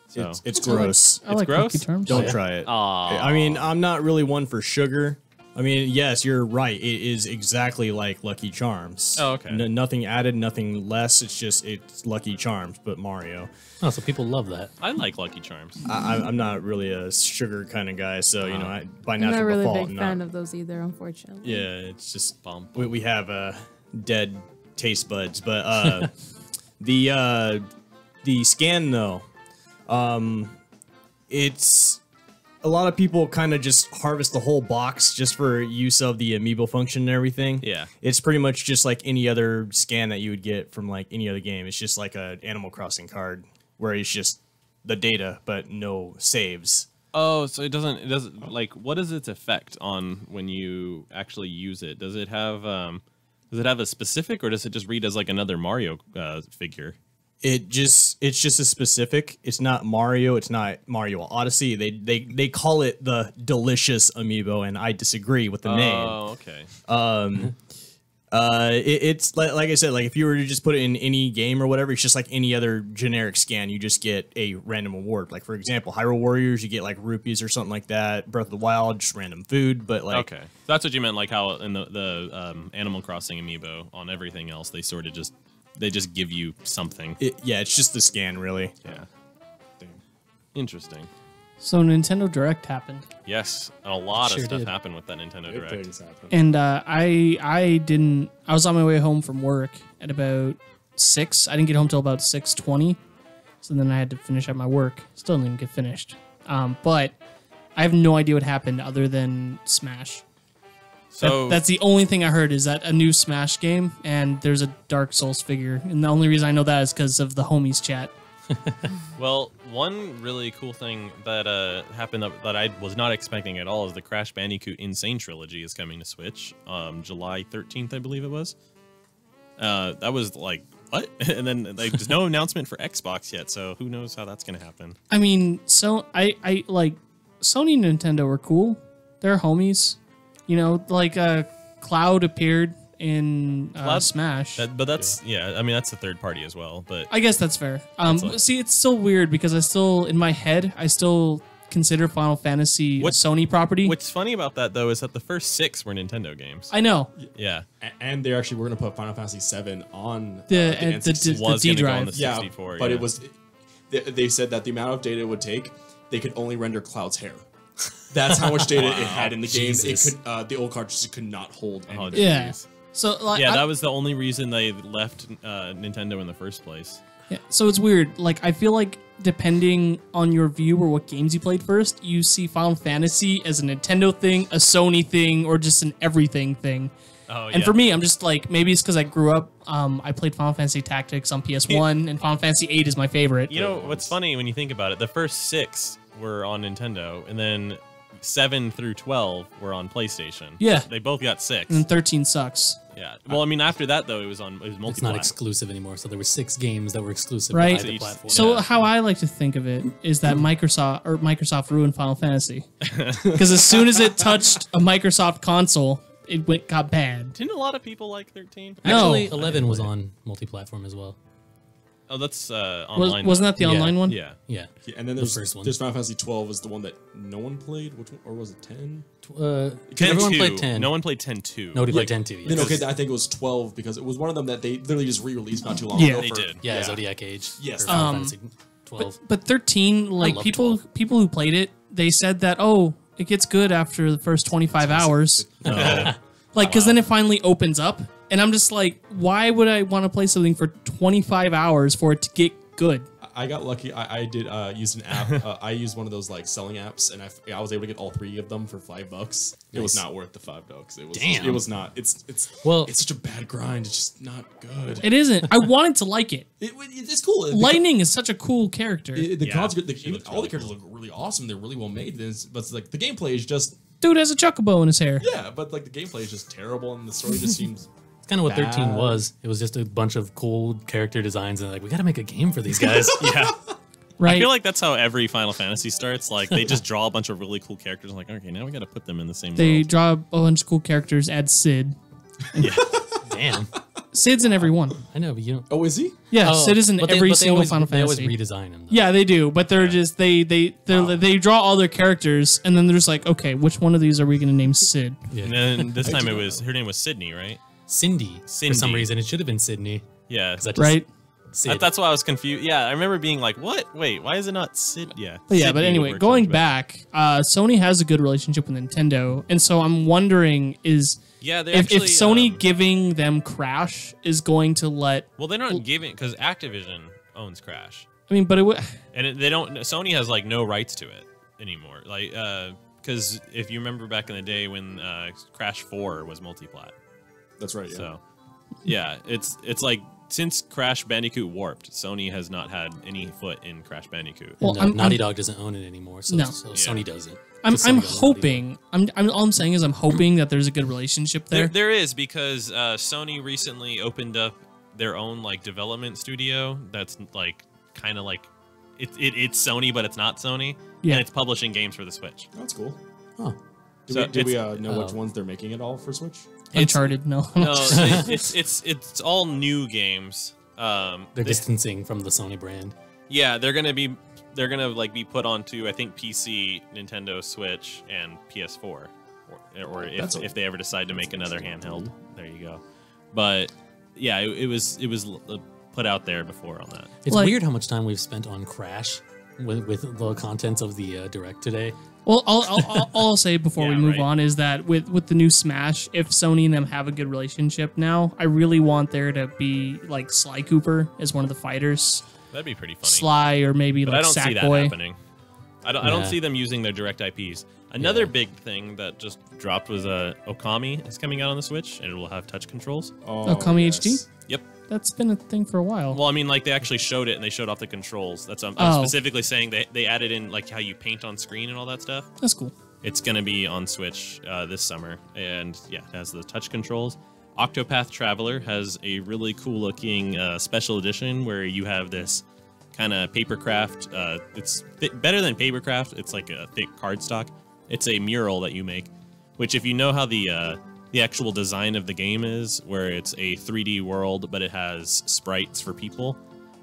So It's gross. I like gross? Lucky Charms. Don't try it. Aw. I mean, I'm not really one for sugar. I mean, yes, you're right. It is exactly like Lucky Charms. Oh, okay. Nothing added, nothing less. It's Lucky Charms, but Mario. Oh, so people love that. I like Lucky Charms. I'm not really a sugar kind of guy, so by I'm natural not really a default, big fan of those either, unfortunately. Yeah, it's just Bomb. we have dead taste buds, but the scan though, it's a lot of people kind of just harvest the whole box just for use of the amiibo function and everything. Yeah. It's pretty much just like any other scan that you would get from like any other game. It's just like a Animal Crossing card where it's just the data but no saves. Oh, so it doesn't like what is its effect on when you actually use it? Does it have a specific, or does it just read as like another Mario figure? It's just a specific. It's not Mario. It's not Mario Odyssey. They call it the Delicious Amiibo, and I disagree with the name. Oh, okay. It's like I said, like if you were to just put it in any game or whatever, it's just like any other generic scan. You just get a random award. Like for example, Hyrule Warriors, you get like rupees or something like that. Breath of the Wild, just random food. But like, Okay, that's what you meant. Like how in the Animal Crossing amiibo on everything else, they sort of just give you something. yeah, it's just the scan really. Yeah. Interesting. So Nintendo Direct happened, Yes, and a lot Sure of stuff did. happened with that Nintendo Big Direct. things happen. and I was on my way home from work at about 6. I didn't get home till about 6:20, so then I had to finish up my work. Still didn't even get finished. But I have no idea what happened other than Smash. So That's the only thing I heard is that a new Smash game and there's a Dark Souls figure, and the only reason I know that is because of the homies chat. Well, one really cool thing that happened that I was not expecting at all is the Crash Bandicoot Insane Trilogy is coming to Switch July 13th, I believe it was. That was like, what? And then like, there's no announcement for Xbox yet, so who knows how that's going to happen. I mean, so I like Sony and Nintendo were cool. They're homies. You know, like Cloud appeared in Smash. But that's, I mean, that's a third party as well, but I guess that's fair. like- See, it's still weird because I still, in my head, I still consider Final Fantasy a Sony property. what's funny about that, though, is that the first 6 were Nintendo games. I know. Yeah. And they actually were going to put Final Fantasy VII on The N64. Was D gonna go on drive. the Yeah, 64, but yeah. it was. They said that the amount of data it would take, they could only render Cloud's hair. That's how much data it had in the game. Jesus. It could the old cartridges could not hold any Oh, data. Yeah. Jeez. So like, Yeah, that was the only reason they left Nintendo in the first place. yeah, so it's weird. Like, I feel like depending on your view or what games you played first, you see Final Fantasy as a Nintendo thing, a Sony thing, or just an everything thing. Oh, And for me, I'm just like, maybe it's because I grew up, I played Final Fantasy Tactics on PS1, and Final Fantasy 8 is my favorite. You know, what's funny when you think about it, the first 6 were on Nintendo, and then 7 through 12 were on PlayStation. Yeah. They both got 6. And 13 sucks. Yeah. Well, I mean, after that, though, it was multi-plat. It's not exclusive anymore. So there were 6 games that were exclusive Right. to So the each- platform. So Yeah. how I like to think of it is that Microsoft ruined Final Fantasy. Because as soon as it touched a Microsoft console, it got bad. Didn't a lot of people like 13? No. Actually, 11 was on multi-platform as well. Oh, that's online. Wasn't that the Yeah. online one? Yeah. Yeah. Yeah, and then The there's first one. there's Final Fantasy 12 was the one that no one played. Which one, or was it 10? 10 everyone 2. played 10. No one played 10-2. Nobody played 10 too. Then Yes. okay, I think it was 12 because it was one of them that they literally just re-released not too long Yeah. ago. They for- did. Yeah, Zodiac Age. Yes. or Final Fantasy 12. But 13, like love people 12. people who played it, they said that it gets good after the first 25 hours. Like, because then it finally opens up, and I'm just like, why would I want to play something for 25 hours for it to get good? I got lucky. I did use an app. I used one of those like selling apps, and I was able to get all 3 of them for $5. It was Nice. not worth the $5. It was. Damn. It was not. It's Well- it's such a bad grind. It's just not good. It isn't. I wanted to like it. It's cool. Lightning is such a cool character. The Yeah, cards, she looks all really the characters look really awesome. They're really well made. But it's like the gameplay is just Dude has a chocobo in his hair. yeah. But like the gameplay is just terrible, and the story just seems. It's kind of what 13 bad. was. It was just a bunch of cool character designs, and like, we got to make a game for these guys. Yeah. Right. I feel like that's how every Final Fantasy starts. Like, they just draw a bunch of really cool characters. And like, okay, now we got to put them in the same they world. draw a bunch of cool characters, add Sid. Damn. Sid's in every one. I know, but you don't. Oh, is he? Yeah, Sid is in but they- every but they single always- Final They always Fantasy. redesign them. Though. Yeah, they do, but they're just they draw all their characters, and then they're just like, okay, which one of these are we going to name Sid? Yeah. And then this time her name was Sydney, right? Cindy, for some Cindy. reason. It should have been Sydney. Yeah. 'Cause that just- Right? Sid. That's why I was confused. Yeah, I remember being like, what? Wait, why is it not Sid? Yeah. But yeah, Sydney but would anyway, work going so much better. back, Sony has a good relationship with Nintendo, and so I'm wondering Yeah, they if actually, Sony giving them Crash is going to let. well, they're not giving because Activision owns Crash, I mean, but it would. and they don't. Sony has like no rights to it anymore. Like, because if you remember back in the day when Crash 4 was multiplat, That's right. Yeah. so yeah, it's like since Crash Bandicoot Warped, Sony has not had any foot in Crash Bandicoot. Well, And, Naughty Dog doesn't own it anymore, so, No. so Sony doesn't. I'm 'Cause Sony got Naughty hoping. All I'm saying is I'm hoping that there's a good relationship there. There is, because Sony recently opened up their own like development studio that's like kind of like it's Sony, but it's not Sony. Yeah. And it's publishing games for the Switch. That's cool. Huh. Do we know oh. which ones they're making it all for Switch? Uncharted, no. No, it's all new games. They're distancing from the Sony brand. Yeah, they're gonna like be put onto, I think, PC, Nintendo Switch, and PS4, or if they ever decide to make another handheld, there you go. But yeah, it was put out there before on that. It's Like- weird how much time we've spent on Crash with the contents of the Direct today. Well, all I'll say before we Yeah, move right. on is that with the new Smash, if Sony and them have a good relationship now, I really want there to be like Sly Cooper as one of the fighters, That'd be pretty funny. Sly, or maybe But I like don't see that Sackboy. happening. I don't Yeah. see them using their direct IPs. Another Yeah. big thing that just dropped was Okami is coming out on the Switch, and it will have touch controls. Oh, Okami HD? Yep. That's been a thing for a while. Well, I mean, like they actually showed it, and they showed off the controls. That's I'm Oh. specifically saying they added in like how you paint on screen and all that stuff. That's cool. It's gonna be on Switch this summer, and yeah, it has the touch controls. Octopath Traveler has a really cool looking special edition where you have this kind of papercraft. It's better than papercraft. It's like a thick cardstock. It's a mural that you make, which if you know how the actual design of the game is, where it's a 3D world, but it has sprites for people,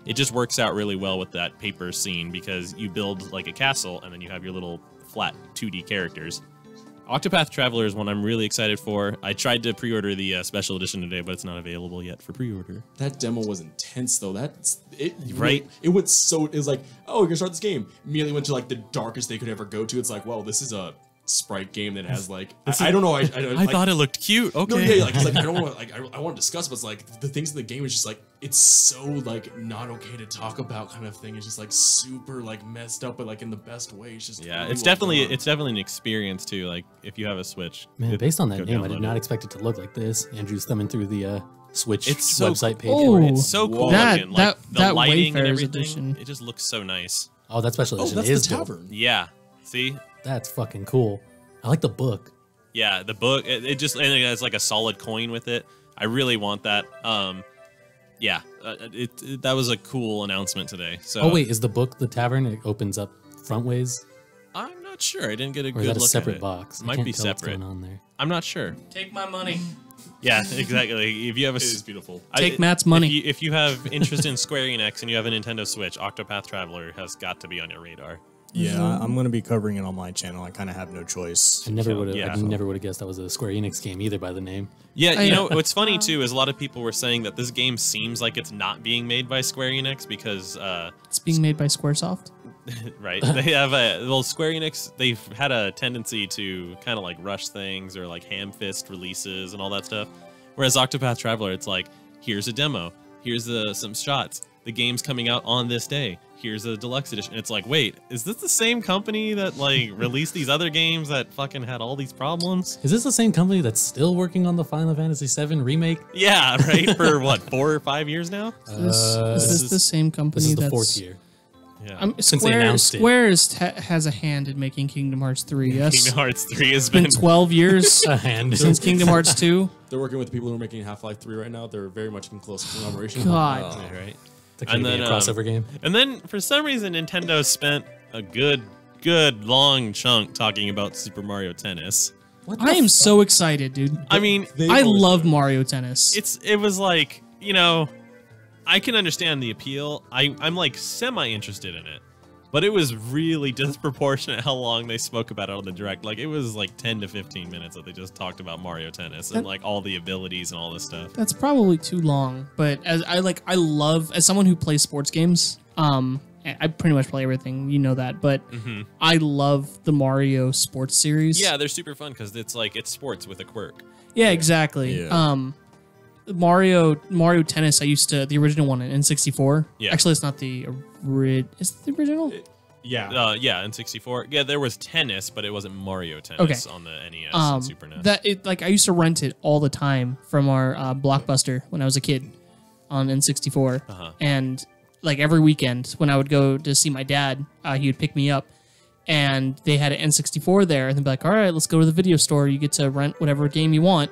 it just works out really well with that paper scene because you build like a castle and then you have your little flat 2D characters. Octopath Traveler is one I'm really excited for. I tried to pre-order the special edition today, but it's not available yet for pre-order. That demo was intense though. That's it. Right? It was like, oh, you're gonna start this game. Immediately went to like the darkest they could ever go to. It's like, well, this is a sprite game that has like I don't know. I thought it looked cute. Okay. No, yeah, like, it's like I don't want like I want to discuss, but it's like the things in the game is just like it's so like not okay to talk about kind of thing. It's just like super like messed up, but like in the best way. It's just Yeah, really it's well definitely done. an experience too. Like if you have a Switch, Man, based on that go name, I download did not it. expect it to look like this. Andrew's thumbing through the Switch It's so website page. Oh. for it. It's so cool That- looking. Like that- the that lighting and Wayfarer's everything. edition. It just looks so nice. Oh, that special Oh, edition that's is the dope. tavern. Yeah. See? That's fucking cool. I like the book. Yeah, the book. It just and it has like a solid coin with it. I really want that. Yeah, that was a cool announcement today. So Oh wait, is the book the tavern? It opens up front ways, I'm not sure. I didn't get a or good is that a look separate at it. box? I Might can't be tell what's separate. going on there. I'm not sure. Take my money. Yeah, exactly. If you have a It is beautiful. Take Matt's money. If you have interest in Square Enix and you have a Nintendo Switch, Octopath Traveler has got to be on your radar. Yeah, I'm going to be covering it on my channel. I kind of have no choice. I never would have. yeah. I never would have guessed that was a Square Enix game either by the name. Yeah, you know what's funny too is a lot of people were saying that this game seems like it's not being made by Square Enix because It's being made by Squaresoft. right, they have Square Enix, they've had a tendency to kind of like rush things or like ham fist releases and all that stuff, whereas Octopath Traveler, it's like, here's a demo, here's some shots, the game's coming out on this day, here's a deluxe edition. It's like, wait, is this the same company that like released these other games that fucking had all these problems? Is this the same company that's still working on the Final Fantasy VII remake? Yeah, right. For what, 4 or 5 years now? Is this the same company This is the that's fourth year. Yeah. Since they announced it. Has a hand in making Kingdom Hearts 3, yes? Kingdom Hearts 3 has It's been been 12 years A hand. since Kingdom Hearts 2. They're working with the people who are making Half-Life 3 right now. They're very much in close collaboration. God. right. That could be a crossover game. And then for some reason, Nintendo spent a good long chunk talking about Super Mario Tennis. I am so excited, dude. I mean, I love Mario Tennis. it was like, you know, I can understand the appeal. I'm like semi-interested in it. But it was really disproportionate how long they spoke about it on the Direct. Like, it was like 10 to 15 minutes that they just talked about Mario Tennis and like all the abilities and all this stuff. That's probably too long, but as I love, as someone who plays sports games, I pretty much play everything, you know that, but I love the Mario sports series. Yeah, they're super fun because it's like, it's sports with a quirk. Yeah, exactly. Yeah. Mario Tennis, the original one in N64. Yeah. Actually, it's not the is it the original? Yeah. Yeah, in 64. Yeah, there was tennis, but it wasn't Mario Tennis on the NES and Super NES. I used to rent it all the time from our Blockbuster when I was a kid. on N64, and like every weekend when I would go to see my dad, he would pick me up, and they had an N64 there, and they'd be like, "All right, let's go to the video store. You get to rent whatever game you want."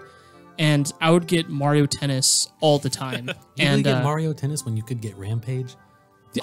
And I would get Mario Tennis all the time. You and really get Mario Tennis when you could get Rampage?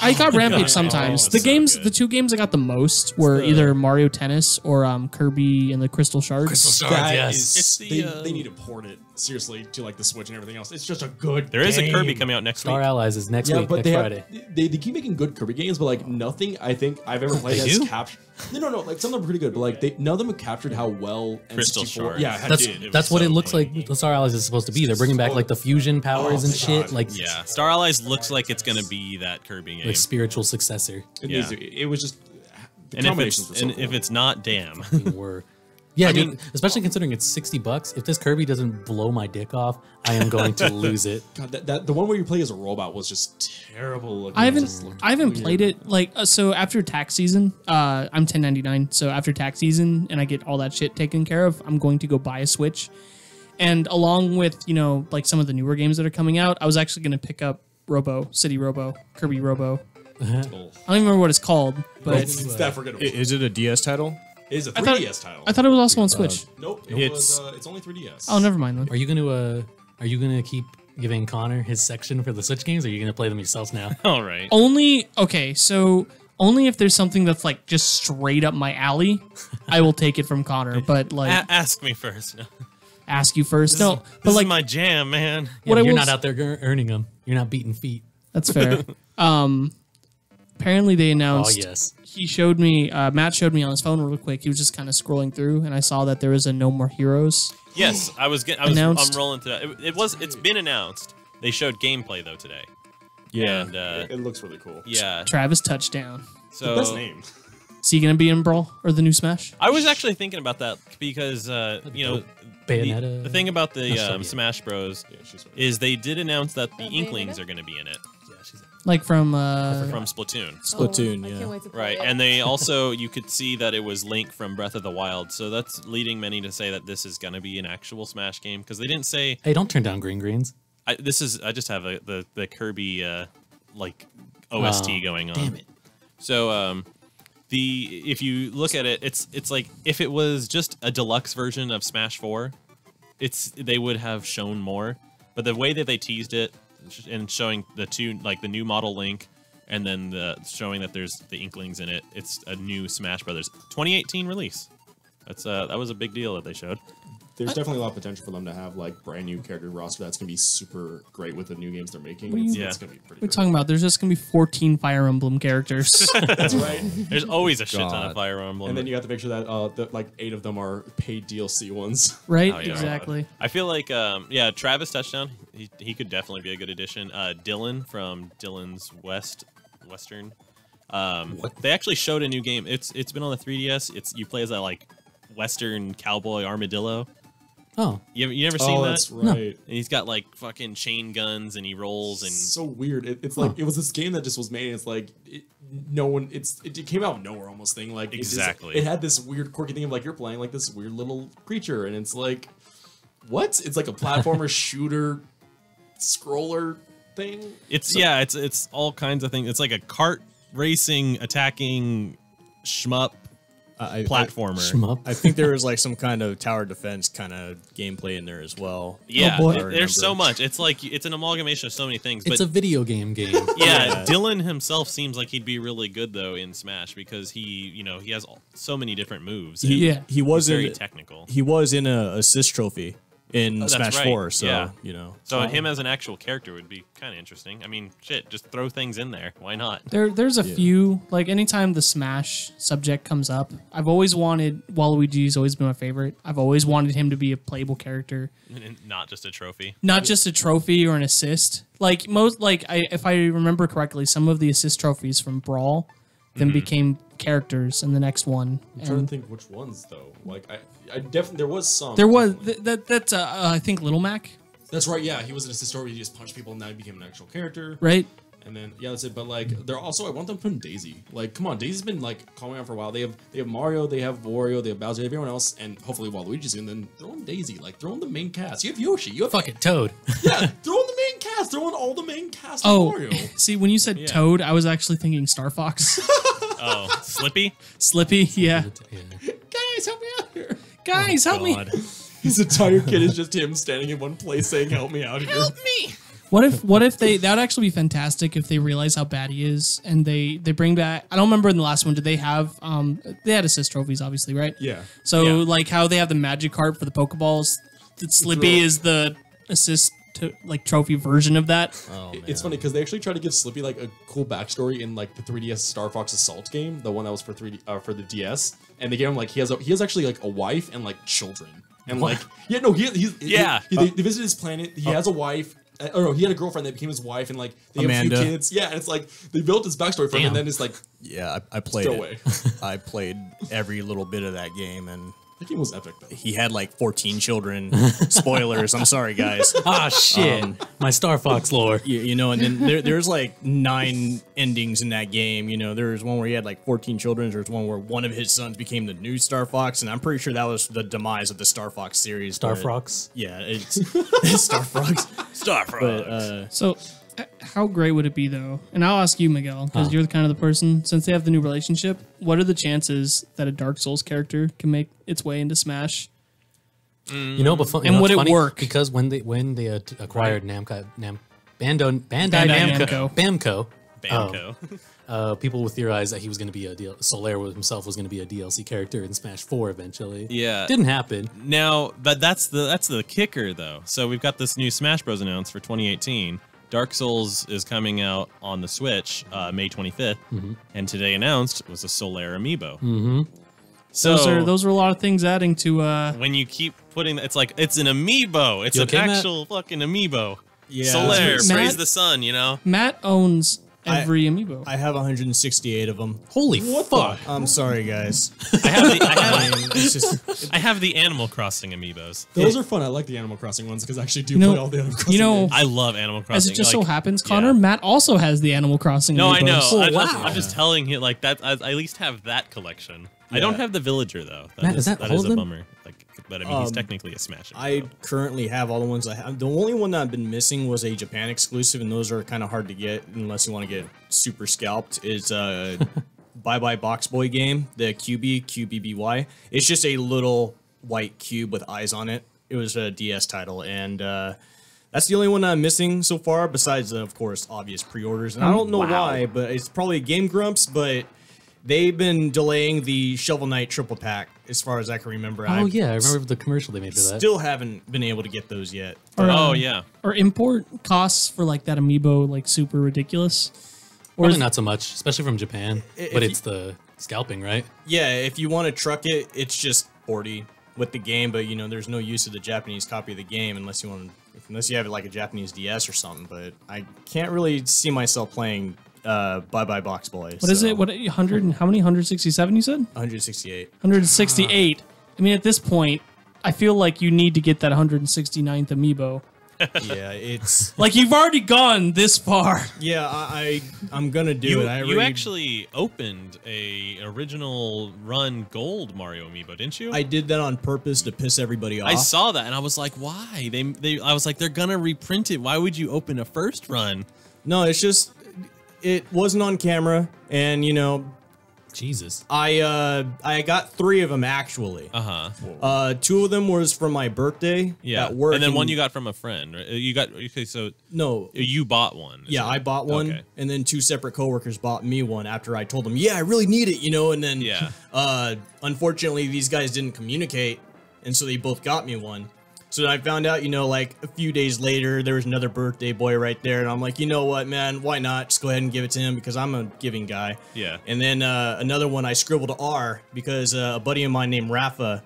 I got Rampage sometimes. Oh, The so games, good. the two games I got the most were either Mario Tennis or Kirby and the Crystal Shards. That yes. is- It's the, they need to port it seriously to like the Switch and everything else. It's just a good. There is a game. Kirby coming out next Star week. Allies is next Yeah, week, but next Friday. they keep making good Kirby games, but like nothing I think I've ever played They has do? captured. No. Like some of them are pretty good, but like none of them have captured how well Crystal N64. Shards. Yeah, had That's did. It that's was what so it looks clean. like. The Star Allies is supposed to be. They're bringing back like the fusion powers and thank shit, God. like Yeah, Star Allies looks like it's gonna be that Kirby game. like spiritual successor. It, Yeah. it was just the and if combinations were it's so and cool. if it's not, damn. Were. Yeah, I dude, mean- especially considering it's $60. If this Kirby doesn't blow my dick off, I am going to lose it. God, that the one where you play as a robot was just terrible looking. I It haven't just looked weird. played it like so after tax season. I'm 1099, so after tax season and I get all that shit taken care of, I'm going to go buy a Switch. And along with like some of the newer games that are coming out, I was actually going to pick up City Robo, Kirby Robo. Oh. I don't even remember what it's called, but It's that forgettable. Is it a DS title? It is a I thought- 3DS title. I thought it was also on Switch. Nope, It's- it's only 3DS. Oh, never mind then. Are you gonna keep giving Connor his section for the Switch games, or are you gonna play them yourself now? All right. Only only if there's something that's like just straight up my alley, I will take it from Connor. But like, Ask me first. No. ask you first. No, This but is like my jam, man. Yeah, What I you're will not s- out there earning them. You're not beating feet. that's fair. Apparently they Oh announced. yes. He showed me. Matt showed me on his phone real quick. He was just kind of scrolling through, and I saw that there was a No More Heroes. Yes, I'm Announced. rolling to that. It's been announced. They showed gameplay though today. Yeah. And It looks really cool. yeah. Travis touchdown. So Best name. Is he gonna be in Brawl or the new Smash? I was actually thinking about that because Bayonetta. the thing about the Not sure yet. Smash Bros. Yeah, she's right. is they did announce that the Oh, Inklings Bayonetta? are going to be in it Like from from Splatoon. Splatoon, I yeah. can't wait to play Right, it. and they also you could see that it was Link from Breath of the Wild, so that's leading many to say that this is going to be an actual Smash game because they didn't say Hey, don't turn down Greens. I just have the Kirby like OST Oh, going on. damn it. So if you look at it, it's like if it was just a deluxe version of Smash 4, they would have shown more. But the way that they teased it and showing the new model Link and then showing that there's the Inklings in it, it's a new Smash Brothers 2018 release. That was a big deal that they showed. There's definitely a lot of potential for them to have like brand new character roster that's gonna be super great with the new games they're making. What are you- It's gonna be pretty. We're great. talking about. There's just gonna be 14 Fire Emblem characters. That's right. There's always a shit ton God. of Fire Emblem. And then you have to make sure that like 8 of them are paid DLC ones. Right? Oh, yeah. Exactly. I feel like, Travis Touchdown, he could definitely be a good addition. Dylan from Dylan's Western. They actually showed a new game. It's been on the 3DS. You play as that like Western cowboy armadillo. Oh, You never seen that? That's right. And he's got like fucking chain guns and he rolls and So weird. It's like it was this game that just was made. And it's like it came out of nowhere almost thing. Like Exactly. it had this weird quirky thing of like you're playing like this weird little creature, and it's like what? It's like a platformer shooter scroller thing. it's all kinds of things. It's like a kart racing attacking shmup platformer. shmup. I think there was like some kind of tower defense kind of gameplay in there as well. Yeah, boy. there's so much. It's like it's an amalgamation of so many things. It's but a video game game. yeah, Dylan himself seems like he'd be really good though in Smash because he has so many different moves. Yeah. He was He's very in technical. he was in a assist trophy in that's Smash right, 4, so yeah. So Oh. him as an actual character would be kind of interesting. I mean, shit, just throw things in there. Why not? There's a few, like anytime the Smash subject comes up, I've always wanted, Waluigi's always been my favorite. I've always wanted him to be a playable character, And not just a trophy. not just a trophy or an assist. Like if I remember correctly, some of the assist trophies from Brawl then became characters in the next one. I'm trying And to think which ones though. Like I definitely there was some. there was that's I think Little Mac, That's right. Yeah, he was an assist story. He just punched people, and now he became an actual character. right? And then yeah, that's it. But like, they're also I want them to put in Daisy. Like, come on, Daisy's been like calling out for a while. They have Mario, they have Wario, they have Bowser, they have everyone else, and hopefully Waluigi's in. Then throw in Daisy. Like, throw in the main cast. You have Yoshi. You have Fuck it, Toad. yeah, throw in the main cast. Throw in all the main cast Oh, of Mario. see, when you said Yeah. Toad, I was actually thinking Star Fox. Oh, Slippy? Slippy, yeah. Yeah. Guys, help me out here. Guys, help me. God. His entire kid is just him standing in one place saying, help me out here. Help me. What if that would actually be fantastic if they realize how bad he is and they bring back, I don't remember in the last one, did they have, they had assist trophies, obviously, right? Yeah. So, Yeah. like how they have the magic card for the Pokeballs, that Slippy is the assist trophy version of that. Oh, man. It's funny because they actually try to give Slippy like a cool backstory in like the 3DS Star Fox Assault game, the one that was for for the DS, and they gave him like he has actually like a wife and like children, and like they visited his planet. He has a wife. Or no, he had a girlfriend that became his wife, and like they have a Amanda. few kids. Yeah, and it's like they built his backstory for him, and then it's like Yeah, I played Still it. away. I played every little bit of that game, and that game was epic though. he had like 14 children. Spoilers. I'm sorry, guys. Ah, shit. My Star Fox lore. You know, and then there's like 9 endings in that game. You know, there's one where he had like 14 children. There's one where one of his sons became the new Star Fox, and I'm pretty sure that was the demise of the Star Fox series. Star but- Fox. Yeah, it's Star Fox. Star Frog. But So, how great would it be though? And I'll ask you, Miguel, because you're kind of the person. Since they have the new relationship, what are the chances that a Dark Souls character can make its way into Smash? You know, but And would it work? Because when they acquired Bandai Namco. Bamco, Bamco. people would theorize that he was going to be Solaire himself was going to be a DLC character in Smash 4 eventually. Yeah. Didn't happen. Now, but that's the kicker though. So we've got this new Smash Bros. Announced for 2018. Dark Souls is coming out on the Switch May 25th, and today announced was a Solaire amiibo. Mm-hmm. So Those are a lot of things adding to. when you keep putting, it's like it's an amiibo. It's You an okay, Matt? actual fucking amiibo. Yeah. Solaire, Matt- praise the sun. You know. Matt owns every amiibo. I have 168 of them. Holy fuck! I'm sorry, guys. I have the I mean, it's just I have the Animal Crossing amiibos. Those are fun. I like the Animal Crossing ones because I actually do You know- play all the Animal Crossing. you know, games. I love Animal Crossing. As it just so like- happens, Connor, yeah. Matt also has the Animal Crossing. No, I amiibos. know. Oh, I'm just telling you, like that. I at least have that collection. I don't have the Villager though. Matt, is that all is of a them? bummer. Like, but I mean, he's technically a Smash. I amiibo. currently have all the ones I have. The only one that I've been missing was a Japan exclusive, and those are kind of hard to get unless you want to get super scalped. Is Bye Bye Box Boy game, the QBBY. It's just a little white cube with eyes on it. It was a DS title, and that's the only one I'm missing so far. Besides, of course, obvious pre-orders, and I don't know why, but it's probably Game Grumps, but. They've been delaying the Shovel Knight triple pack, as far as I can remember. Oh yeah, I remember the commercial they made for that. Still haven't been able to get those yet. Or, Oh yeah. Or import costs for like that amiibo like super ridiculous. Or Probably not so much, especially from Japan. If But you- it's the scalping, right? Yeah, if you want to truck it, it's just 40 with the game, but you know, there's no use of the Japanese copy of the game unless you have it like a Japanese DS or something. But I can't really see myself playing Bye Bye Box Boy. What is it? What 100 and how many? 167 you said? 168. 168. I mean, at this point, I feel like you need to get that 169th amiibo. Yeah, it's Like you've already gone this far. yeah. I'm gonna do it. You actually opened a original run gold Mario amiibo, didn't you? I did that on purpose to piss everybody off. I saw that and I was like, why? I was like, they're gonna reprint it. Why would you open a first run? No, it's just it wasn't on camera, and you know. Jesus. I got 3 of them actually. Uh-huh. 2 of them was for my birthday Yeah. at work. And then one you got from a friend. Right? You got okay, so No. you bought one. is Yeah, it? I bought one, Okay. and then 2 separate coworkers bought me one after I told them, yeah, I really need it, you know, and then Yeah. unfortunately these guys didn't communicate, and so they both got me one. So then I found out, you know, like a few days later, there was another birthday boy right there, and I'm like, you know what, man, why not? Just go ahead and give it to him because I'm a giving guy. Yeah. And then another one I scribbled R because a buddy of mine named Rafa,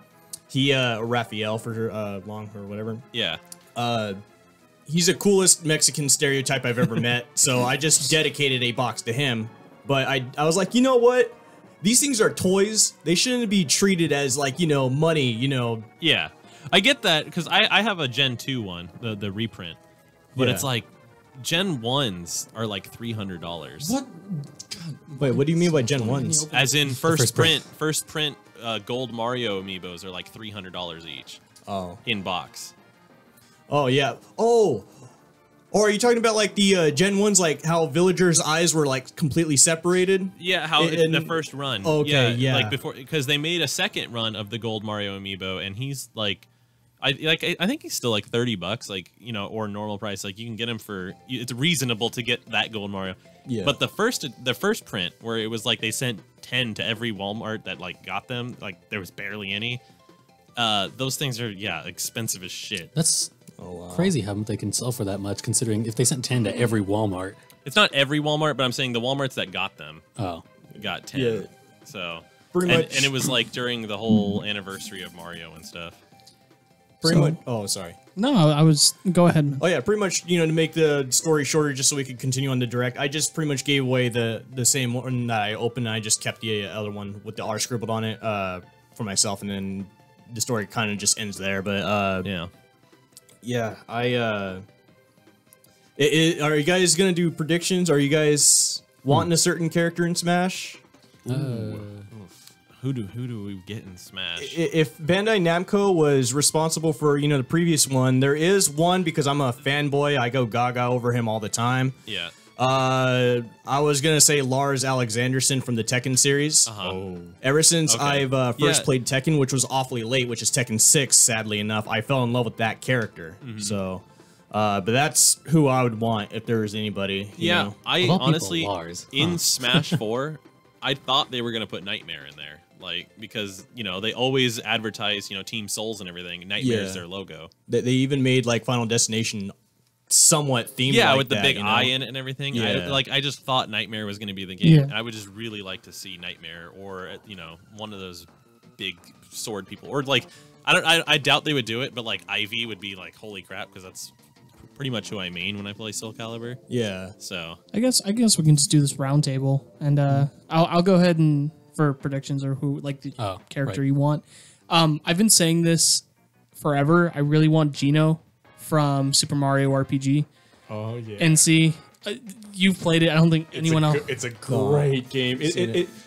or Raphael for long or whatever. Yeah. He's the coolest Mexican stereotype I've ever met. So I just dedicated a box to him. But I was like, you know what? These things are toys. They shouldn't be treated as like, you know, money, you know. Yeah. I get that because I have a Gen 2 one, the reprint. But Yeah. it's like Gen 1s are like $300. What? Wait, what do you mean by Gen 1s? As in first first print gold Mario amiibos are like $300 each Oh. in box. Oh, yeah. Oh, Or are you talking about like the Gen 1s, like how villagers' eyes were like completely separated? Yeah, how in the first run. Okay, yeah. Like before, because they made a second run of the Gold Mario amiibo, and he's like, I think he's still like $30, like, you know, or normal price. Like you can get him for, it's reasonable to get that Gold Mario. Yeah. But the first print where it was like they sent 10 to every Walmart that like got them, like there was barely any. Those things are expensive as shit. That's crazy how they can sell for that much, considering if they sent 10 to every Walmart. It's not every Walmart, but I'm saying the Walmarts that got them. Got 10. Yeah. So Pretty much. and it was like during the whole anniversary of Mario and stuff. Pretty much. Oh, sorry. No, I was. Go ahead. Man. Oh yeah, pretty much. You know, to make the story shorter, just so we could continue on the direct, I just pretty much gave away the same one that I opened. And I just kept the other one with the R scribbled on it for myself, and then the story kind of just ends there. But yeah, are you guys gonna do predictions? Are you guys wanting a certain character in Smash? Who do we get in Smash? If Bandai Namco was responsible for, the previous one, there is one because I'm a fanboy. I go gaga over him all the time. Yeah. I was gonna say Lars Alexanderson from the Tekken series. Ever since I've first played Tekken, which was awfully late, which is Tekken 6, sadly enough, I fell in love with that character. So, but that's who I would want if there was anybody. You know. I honestly, Lars. in Smash 4, I thought they were gonna put Nightmare in there. Like, because, they always advertise, Team Souls and everything. Nightmare is their logo. They even made, like, Final Destination somewhat themed like with the that, big eye in it and everything. Yeah. I just thought Nightmare was going to be the game. Yeah. I would just really like to see Nightmare or, one of those big sword people. Or, like, I doubt they would do it, but, like, Ivy would be, like, holy crap, because that's pretty much who I main when I play Soul Calibur. Yeah. So. I guess we can just do this round table, and I'll go ahead and... for predictions or who like the character you want. I've been saying this forever. I really want Geno from Super Mario RPG. Oh yeah. And see, you've played it. I don't think anyone else. It's a great game.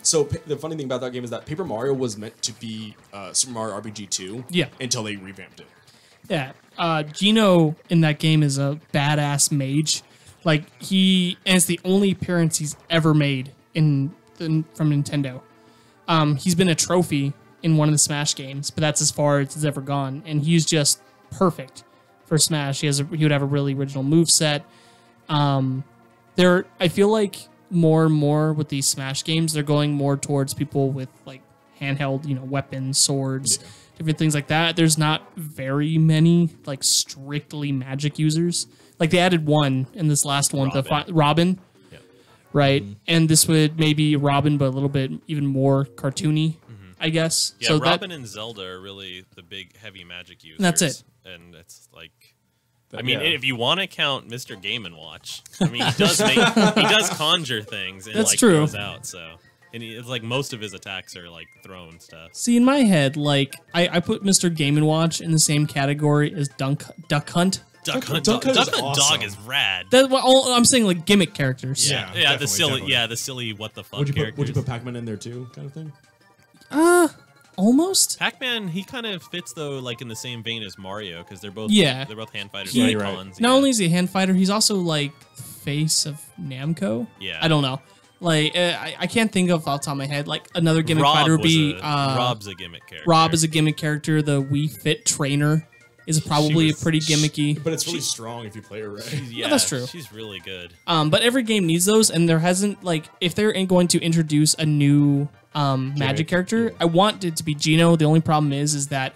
So the funny thing about that game is that Paper Mario was meant to be Super Mario RPG 2. Yeah. Until they revamped it. Yeah. Geno in that game is a badass mage. Like and it's the only appearance he's ever made from Nintendo. He's been a trophy in one of the Smash games, but that's as far as it's ever gone. And he's just perfect for Smash. He would have a really original moveset. I feel like more and more with these Smash games, they're going more towards people with like handheld, weapons, swords, different things like that. There's not very many like strictly magic users. Like they added one in this last one, Robin. Right, and this would maybe Robin, but a little bit even more cartoony, I guess. Yeah, so Robin and Zelda are really the big heavy magic users. That's it. And it's like, if you want to count Mr. Game & Watch, he does conjure things and that's true. Goes out. So, and it's like most of his attacks are like thrown stuff. See, in my head, like I put Mr. Game & Watch in the same category as Duck Hunt. Duck Hunt awesome. Dog is rad. I'm saying like gimmick characters. Yeah, the silly what the fuck characters. Would you put Pac-Man in there too, kind of thing? Almost. Pac-Man, he kind of fits though, like in the same vein as Mario, because they're both hand fighters. Icons. Not only is he a hand fighter, he's also like the face of Namco. Yeah, I don't know. Like I can't think of off the top of my head. Like another gimmick fighter would be Rob's a gimmick character. Rob is a gimmick character. The Wii Fit trainer is probably pretty gimmicky. But it's really strong if you play her right. Yeah, that's true. She's really good. But every game needs those, and there hasn't, like, if they're going to introduce a new magic character, I want it to be Geno. The only problem is that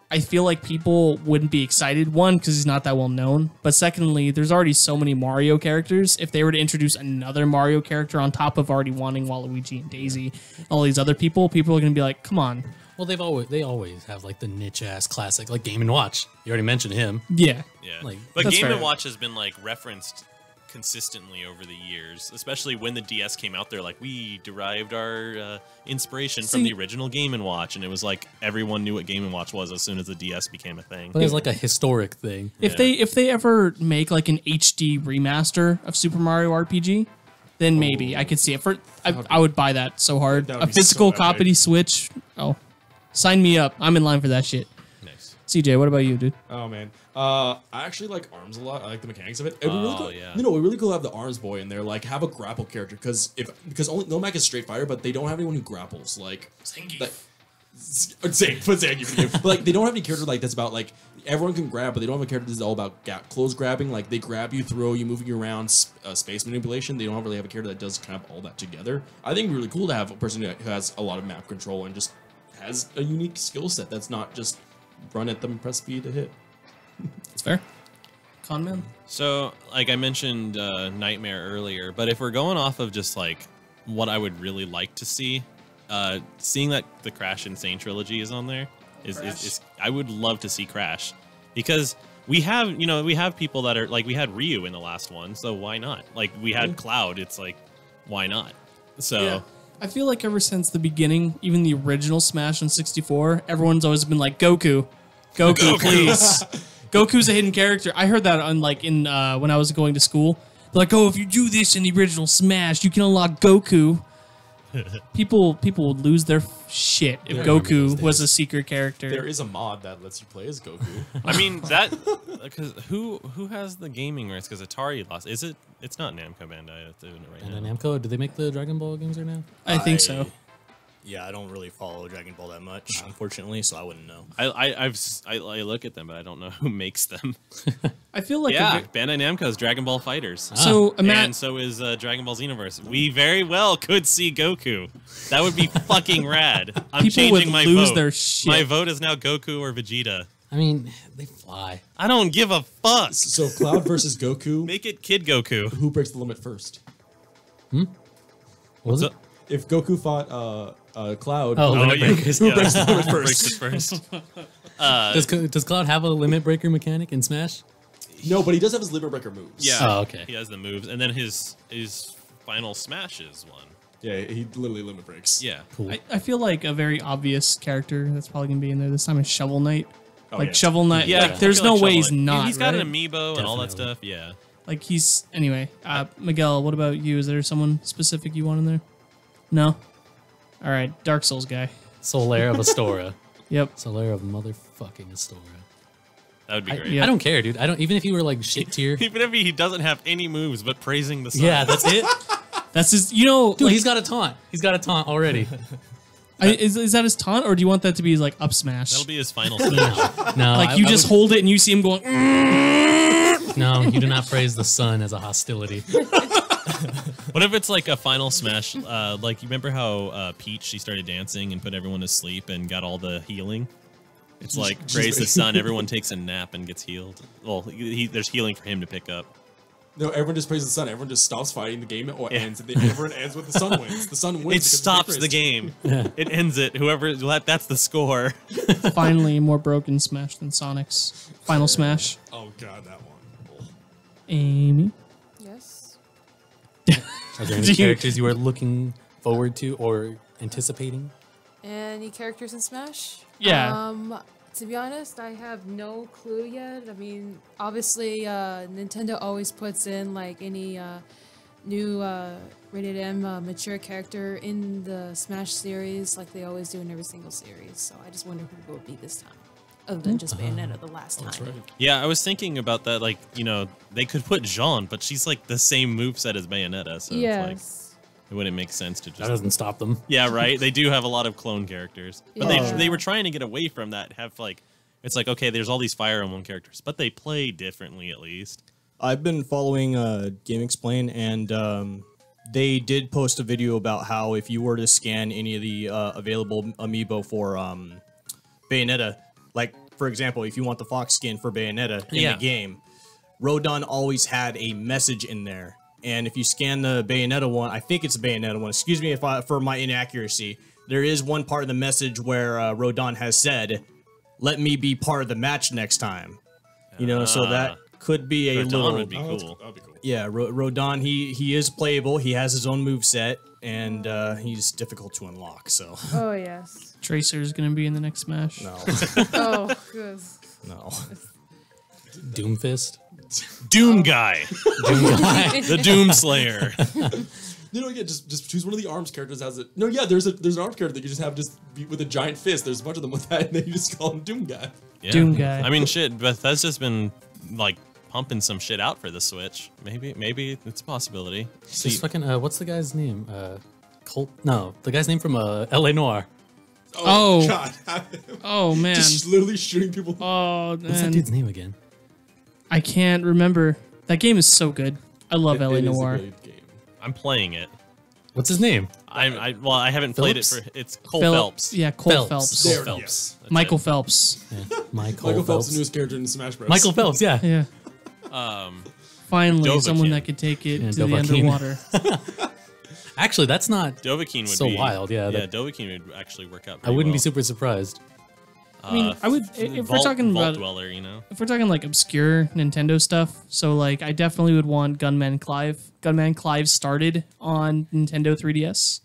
I feel like people wouldn't be excited. One, because he's not that well known. But secondly, there's already so many Mario characters. If they were to introduce another Mario character on top of already wanting Waluigi and Daisy, all these other people are going to be like, come on. Well, they always have like the niche ass classic, like Game & Watch. You already mentioned him. Yeah. Like, but Game & Watch has been like referenced consistently over the years, especially when the DS came out. They're like, we derived our inspiration from the original Game & Watch, and it was like everyone knew what Game & Watch was as soon as the DS became a thing. But it's like a historic thing. If they ever make like an HD remaster of Super Mario RPG, then maybe I could see it. I would buy that so hard. A physical copy Switch. Oh. Sign me up. I'm in line for that shit. Nice. CJ, what about you, dude? Oh man, I actually like arms a lot. I like the mechanics of it. It'd be really cool. Yeah. You know, it would be really cool to have the arms boy in there. Like, have a grapple character because only Nomak is straight fighter, but they don't have anyone who grapples. Like, put Zangief. But like, they don't have any character like that's about like everyone can grab, but they don't have a character that's all about close grabbing. Like, they grab you, throw you, moving you around, space manipulation. They don't really have a character that does kind of all that together. I think it'd be really cool to have a person who has a lot of map control and just has a unique skill set that's not just run at them and press B to hit. It's fair. Conman? So, like I mentioned Nightmare earlier, but if we're going off of just like what I would really like to see, seeing that the Crash Insane trilogy is on there is I would love to see Crash, because we have people that are like, we had Ryu in the last one, so why not? Like, we had Cloud, it's like, why not? So Yeah. I feel like ever since the beginning, even the original Smash on 64, everyone's always been like, Goku, please. Goku's a hidden character. I heard that on when I was going to school. They're like, oh, if you do this in the original Smash, you can unlock Goku. People would lose their shit if Goku was a secret character. There is a mod that lets you play as Goku. I mean, that, because who has the gaming rights? Because Atari lost. Is it? It's not Namco Bandai that's doing it right And now. Namco, do they make the Dragon Ball games right now? I think so. Yeah, I don't really follow Dragon Ball that much, unfortunately, so I wouldn't know. I look at them, but I don't know who makes them. I feel like Bandai Namco's Dragon Ball Fighters. So and so is Dragon Ball Xenoverse. We very well could see Goku. That would be fucking rad. I'm people changing would my lose vote. their shit. My vote is now Goku or Vegeta. I mean, they fly. I don't give a fuck. So Cloud versus Goku. Make it Kid Goku. Who breaks the limit first? What was it? If Goku fought Cloud, Limit Breakers. who breaks the limit Breaks first? it first. Does Cloud have a Limit Breaker mechanic in Smash? No, but he does have his limit breaker moves. Yeah. Oh, okay. He has the moves, and then his final smash is one. Yeah, he literally limit breaks. Yeah. Cool. I feel like a very obvious character that's probably gonna be in there this time is Shovel Knight. Oh, like yeah. Shovel Knight. Yeah. Like, there's I feel no like way Shovel he's Knight. not. He's got right? an amiibo and all that Definitely. stuff. Yeah. Like he's anyway. Miguel, what about you? Is there someone specific you want in there? No. All right, Dark Souls guy. Solaire of Astora. Yep. Solaire of motherfucking Astora. That would be great. Yeah. I don't care, dude. I don't. Even if you were like shit tier. Even if he doesn't have any moves, but praising the sun. Yeah, that's it. That's his. You know, Dude, like, he's got a taunt. He's got a taunt already. is that his taunt, or do you want that to be his like up smash? That'll be his final smash. No, like you just hold it and you see him going. No, you do not praise the sun as a hostility. What if it's like a final smash? Like, you remember how Peach, she started dancing and put everyone to sleep and got all the healing? It's like, praise the sun, everyone takes a nap and gets healed. Well, there's healing for him to pick up. No, everyone just praises the sun. Everyone just stops fighting. The game ends. And everyone ends with the sun wins. The sun wins. It stops the game. It ends it. That's the score. Finally, more broken Smash than Sonic's final Smash. Oh god, that one. Oh. Amy. Yes. Are there any characters you are looking forward to or anticipating? Any characters in Smash? Yeah. To be honest, I have no clue yet. I mean, obviously, Nintendo always puts in like any new rated M mature character in the Smash series, like they always do in every single series. So I just wonder who it will be this time, other than just Bayonetta the last time. Yeah, I was thinking about that. Like, they could put Jean, but she's like the same moveset as Bayonetta. So it's like, it wouldn't make sense to just. That doesn't stop them. Yeah, right. They do have a lot of clone characters, but they were trying to get away from that. Have like, it's like, okay, there's all these Fire Emblem characters, but they play differently at least. I've been following Game Explain, and they did post a video about how if you were to scan any of the available amiibo for Bayonetta, like for example, if you want the Fox skin for Bayonetta in the game, Rodon always had a message in there. And if you scan the Bayonetta one, I think it's a Bayonetta one. Excuse me for my inaccuracy. There is one part of the message where Rodon has said, "Let me be part of the match next time." So that could be a Rodon little. would be cool. That'd be cool. Yeah, Rodon. He is playable. He has his own moveset, and he's difficult to unlock. So Oh yes. Tracer's gonna be in the next Smash. no, Oh, good. no. Doomfist. Doom guy, the Doom Slayer. Yeah, just choose one of the arms characters that has it. No, yeah, there's an arms character that you just have just be with a giant fist. There's a bunch of them with that, and then you just call him Doom Guy. Yeah. Doom Guy. I mean, shit, Bethesda's been like pumping some shit out for the Switch. Maybe it's a possibility. Just fucking what's the guy's name? Colt? No, the guy's name from L.A. Noire. Oh. God. Oh man. Just literally shooting people. Oh What's that man. dude's name again? I can't remember. That game is so good. I love LA It is a Noire. good game. I'm playing it. What's his name? I haven't played it Phillips? for. It's Cole Phelps. Yeah, Cole Phelps. Phelps. There, Phelps. yes. That's Michael it. Phelps. Yeah, Michael Phelps, the newest character in Smash Bros. Michael Phelps, yeah. Yeah. Um, Finally, Dovahkiin. someone that could take it Yeah, to the Dovahkiin. underwater. Actually, that's not. Dovahkiin would So be wild, yeah, Yeah, that- Dovahkiin would actually work out. I wouldn't be well. super surprised. I mean, I would if we're talking Vault about Dweller, you know. if we're talking like obscure Nintendo stuff. So like, I definitely would want Gunman Clive. Gunman Clive started on Nintendo 3DS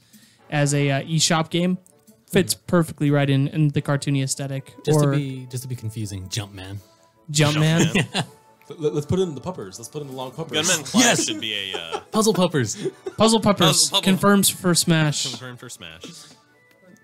as a eShop game. Fits perfectly right in the cartoony aesthetic. Just or to be confusing, Jumpman. Jumpman. Let's put in the puppers. Let's put in the long puppers. Gunman Clive Yes! should be a Puzzle Puppers. Puzzle Puppers Puzzle- confirms for Smash. confirmed for Smash.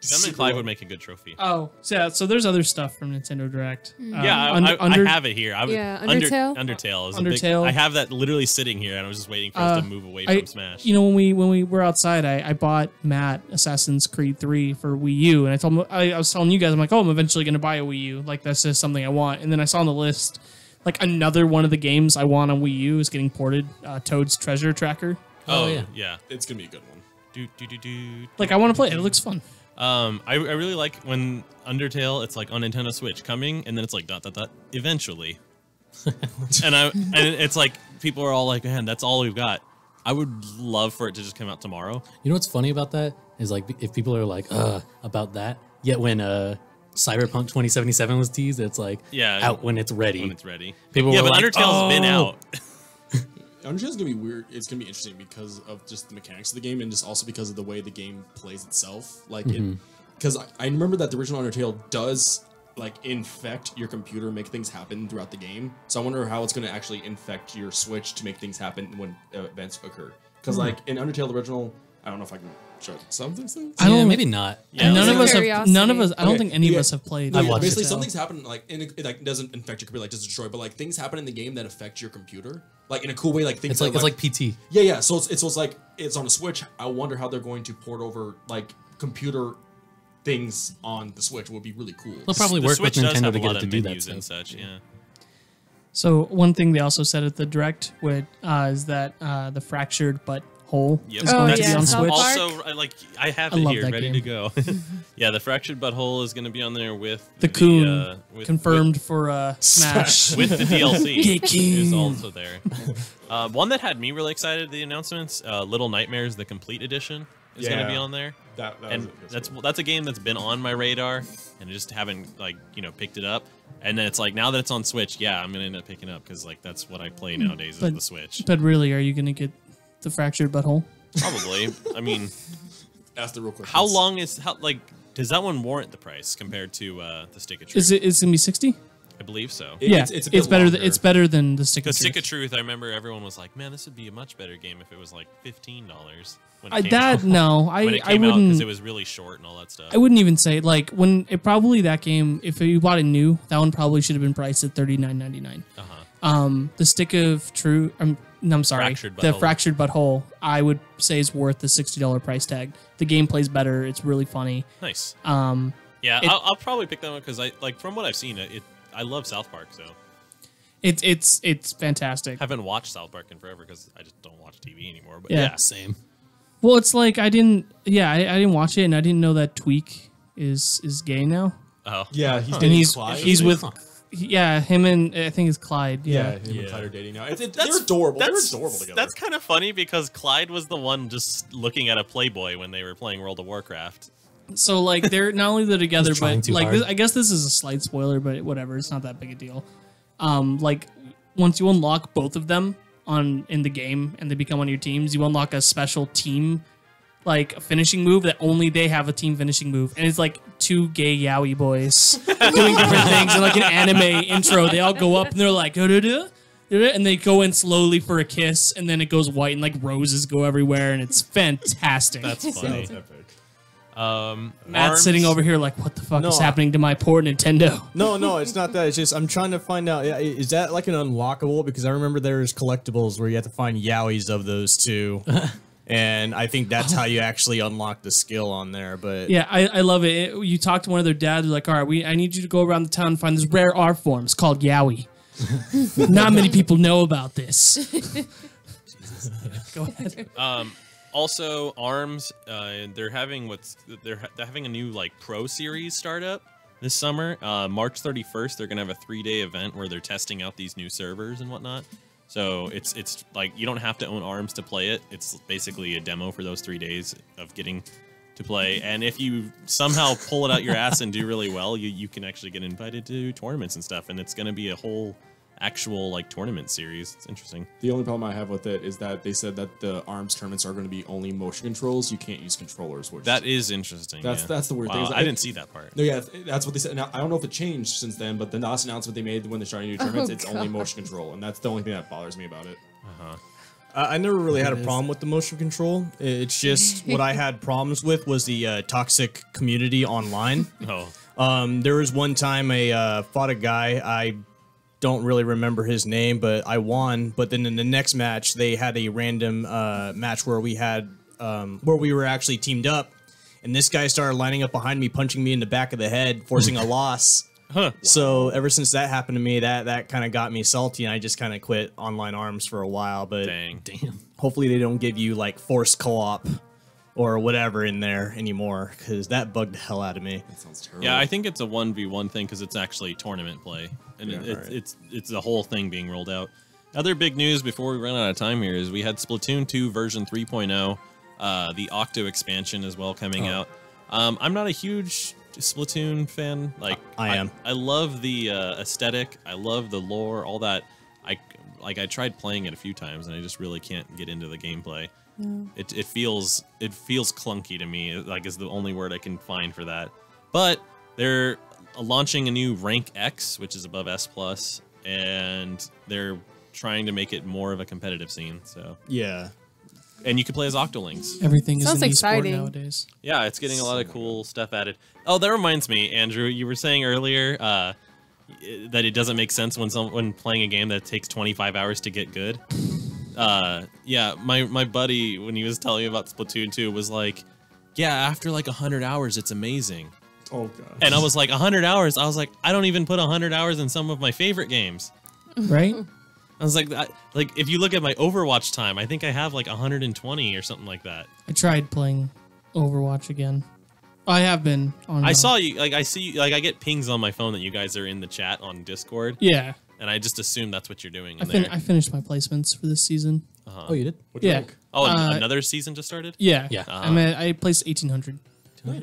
Gunman Clive would make a good trophy. Oh, so yeah. So there's other stuff from Nintendo Direct. Yeah, I have it here. Yeah, Undertale? Undertale is Undertale. a big. I have that literally sitting here, and I was just waiting for us to move away from Smash. You know, when we were outside, I bought Matt Assassin's Creed 3 for Wii U, and I told him I was telling you guys, I'm like, oh, I'm eventually gonna buy a Wii U. Like that's just something I want. And then I saw on the list, like another one of the games I want on Wii U is getting ported. Toad's Treasure Tracker. oh yeah. yeah. It's gonna be a good one. Do. Like I want to play it. It looks fun. I really like when Undertale, it's like on Nintendo Switch coming, and then it's like ... eventually. and it's like people are all like, man, that's all we've got. I would love for it to just come out tomorrow. You know what's funny about that is like if people are like about that, yet when Cyberpunk 2077 was teased, it's like out when it's ready. When it's ready. People yeah, were but like, Undertale's been "Oh." out. Undertale's gonna be weird. It's gonna be interesting because of just the mechanics of the game, and just also because of the way the game plays itself. Like because I remember that the original Undertale does like infect your computer, make things happen throughout the game. So I wonder how it's gonna actually infect your Switch to make things happen when events occur. Because like in Undertale original, I don't know if I can show some of these things. I don't. maybe not. Yeah, None of Like us have. curiosity. None of us. I don't Okay, think any of yeah. us have played. I've watched Basically, Undertale. something's happened like it like doesn't infect your computer, like doesn't destroy, but like things happen in the game that affect your computer, like in a cool way. Like things It's like PT. yeah. So it's like it's on a Switch. I wonder how they're going to port over like computer things on the Switch. Would be really cool. They'll probably The work Switch with does Nintendo have to a get lot it to of do that menus and stuff. such. Yeah. So one thing they also said at the Direct is that the fractured but whole Yep. is going to be yeah, on South Switch. Park. Also, I have I it love here, that ready game. to go. Yeah, the Fractured Butthole is going to be on there with The Coon confirmed for Smash. with the DLC Get is Coon. also there. One that had me really excited, the announcements, Little Nightmares, the Complete Edition is going to be Yeah. on there. That And that's a game that's been on my radar, and I just haven't picked it up. And then it's like now that it's on Switch, yeah, I'm gonna end up picking up because like that's what I play nowadays But- is the Switch. But really, are you going to get the fractured butthole? Probably. I mean, ask the real question. how long is does that one warrant the price compared to the Stick of Truth? Is it? It's going to be 60? I believe so. Yeah, it's a bit better. longer. It's better than the Stick of Because Truth. Stick of Truth, I remember everyone was like, "Man, this would be a much better game if it was like $15." When it came out. No, when I it came out wouldn't. because it was really short and all that stuff. I wouldn't even say like when it probably that game. If you bought it new, that one probably should have been priced at $39.99. The Stick of Truth. I'm sorry. Fractured The Butthole. Fractured Butthole. I would say is worth the $60 price tag. The game plays better. It's really funny. Nice. it- Yeah, I'll probably pick that one because I like from what I've seen, I love South Park, so It's fantastic. haven't watched South Park in forever because I just don't watch TV anymore. But Yeah. yeah, Same. Well, it's like I didn't watch it, and I didn't know that Tweak is gay now. oh Yeah, he's And dating he's Clyde. with him and I think it's Clyde. yeah, Yeah. him and Clyde are dating now. They're That's- adorable. They're That's adorable together. That's kind of funny because Clyde was the one just looking at a Playboy when they were playing World of Warcraft. So like they're not only they're together, He's trying but too like hard. this, I guess this is a slight spoiler, but whatever. It's not that big a deal. Like once you unlock both of them in the game and they become on your teams, you unlock a special team like a finishing move that only they have a team finishing move, and it's like two gay yaoi boys doing different things, and like an anime intro. They all go up and they're like, "Da-da-da, and they go in slowly for a kiss, and then it goes white, and like roses go everywhere, and it's fantastic. That's funny. Matt's Arms- sitting over here like, what the fuck No, is happening to my poor Nintendo? No, it's not that. It's just I'm trying to find out. Yeah, is that like an unlockable? Because I remember there's collectibles where you have to find yaois of those two, and I think that's how you actually unlock the skill on there. But Yeah, I love it. You talk to one of their dads, like, all right, I need you to go around the town and find this rare art form. It's called yaoi. Not many people know about this. Go ahead. Also, ARMS, they're having they're having a new like pro series startup this summer. March 31st, they're gonna have a 3-day event where they're testing out these new servers and whatnot. So it's like you don't have to own ARMS to play it. It's basically a demo for those 3 days of getting to play. And if you somehow pull it out your ass and do really well, you can actually get invited to tournaments and stuff. And it's gonna be a whole actual like tournament series. It's interesting. The only problem I have with it is that they said that the ARMS tournaments are going to be only motion controls. You can't use controllers. Which That is interesting. that's the weird Wow, thing. I didn't see that part. No, yeah, that's what they said. Now I don't know if it changed since then, but the last announcement they made when they're starting new tournaments, it's only motion control, and that's the only thing that bothers me about it. I never really had a problem with the motion control. It's just what I had problems with was the toxic community online. There was one time I fought a guy. I don't really remember his name, but I won. But then in the next match, they had a random match where we were actually teamed up, and this guy started lining up behind me, punching me in the back of the head, forcing a loss. So ever since that happened to me, that kind of got me salty, and I just kind of quit online ARMS for a while. But damn, hopefully they don't give you like forced co-op or whatever in there anymore, because that bugged the hell out of me. That sounds terrible. Yeah, I think it's a 1v1 thing because it's actually tournament play, and it's the whole thing being rolled out. Other big news before we run out of time here is we had Splatoon 2 version 3.0, the Octo expansion as well coming out. I'm not a huge Splatoon fan. Like I am. I love the aesthetic. I love the lore, all that. I tried playing it a few times and I just really can't get into the gameplay. It feels clunky to me. Like is the only word I can find for that. But they're launching a new Rank X, which is above S+, and they're trying to make it more of a competitive scene. So yeah. And you can play as Octolinks. Everything Sounds is an esport exciting. nowadays. Yeah, it's getting a lot of cool stuff added. Oh, that reminds me, Andrew, you were saying earlier that it doesn't make sense when playing a game that takes 25 hours to get good. Yeah, my buddy, when he was telling me about Splatoon 2, was like, yeah, after like 100 hours, it's amazing. Oh, God. And I was like, 100 hours? I was like, I don't even put 100 hours in some of my favorite games. Right? I was like, if you look at my Overwatch time, I think I have like 120 or something like that. I tried playing Overwatch again. I have been on. I saw you, like I see you, like I get pings on my phone that you guys are in the chat on Discord. Yeah. And I just assume that's what you're doing in there. I finished my placements for this season. Oh, you did? What'd you Yeah. rank? Oh, another season just started? Yeah. Yeah. I placed 1800.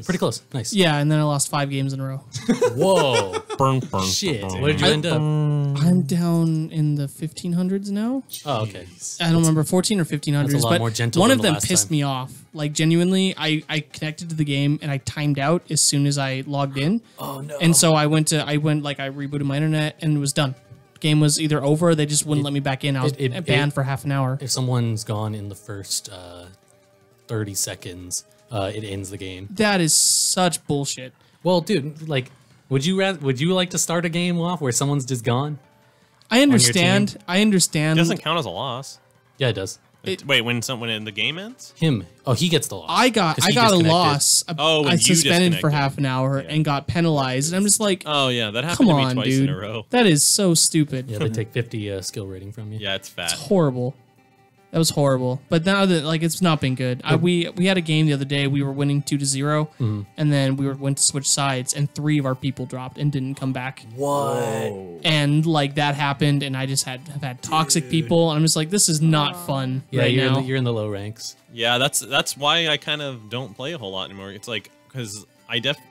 Pretty close. Nice. Yeah, and then I lost 5 games in a row. Whoa. Burn. Shit. What did you end up? I'm down in the 1500s now. Oh, okay. I don't remember 14 or 1500s. That's a lot but more gentle one than of the them last pissed time. me off. Like genuinely, I connected to the game and I timed out as soon as I logged in. Oh, no. And so I rebooted my internet and it was done. Game was either over or they just wouldn't let me back in. I was banned for half an hour. If someone's gone in the first 30 seconds, it ends the game. That is such bullshit. Well, dude, like, would you like to start a game off where someone's just gone? I understand. I understand. It doesn't count as a loss. Yeah, it does. Wait, when someone in the game ends? Him. Oh, he gets the loss. I got 'Cause a he disconnected. loss. Oh, when I you suspended for disconnected. half an hour and got penalized. And I'm just like, Oh yeah, that happened come to me on, twice dude. in a row. That is so stupid. Yeah, they take 50 skill rating from you. Yeah, it's fat. It's horrible. That was horrible. But now that it's not been good. We had a game the other day. We were winning 2-0, and then we went to switch sides, and 3 of our people dropped and didn't come back. What? And like that happened, and I just have had toxic people, and I'm just like, this is not fun Yeah, right you're now. you're in the low ranks. Yeah, that's why I kind of don't play a whole lot anymore. It's like because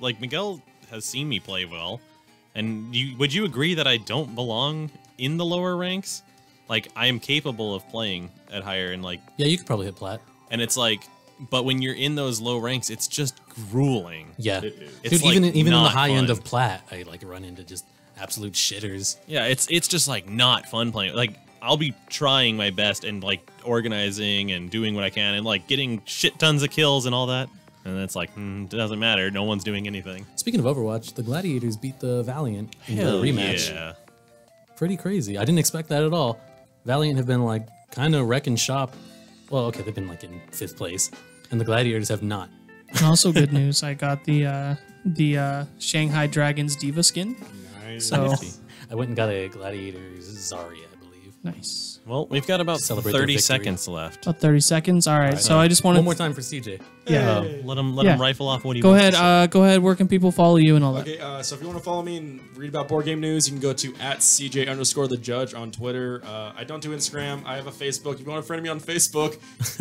like Miguel has seen me play well, and would you agree that I don't belong in the lower ranks? Like I am capable of playing at higher and like Yeah, you could probably hit plat. and it's like, but when you're in those low ranks, it's just grueling. Yeah, It is. It's dude. like even in the not high end fun. of plat, I like run into just absolute shitters. Yeah, it's just like not fun playing. Like I'll be trying my best and like organizing and doing what I can and like getting shit tons of kills and all that. And it's like, it doesn't matter. No one's doing anything. Speaking of Overwatch, the Gladiators beat the Valiant in the Hell rematch. yeah. Pretty crazy. I didn't expect that at all. Valiant have been like kind of wrecking shop. Well, okay, they've been like in 5th place, and the Gladiators have not. And also good news, I got the Shanghai Dragons Diva skin. Nice. So I went and got a Gladiators Zarya, I believe. nice. Well, we've got about Celebrate their 30 victory. seconds left. About 30 seconds. All right. So I just wanted One more time for CJ. Yeah. Let him Yeah. rifle off what he Go wants ahead. to say. Go ahead. Where can people follow you and all that? Okay, so if you want to follow me and read about board game news, you can go to @CJ_the_judge on Twitter. I don't do Instagram. I have a Facebook. If you want to friend me on Facebook,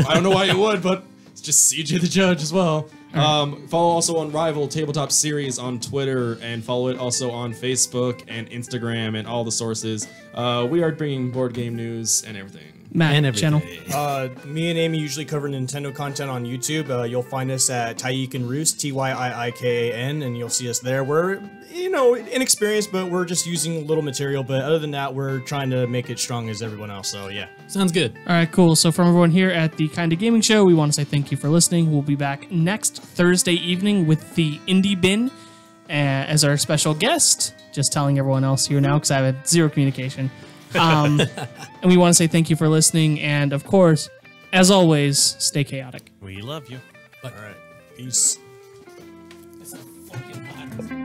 I don't know why you would, but it's just CJ the Judge as well. Follow also on Rival Tabletop Series on Twitter, and follow it also on Facebook and Instagram and all the sources. We are bringing board game news and everything. Matt And every channel. day. Me and Amy usually cover Nintendo content on YouTube. You'll find us at Tyikan Roost, TYIIKAN, and you'll see us there. We're, inexperienced, but we're just using a little material. But other than that, we're trying to make it strong as everyone else. So yeah. Sounds good. All right, cool. So from everyone here at the Kinda Gaming Show, we want to say thank you for listening. We'll be back next Thursday evening with the Indie Bin as our special guest. Just telling everyone else here now because I have zero communication. And we want to say thank you for listening. And of course, as always, stay chaotic. We love you. All right. Peace. It's a fucking